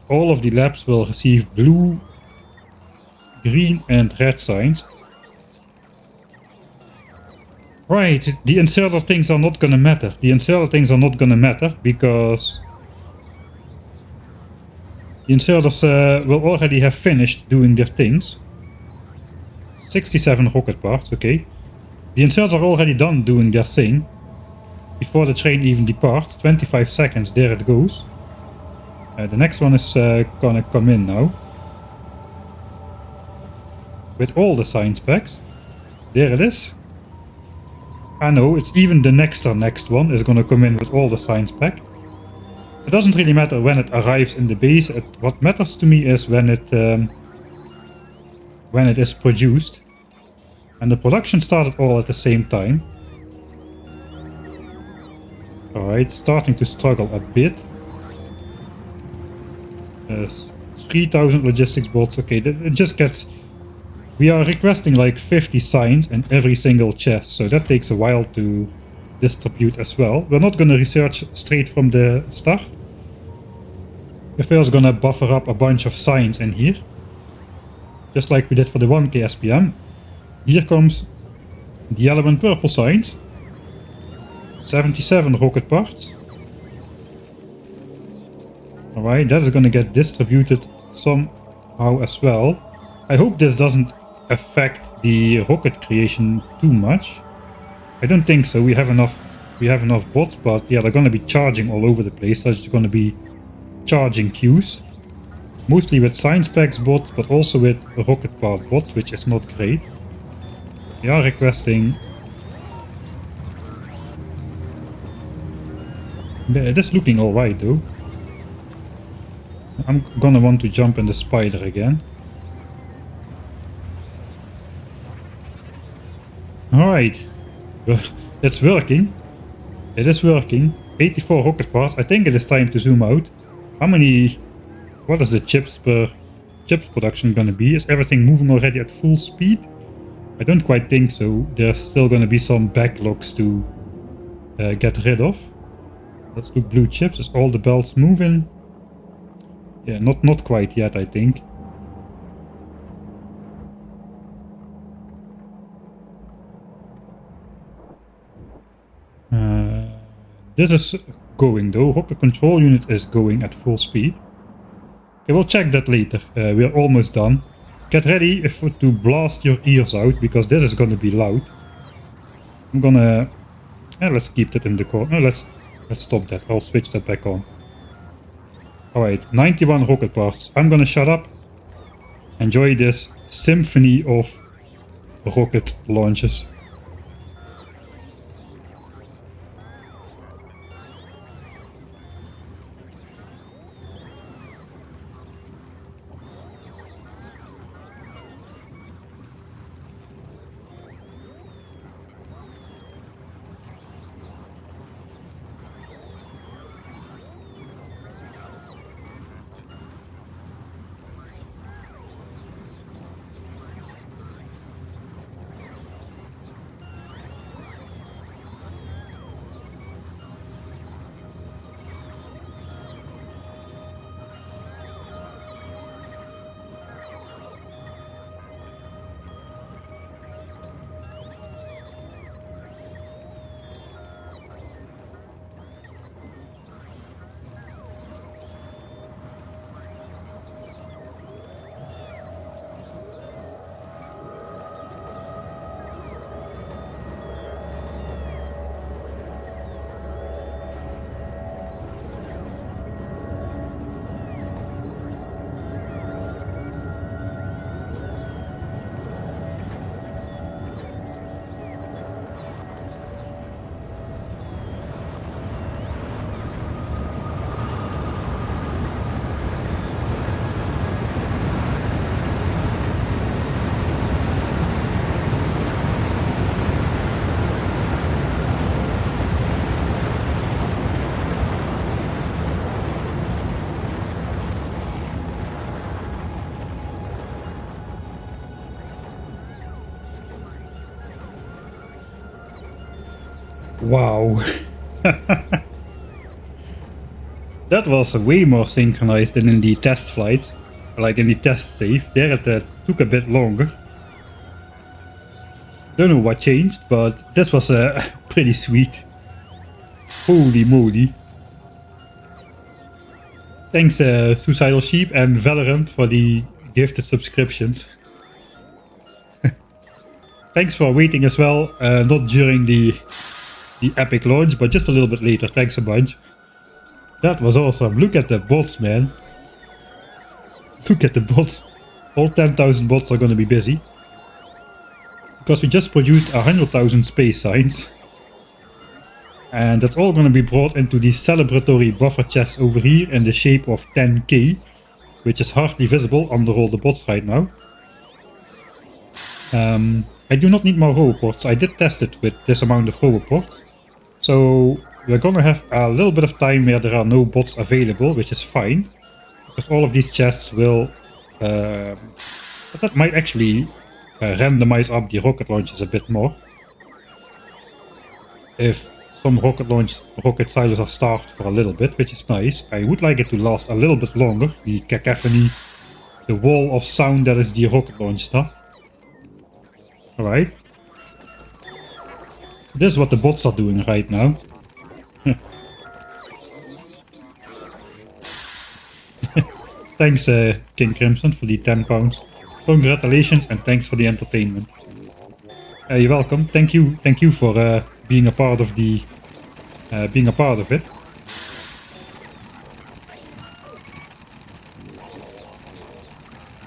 All of the labs will receive blue, green and red signs. Right, the inserter things are not going to matter. The inserter things are not going to matter because the inserters will already have finished doing their things. 67 rocket parts, okay. The inserters are already done doing their thing. Before the train even departs, 25 seconds, there it goes. The next one is gonna come in now. With all the science packs. There it is. I know, it's even the next one is gonna come in with all the science pack. It doesn't really matter when it arrives in the base. What matters to me is when it is produced. And the production started all at the same time. Alright, starting to struggle a bit. 3000 logistics bots. Okay, it just gets... We are requesting like 50 signs in every single chest, so that takes a while to distribute as well. We're not gonna research straight from the start. We're first gonna buffer up a bunch of signs in here. Just like we did for the 1K SPM. Here comes the yellow and purple signs. 77 rocket parts. Alright, that is gonna get distributed somehow as well. I hope this doesn't affect the rocket creation too much. I don't think so. We have enough bots, but yeah, they're gonna be charging all over the place. There's gonna be charging queues. Mostly with science packs bots, but also with rocket part bots, which is not great. We are requesting... It is looking alright though. I'm gonna want to jump in the spider again. Alright. It's working. It is working. 84 rocket parts. I think it is time to zoom out. How many... What is the chips production gonna be? Is everything moving already at full speed? I don't quite think so. There's still gonna be some backlogs to get rid of. Let's look blue chips. Is all the belts moving? Yeah, not quite yet, I think. This is going though. Rocket control unit is going at full speed. Okay, we'll check that later. We're almost done. Get ready to blast your ears out, because this is going to be loud. I'm gonna... let's keep that in the corner. No, let's stop that. I'll switch that back on. Alright, 91 rocket parts. I'm gonna shut up. Enjoy this symphony of rocket launches. Wow. That was way more synchronized than in the test flights. Like in the test save. There it took a bit longer. Don't know what changed, but this was pretty sweet. Holy moly. Thanks Suicidal Sheep and Valorant for the gifted subscriptions. Thanks for waiting as well, not during the epic launch, but just a little bit later. Thanks a bunch. That was awesome. Look at the bots, man. Look at the bots. All 10,000 bots are going to be busy. Because we just produced 100,000 space signs. And that's all going to be brought into the celebratory buffer chest over here in the shape of 10k, which is hardly visible under all the bots right now. I do not need more roboports. I did test it with this amount of roboports. So we're going to have a little bit of time where there are no bots available, which is fine. Because all of these chests will... that might actually randomize up the rocket launches a bit more. If some rocket silos are starved for a little bit, which is nice. I would like it to last a little bit longer. The cacophony, the wall of sound that is the rocket launch stuff. Alright. This is what the bots are doing right now. Thanks King Crimson for the £10. Congratulations and thanks for the entertainment. You're welcome. Thank you for being a part of the it.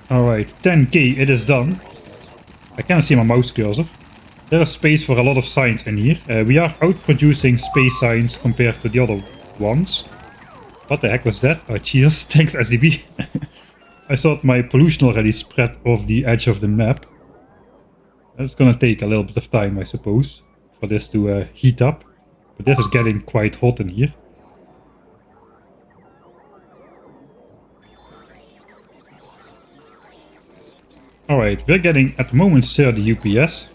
Alright, 10k, it is done. I can't see my mouse cursor. There is space for a lot of signs in here. We are outproducing space signs compared to the other ones. What the heck was that? Oh, cheers. Thanks, SDB. I thought my pollution already spread off the edge of the map. It's gonna take a little bit of time, I suppose, for this to heat up. But this is getting quite hot in here. Alright, we're getting at the moment 30 UPS.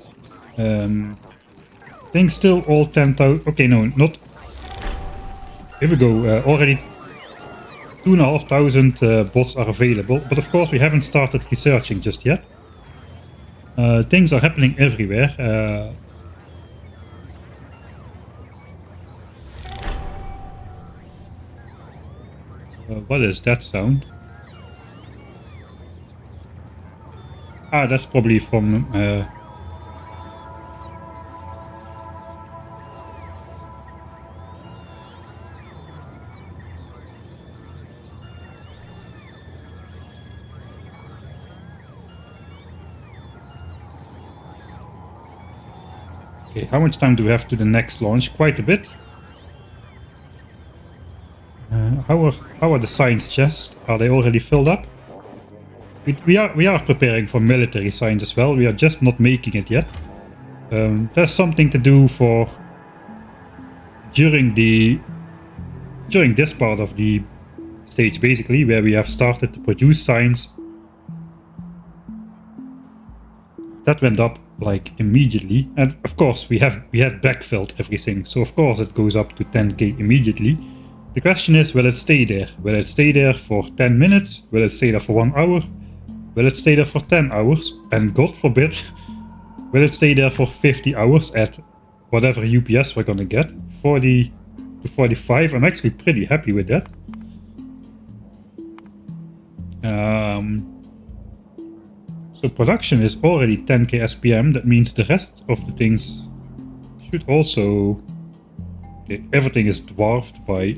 Things still all 10,000. Okay, no, not. Here we go. Already 2,500 bots are available. But of course, we haven't started researching just yet. Things are happening everywhere. What is that sound? Ah, that's probably from... Okay, how much time do we have to the next launch? Quite a bit. How are the science chests? Are they already filled up? We are preparing for military science as well. We are just not making it yet. There's something to do for during this part of the stage, basically, where we have started to produce science. That went up like immediately, and of course we had backfilled everything, so of course it goes up to 10k immediately. The question is, will it stay there? Will it stay there for 10 minutes? Will it stay there for 1 hour? Will it stay there for 10 hours? And God forbid, will it stay there for 50 hours at whatever UPS we're gonna get? 40 to 45. I'm actually pretty happy with that. So production is already 10k SPM. That means the rest of the things should also... Okay, everything is dwarfed by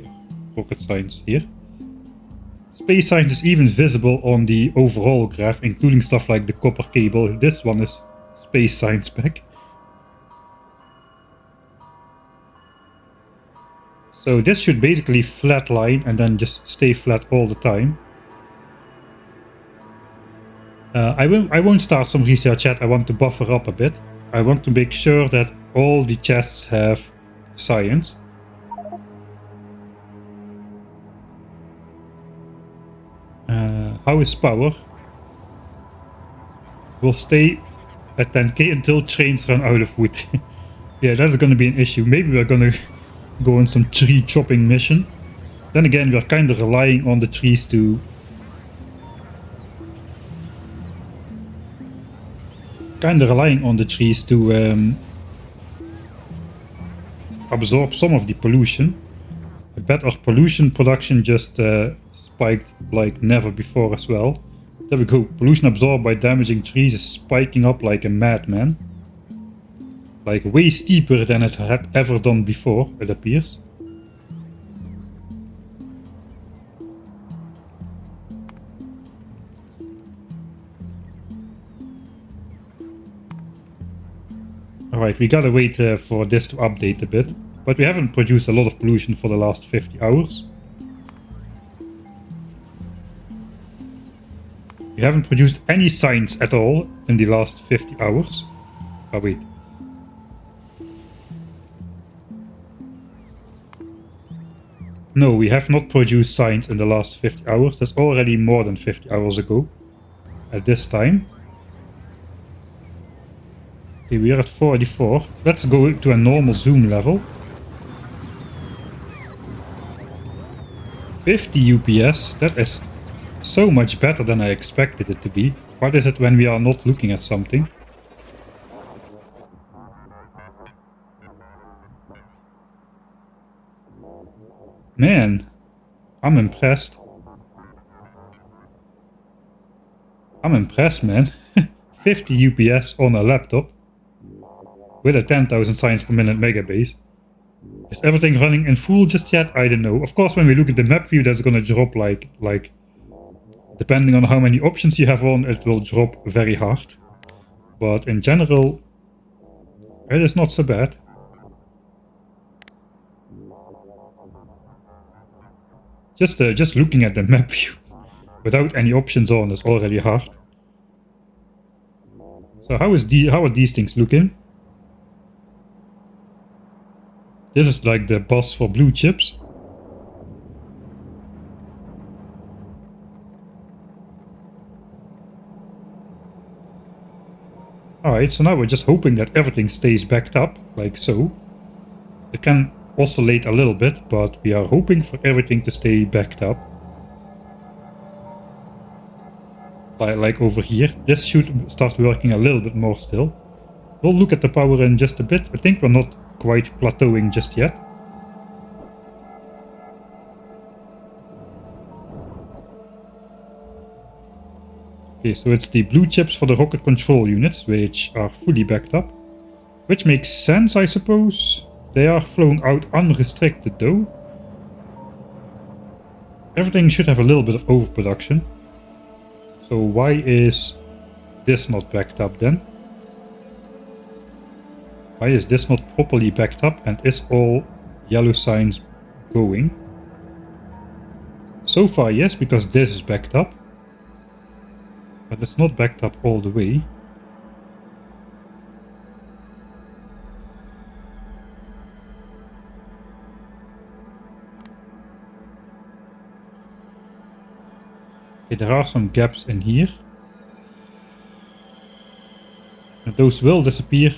rocket science here. Space science is even visible on the overall graph, including stuff like the copper cable. This one is space science spec. So this should basically flatline and then just stay flat all the time. I won't start some research yet. I want to buffer up a bit. I want to make sure that all the chests have science. How is power? We'll stay at 10k until trains run out of wood. Yeah, that's going to be an issue. Maybe we're going to go on some tree chopping mission. Then again, we're kind of relying on the trees to... absorb some of the pollution. I bet our pollution production just spiked like never before as well. There we go. Pollution absorbed by damaging trees is spiking up like a madman. Like way steeper than it had ever done before, it appears. Alright, we gotta wait for this to update a bit. But we haven't produced a lot of pollution for the last 50 hours. We haven't produced any signs at all in the last 50 hours. Oh wait. No, we have not produced signs in the last 50 hours. That's already more than 50 hours ago. At this time. Okay, we are at 44. Let's go to a normal zoom level. 50 UPS. That is so much better than I expected it to be. What is it when we are not looking at something? Man, I'm impressed. I'm impressed, man. 50 UPS on a laptop. With a 10,000 signs per minute megabase. Is everything running in full just yet? I don't know. Of course, when we look at the map view, that's gonna drop like depending on how many options you have on, it will drop very hard. But in general, it is not so bad. Just looking at the map view without any options on is already hard. So how are these things looking? This is like the boss for blue chips. Alright, so now we're just hoping that everything stays backed up, like so. It can oscillate a little bit, but we are hoping for everything to stay backed up. Like over here. This should start working a little bit more still. We'll look at the power in just a bit. I think we're not quite plateauing just yet. Okay, so it's the blue chips for the rocket control units, which are fully backed up. Which makes sense, I suppose. They are flowing out unrestricted though. Everything should have a little bit of overproduction. So why is this not backed up then? Why is this not properly backed up and is all yellow signs going? So far yes, because this is backed up. But it's not backed up all the way. Okay, there are some gaps in here. And those will disappear.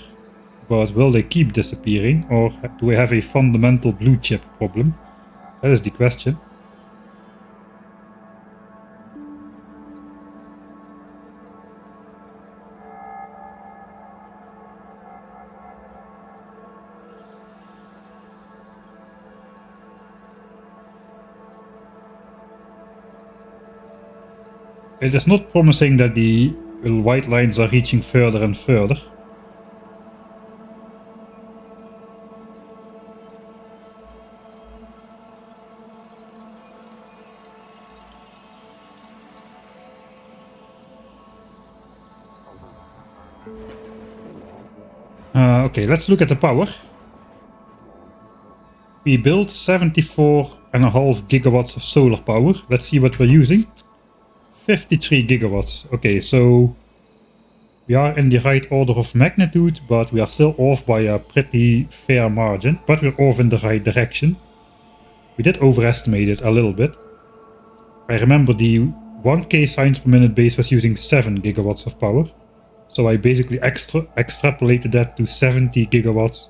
But will they keep disappearing, or do we have a fundamental blue chip problem? That is the question. It is not promising that the white lines are reaching further and further. Okay, let's look at the power. We built 74.5 gigawatts of solar power. Let's see what we're using. 53 gigawatts. Okay, so we are in the right order of magnitude, but we are still off by a pretty fair margin. But we're off in the right direction. We did overestimate it a little bit. I remember the 1K signs per minute base was using 7 gigawatts of power. So I basically extrapolated that to 70 gigawatts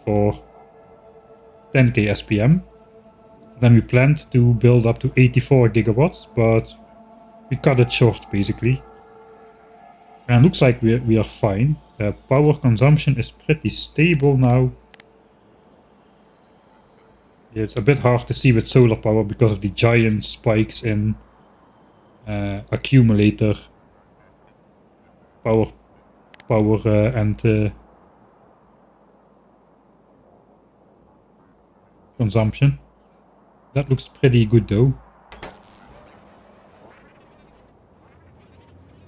for 10k SPM. Then we planned to build up to 84 gigawatts, but we cut it short basically. And looks like we are fine. Power consumption is pretty stable now. Yeah, it's a bit hard to see with solar power because of the giant spikes in accumulator power and consumption. That looks pretty good though.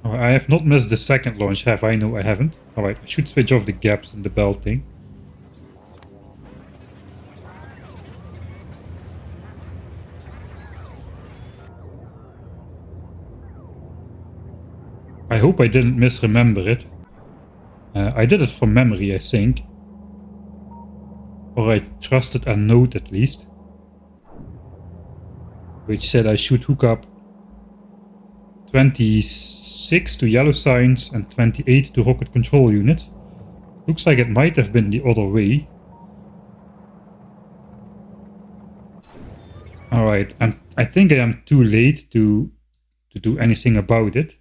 Oh, I have not missed the second launch, have I? No, I haven't. Alright, I should switch off the gaps in the belting. I hope I didn't misremember it. I did it from memory, I think. Or I trusted a note at least. Which said I should hook up 26 to yellow signs and 28 to rocket control units. Looks like it might have been the other way. Alright, and I think I am too late to do anything about it.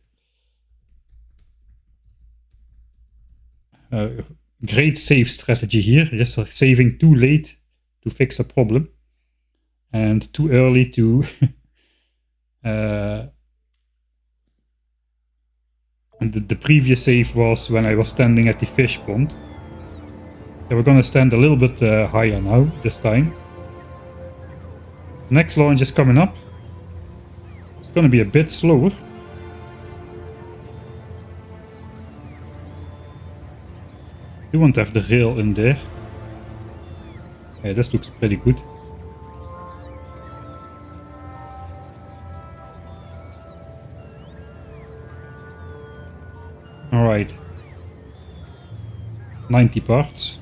Great save strategy here, just saving too late to fix a problem. And too early to and the previous save was when I was standing at the fish pond. So we're gonna stand a little bit higher now, this time. Next launch is coming up. It's gonna be a bit slower. Do want to have the rail in there. Yeah, this looks pretty good. Alright. 90 parts.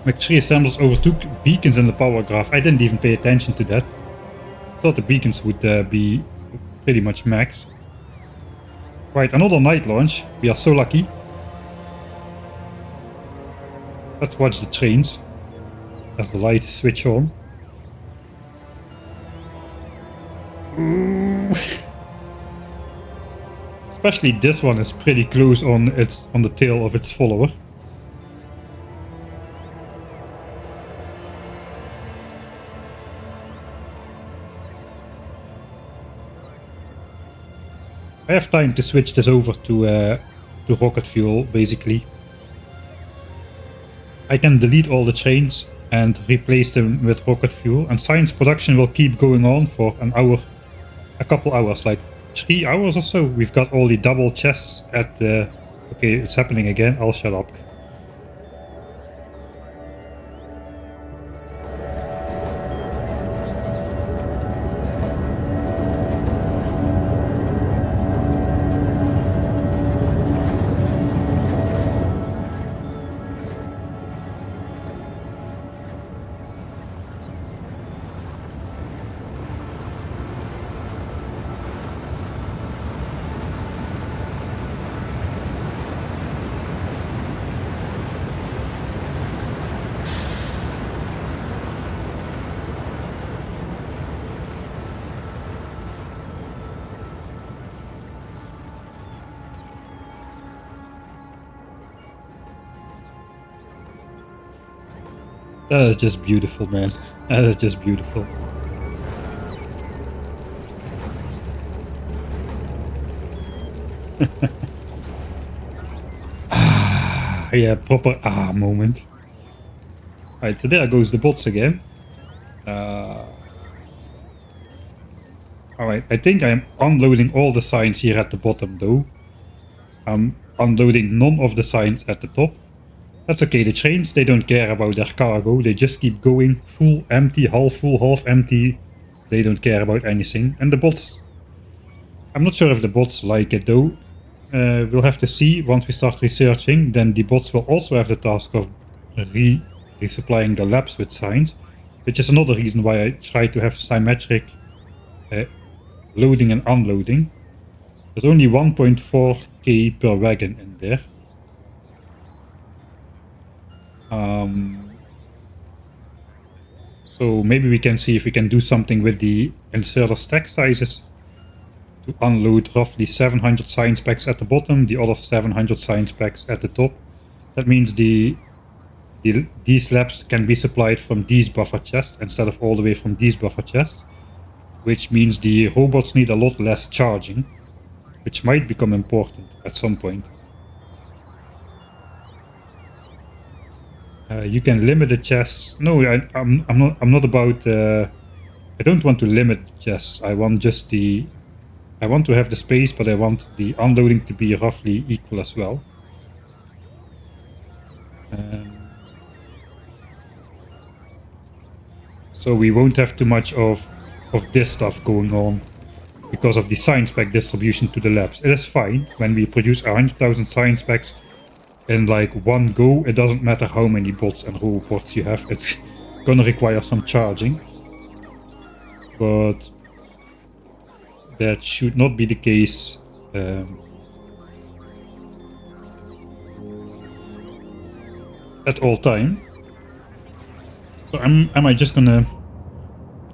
Mach 3 assemblers overtook beacons in the power graph. I didn't even pay attention to that. I thought the beacons would be pretty much max. Right, another night launch. We are so lucky. Let's watch the trains as the lights switch on. Ooh. Especially this one is pretty close on the tail of its follower. I have time to switch this over to rocket fuel, basically. I can delete all the trains and replace them with rocket fuel, and science production will keep going on for an hour, a couple hours, like 3 hours or so. We've got all the double chests at the... Okay, it's happening again, I'll shut up. That is just beautiful, man. That is just beautiful. Yeah, proper moment. Right, so there goes the bots again. Alright, I think I am unloading all the signs here at the bottom though. I'm unloading none of the signs at the top. That's okay, the trains, they don't care about their cargo, they just keep going, full, empty, half full, half empty. They don't care about anything. And the bots, I'm not sure if the bots like it though. We'll have to see once we start researching. Then the bots will also have the task of resupplying the labs with signs. which is another reason why I try to have symmetric loading and unloading. There's only 1.4k per wagon in there. So maybe we can see if we can do something with the inserter stack sizes to unload roughly 700 science packs at the bottom, the other 700 science packs at the top. That means these labs can be supplied from these buffer chests instead of all the way from these buffer chests, which means the robots need a lot less charging, which might become important at some point. You can limit the chests. No, I'm not about. I don't want to limit chests. I want to have the space, but I want the unloading to be roughly equal as well. So we won't have too much of this stuff going on because of the science pack distribution to the labs. It is fine when we produce 100,000 science packs in like one go. It doesn't matter how many bots and robots you have. It's gonna require some charging, but that should not be the case at all time. So am I just gonna?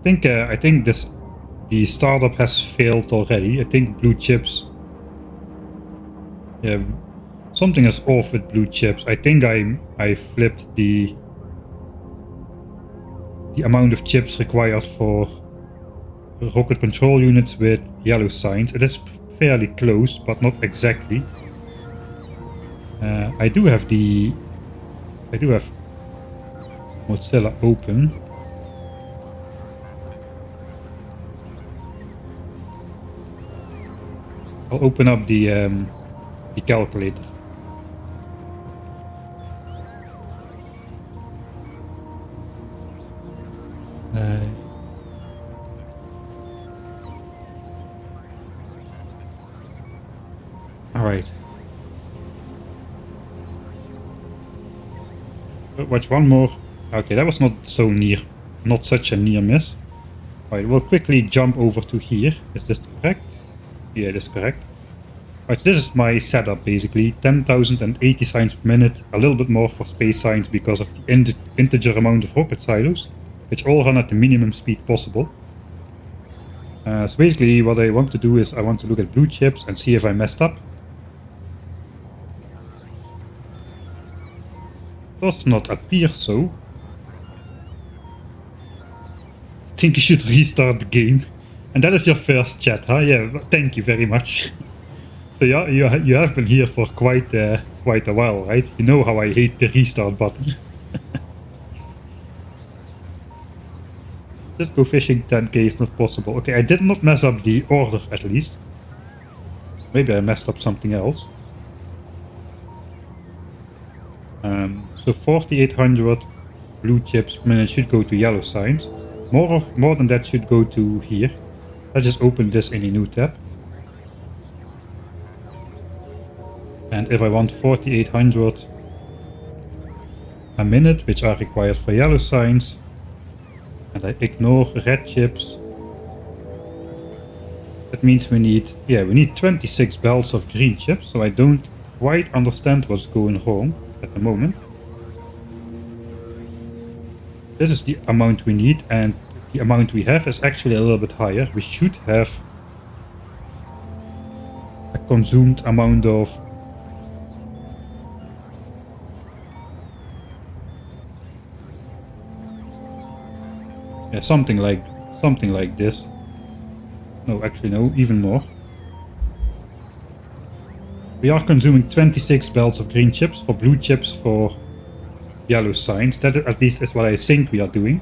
I think the startup has failed already. I think blue chips. Yeah, something is off with blue chips. I think I flipped the amount of chips required for rocket control units with yellow signs. It is fairly close, but not exactly. I do have Mozilla open. I'll open up the calculator. All right. Watch one more. Okay, that was not so near, not such a near miss. Alright, we'll quickly jump over to here. Is this correct? Yeah, it is correct. Alright, this is my setup basically. 10,080 signs per minute, a little bit more for space signs because of the integer amount of rocket silos, which all run at the minimum speed possible. So basically what I want to do is I want to look at blue chips and see if I messed up. Does not appear so. I think you should restart the game. And that is your first chat, huh? Yeah, thank you very much. So yeah, you have been here for quite a while, right? You know how I hate the restart button. Just go fishing 10k is not possible. Okay, I did not mess up the order at least. So maybe I messed up something else. So 4,800 blue chips per minute should go to yellow signs. More than that should go to here. Let's just open this in a new tab. And if I want 4,800 a minute, which are required for yellow signs, and I ignore red chips, that means we need 26 belts of green chips. So I don't quite understand what's going wrong at the moment. This is the amount we need, and the amount we have is actually a little bit higher. We should have a consumed amount of something like this. No, actually no, even more. We are consuming 26 belts of green chips for blue chips for yellow signs. That at least is what I think we are doing.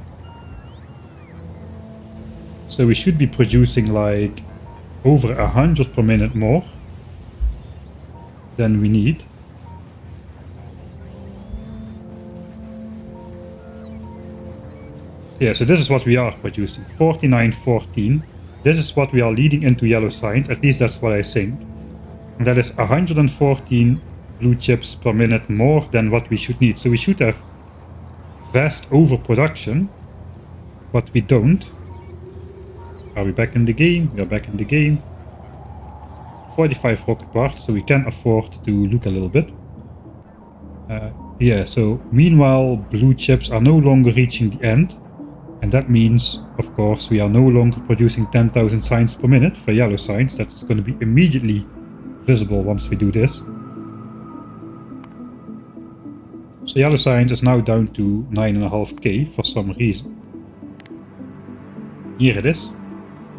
So we should be producing like over 100 per minute more than we need. Yeah, so this is what we are producing, 4914. This is what we are leading into yellow signs, at least that's what I think. And that is 114 blue chips per minute more than what we should need. So we should have vast overproduction but we don't. Are we back in the game? We are back in the game. 45 rocket parts, so we can afford to look a little bit. Yeah, so meanwhile blue chips are no longer reaching the end. And that means, of course, we are no longer producing 10,000 signs per minute for yellow signs. That's going to be immediately visible once we do this. So yellow signs is now down to 9.5k for some reason. Here it is,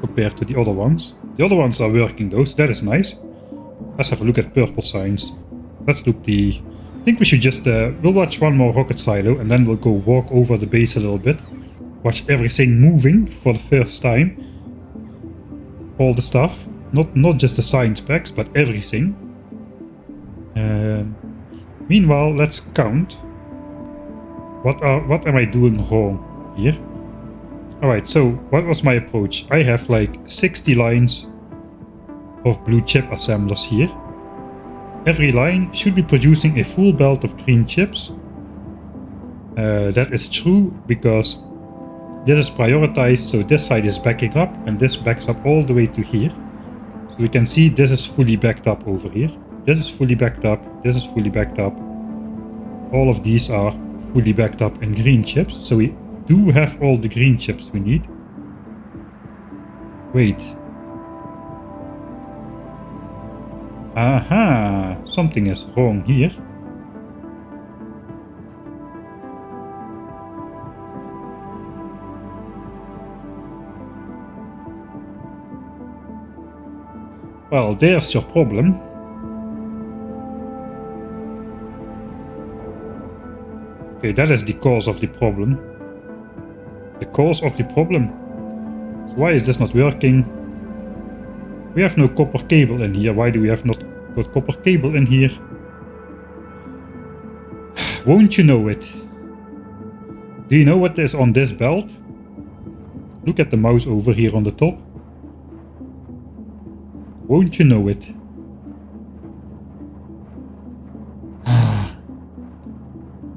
compared to the other ones. The other ones are working though, so that is nice. Let's have a look at purple signs. Let's look I think we should just, we'll watch one more rocket silo and then we'll go walk over the base a little bit. Watch everything moving for the first time. All the stuff. Not just the science packs, but everything. Meanwhile, let's count. What am I doing wrong here? Alright, so what was my approach? I have like 60 lines of blue chip assemblers here. Every line should be producing a full belt of green chips. That is true because this is prioritized, so this side is backing up and this backs up all the way to here. So we can see this is fully backed up over here. This is fully backed up, this is fully backed up. All of these are fully backed up in green chips, so we do have all the green chips we need. Wait. Aha! Something is wrong here. Well, there's your problem. Okay, that is the cause of the problem. The cause of the problem. So why is this not working? We have no copper cable in here. Why do we have not got copper cable in here? Won't you know it? Do you know what is on this belt? Look at the mouse over here on the top. Won't you know it?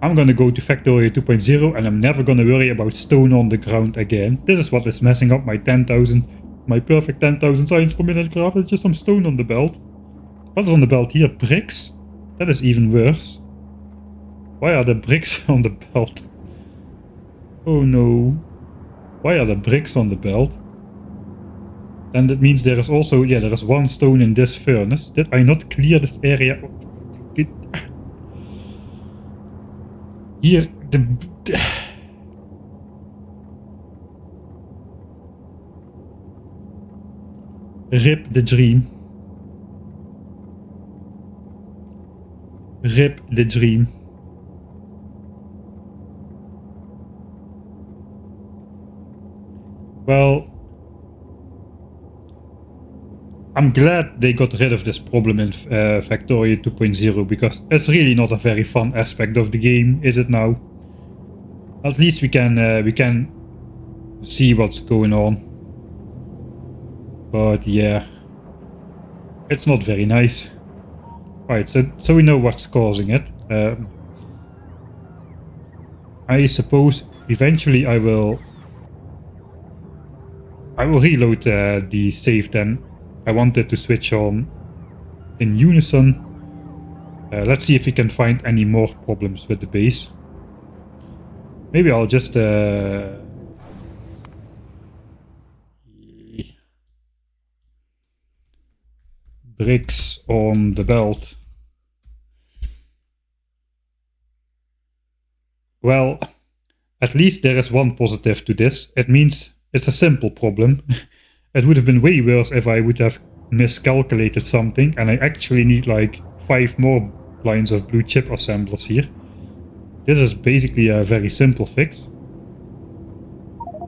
I'm gonna go to Factorio 2.0 and I'm never gonna worry about stone on the ground again. This is what is messing up my 10,000, my perfect 10,000 signs per minute graph. It's just some stone on the belt. What is on the belt here? Bricks? That is even worse. Why are there bricks on the belt? Oh no. Why are there bricks on the belt? And that means there is also, yeah, there is one stone in this furnace. Did I not clear this area? Here, rip the dream. Rip the dream. Well, I'm glad they got rid of this problem in Factorio 2.0 because it's really not a very fun aspect of the game, is it now? At least we can see what's going on. But yeah, it's not very nice. Right, so we know what's causing it. I suppose eventually I will reload the save then. I wanted to switch on in unison. Let's see if we can find any more problems with the base. Maybe I'll just bricks on the belt. Well, at least there is one positive to this. It means it's a simple problem. It would have been way worse if I would have miscalculated something and I actually need like 5 more lines of blue chip assemblers here. This is basically a very simple fix.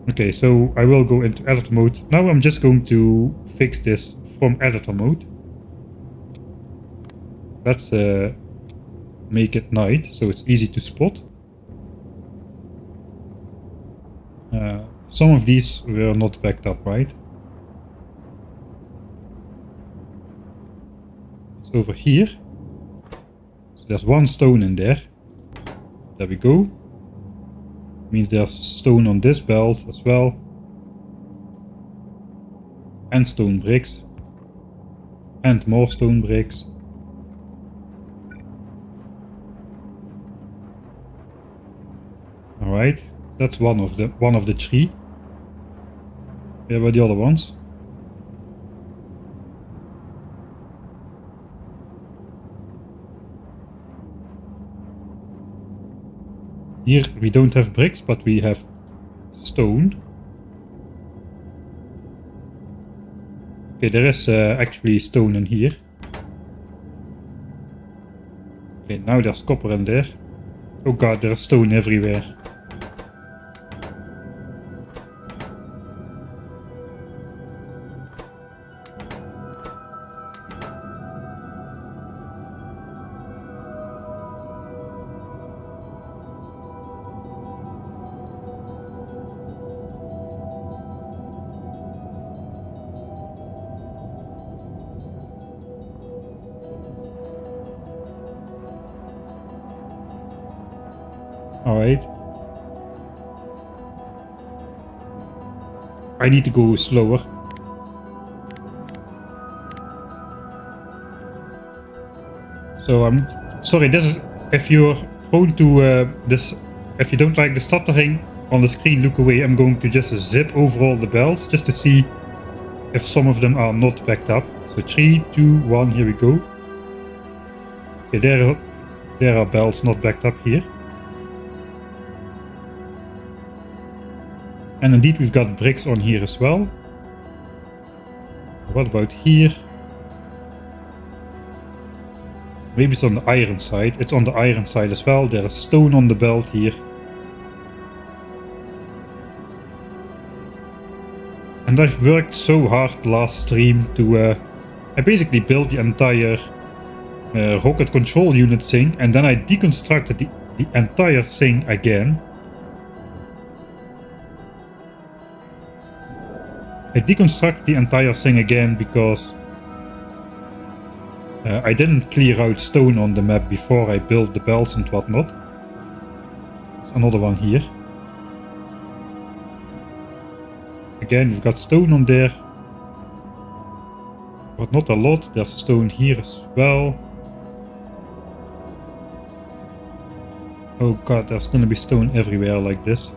Okay, so I will go into editor mode. Now I'm just going to fix this from editor mode. Let's make it night so it's easy to spot. Some of these were not backed up, right? Over here. So there's one stone in there. There we go. Means there's stone on this belt as well. And stone bricks. And more stone bricks. Alright, that's one of the three. Where were the other ones? Here we don't have bricks, but we have stone. Okay, there is actually stone in here. Okay, now there's copper in there. Oh god, there's stone everywhere. Alright. I need to go slower. So I'm sorry, this is, if you're prone to this, if you don't like the stuttering on the screen, look away. I'm going to just zip over all the bells just to see if some of them are not backed up. So 3, 2, 1, here we go. Okay, there are bells not backed up here. And indeed we've got bricks on here as well. What about here? Maybe it's on the iron side. It's on the iron side as well. There is stone on the belt here. And I've worked so hard last stream to... I basically built the entire rocket control unit thing. And then I deconstructed the entire thing again. I deconstructed the entire thing again because I didn't clear out stone on the map before I built the belts and whatnot. There's another one here. Again, we've got stone on there. But not a lot. There's stone here as well. Oh god, there's gonna be stone everywhere like this.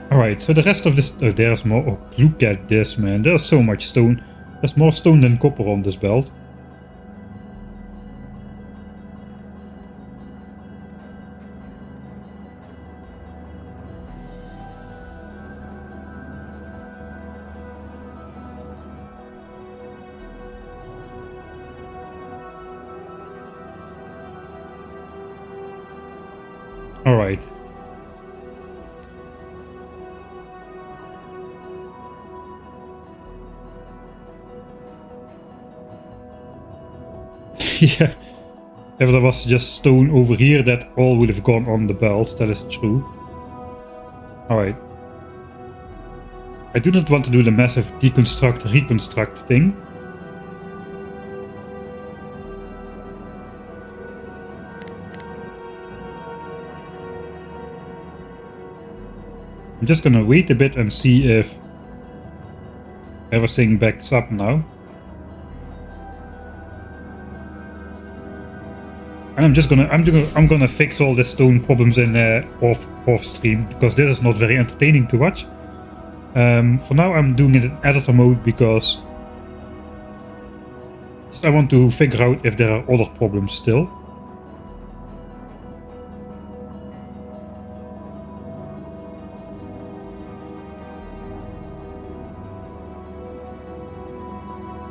Alright, so the rest of this... Oh, there's more... Oh, look at this, man. There's so much stone. There's more stone than copper on this belt. Alright. Yeah, if there was just stone over here, that all would have gone on the belts, that is true. Alright. I do not want to do the massive deconstruct, reconstruct thing. I'm just gonna wait a bit and see if everything backs up now. And I'm gonna fix all the stone problems in off stream, because this is not very entertaining to watch. For now I'm doing it in editor mode because I want to figure out if there are other problems still.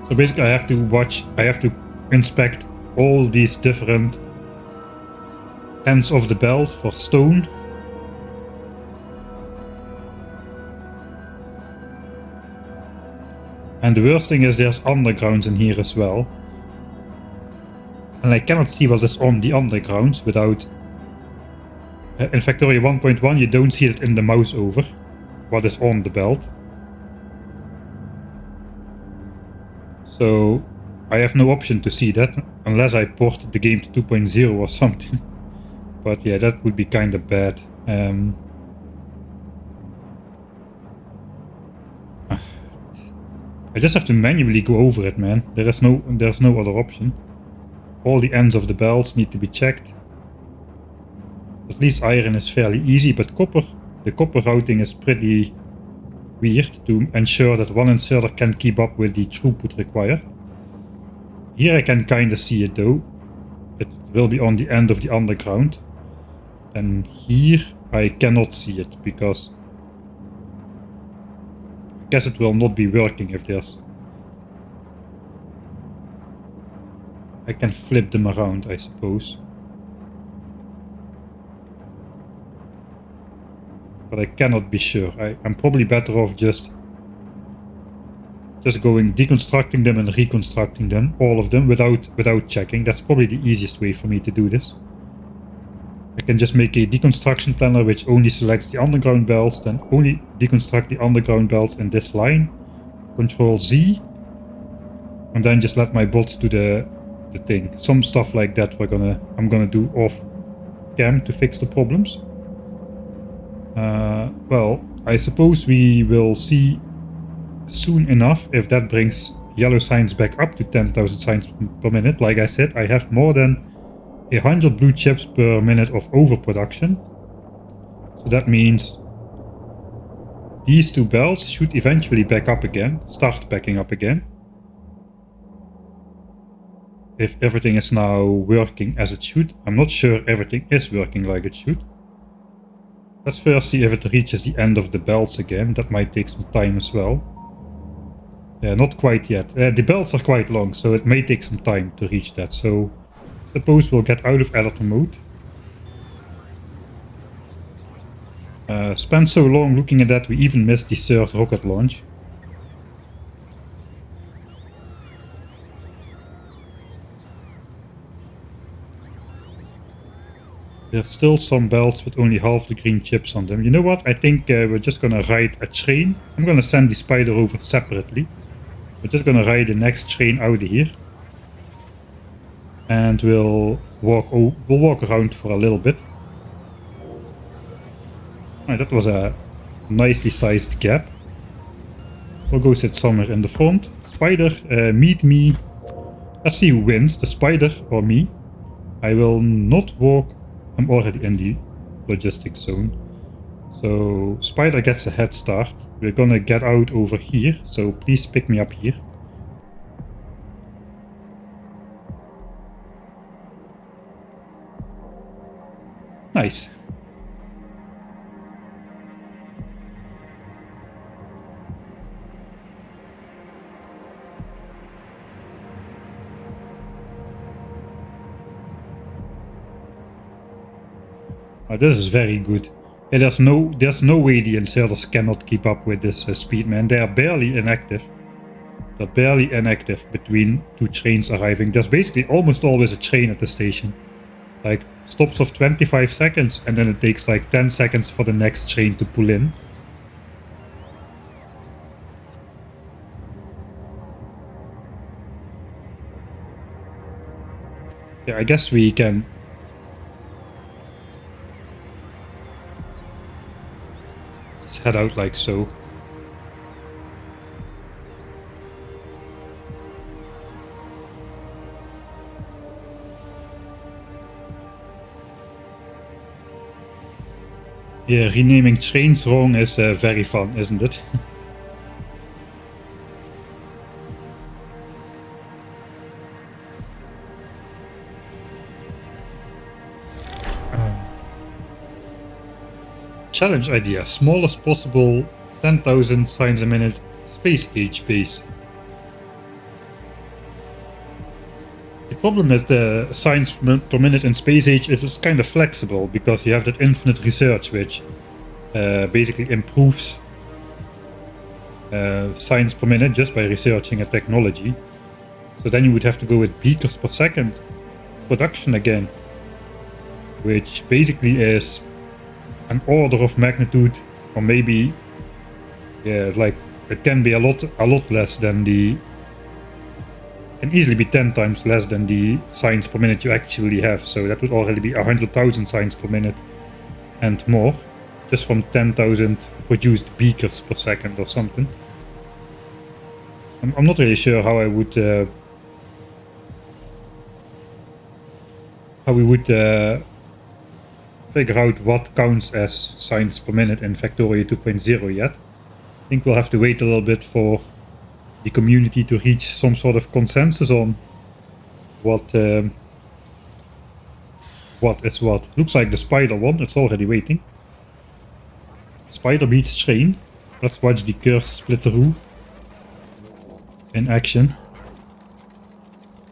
So basically I have to inspect all these different ends of the belt for stone. And the worst thing is there's undergrounds in here as well. And I cannot see what is on the undergrounds without... in Factorio 1.1 you don't see it in the mouse over, what is on the belt. So I have no option to see that unless I port the game to 2.0 or something. But yeah, that would be kind of bad. I just have to manually go over it, man. There's no other option. All the ends of the belts need to be checked. At least iron is fairly easy, but copper, the copper routing is pretty weird to ensure that one inserter can keep up with the throughput required. Here I can kind of see it though. It will be on the end of the underground. And here I cannot see it because I guess it will not be working if there's... I can flip them around, I suppose. But I cannot be sure. I'm probably better off just going deconstructing them and reconstructing them, all of them, without checking. That's probably the easiest way for me to do this. I can just make a deconstruction planner which only selects the underground belts, then only deconstruct the underground belts in this line. Control Z. And then just let my bots do the thing. Some stuff like that I'm gonna do off cam to fix the problems. Well, I suppose we will see soon enough if that brings yellow signs back up to 10,000 signs per minute. Like I said, I have more than 100 blue chips per minute of overproduction. So that means these two belts should eventually back up again, start backing up again. If everything is now working as it should. I'm not sure everything is working like it should. Let's first see if it reaches the end of the belts again. That might take some time as well. Yeah, not quite yet. The belts are quite long, so it may take some time to reach that. So, suppose we'll get out of editor mode. Spent so long looking at that, we even missed the third rocket launch. There's still some belts with only half the green chips on them. You know what? I think we're just gonna ride a train. I'm gonna send the spider over separately. We're just gonna ride the next train out of here. And we'll walk around for a little bit. Right, that was a nicely sized gap. We'll go sit somewhere in the front. Spider, meet me. Let's see who wins, the spider or me. I will not walk. I'm already in the logistics zone. So spider gets a head start. We're gonna get out over here, so please pick me up here. Nice. This is very good. Yeah, there's no way the inserters cannot keep up with this speed, man. They are barely inactive. They're barely inactive between two trains arriving. There's basically almost always a train at the station. Like stops of 25 seconds and then it takes like 10 seconds for the next train to pull in. Yeah, I guess we can... Let's head out like so. Yeah, renaming trains wrong is very fun, isn't it? Challenge idea, smallest possible 10,000 signs a minute space age base. The problem with the signs per minute in space age is it's kind of flexible because you have that infinite research which basically improves signs per minute just by researching a technology. So then you would have to go with beakers per second production again, which basically is an order of magnitude, or maybe, yeah, like it can be a lot less than the can easily be 10 times less than the signs per minute you actually have. So that would already be 100,000 signs per minute and more, just from 10,000 produced beakers per second or something. I'm not really sure how I would how we would figure out what counts as signs per minute in Factorio 2.0 yet. I think we'll have to wait a little bit for the community to reach some sort of consensus on what is what. Looks like the spider one, it's already waiting. Spider beats train. Let's watch the curse splitteroo in action.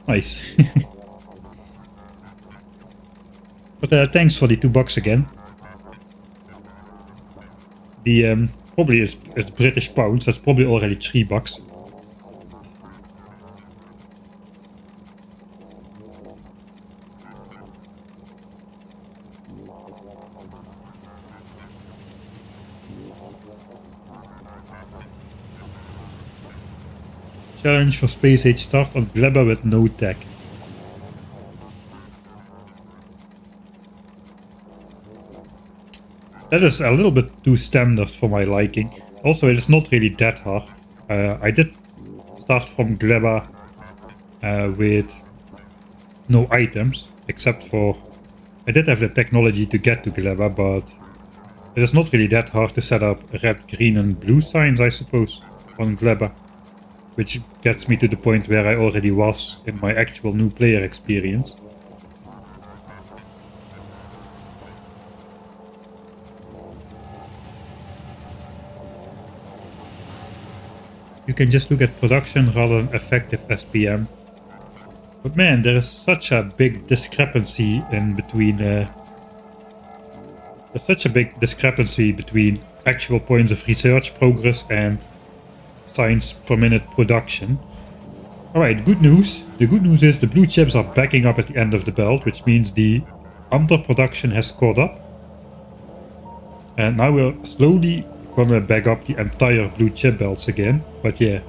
Nice. But thanks for the $2 again. The probably is British pounds. That's probably already $3. Challenge for space age start on Gleba with no tech. That is a little bit too standard for my liking. Also, it is not really that hard. I did start from Gleba with no items, except for... I did have the technology to get to Gleba, but it is not really that hard to set up red, green and blue signs, I suppose, on Gleba. Which gets me to the point where I already was in my actual new player experience. You can just look at production rather than effective SPM. But man, there is such a big discrepancy in between... there's such a big discrepancy between actual points of research progress and signs per minute production. Alright, good news. The good news is the blue chips are backing up at the end of the belt, which means the underproduction has caught up. And now we're slowly gonna back up the entire blue chip belts again. But yeah,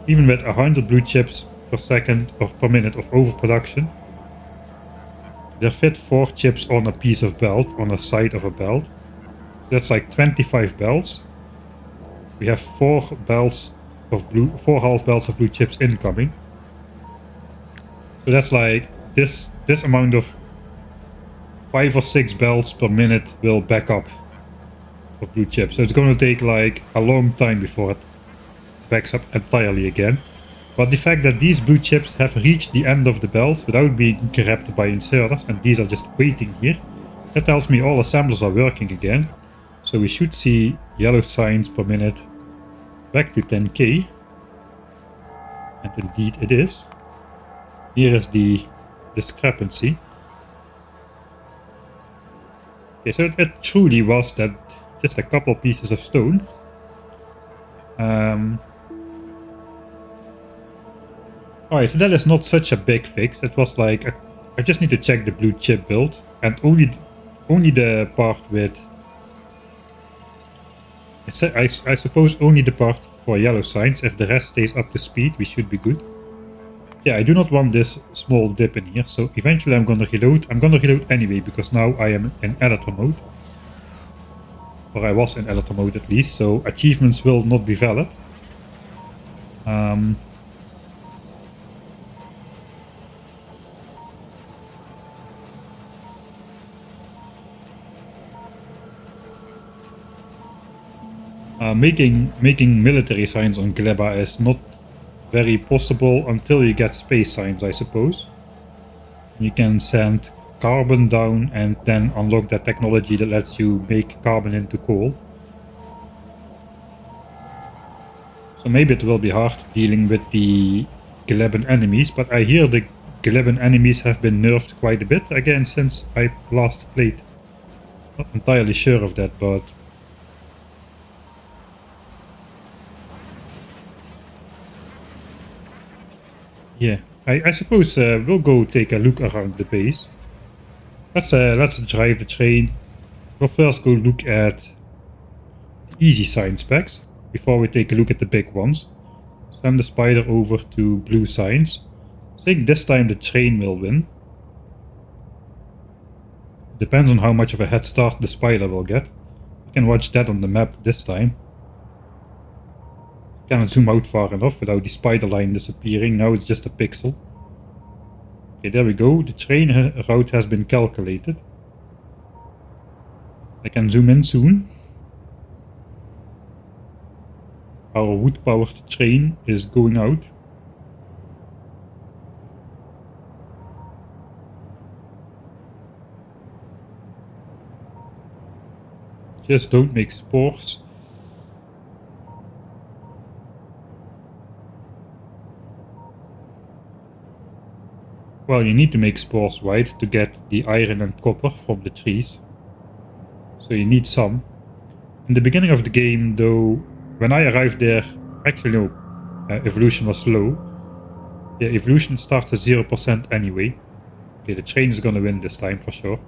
even with 100 blue chips per second or per minute of overproduction, there fit 4 chips on a piece of belt, on a side of a belt. So that's like 25 belts. We have 4 belts of blue, 4 half belts of blue chips incoming. So that's like this amount of 5 or 6 belts per minute will back up of blue chips. So it's going to take like a long time before it backs up entirely again. But the fact that these blue chips have reached the end of the belt without being grabbed by inserters, and these are just waiting here, that tells me all assemblers are working again. So we should see yellow signs per minute back to 10k. And indeed it is. Here is the discrepancy. Okay, so it truly was that just a couple pieces of stone. Alright, so that is not such a big fix. It was like, I just need to check the blue chip build, and only the part with... I suppose only the part for yellow signs. If the rest stays up to speed, we should be good. Yeah, I do not want this small dip in here, so eventually I'm gonna reload. I'm gonna reload anyway, because now I am in editor mode. Or I was in editor mode at least, so achievements will not be valid. Making military signs on Gleba is not very possible until you get space signs, I suppose. You can send carbon down and then unlock that technology that lets you make carbon into coal. So maybe it will be hard dealing with the Gleban enemies, but I hear the Gleban enemies have been nerfed quite a bit again since I last played. Not entirely sure of that, but... yeah, I suppose we'll go take a look around the base. Let's drive the train. We'll first go look at easy sign specs before we take a look at the big ones. Send the spider over to blue signs. I think this time the train will win. Depends on how much of a head start the spider will get. You can watch that on the map this time. Cannot zoom out far enough without the spider line disappearing. Now it's just a pixel. Okay, there we go. The train route has been calculated. I can zoom in soon. Our wood-powered train is going out. Just don't make spores. Well, you need to make spores, right, to get the iron and copper from the trees. So you need some. In the beginning of the game, though, when I arrived there, actually no, evolution was low. Yeah, evolution starts at 0% anyway. Okay, the train is gonna win this time for sure.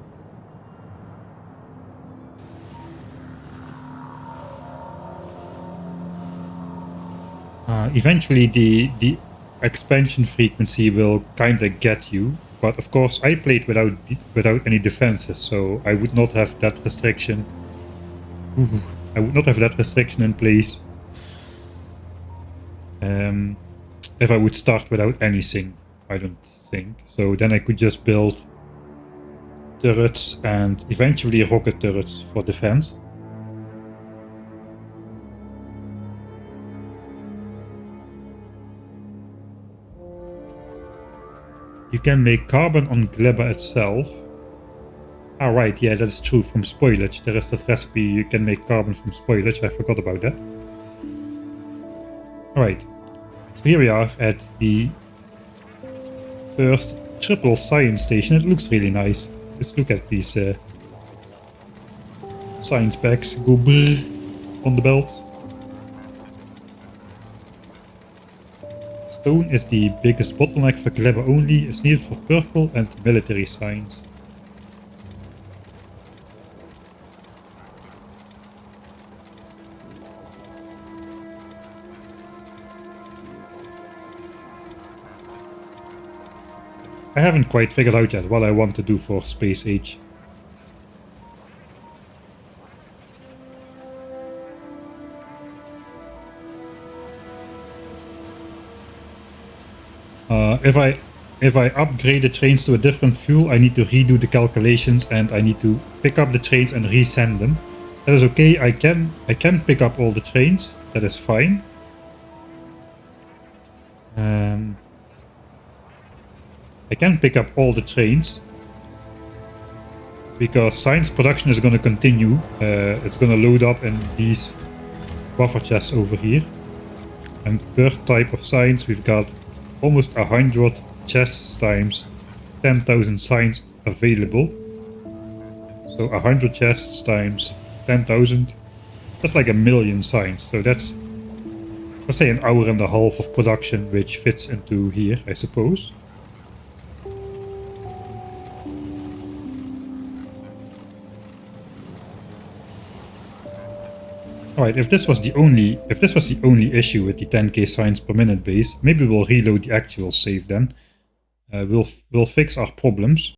Eventually the expansion frequency will kinda get you, but of course I played without any defenses, so I would not have that restriction. I would not have that restriction in place if I would start without anything, I don't think. So then I could just build turrets and eventually rocket turrets for defense. You can make carbon on Gleba itself. Ah, right, yeah, that is true, from spoilage. There is that recipe, you can make carbon from spoilage, I forgot about that. Alright, so here we are at the first triple science station. It looks really nice. Just look at these science packs go brrr on the belts. Stone is the biggest bottleneck for Gleba only. It's needed for purple and military science. I haven't quite figured out yet what I want to do for Space Age. If I upgrade the trains to a different fuel, I need to redo the calculations and I need to pick up the trains and resend them. That is okay. I can pick up all the trains. That is fine. I can pick up all the trains because science production is going to continue. It's going to load up in these buffer chests over here. And per type of science, we've got almost 100 chests times 10,000 science available. So 100 chests times 10,000. That's like 1,000,000 science. So that's, let's say, an hour and a half of production, which fits into here, I suppose. Alright, if this was the only issue with the 10k science per minute base, maybe we'll reload the actual save then. We'll fix our problems.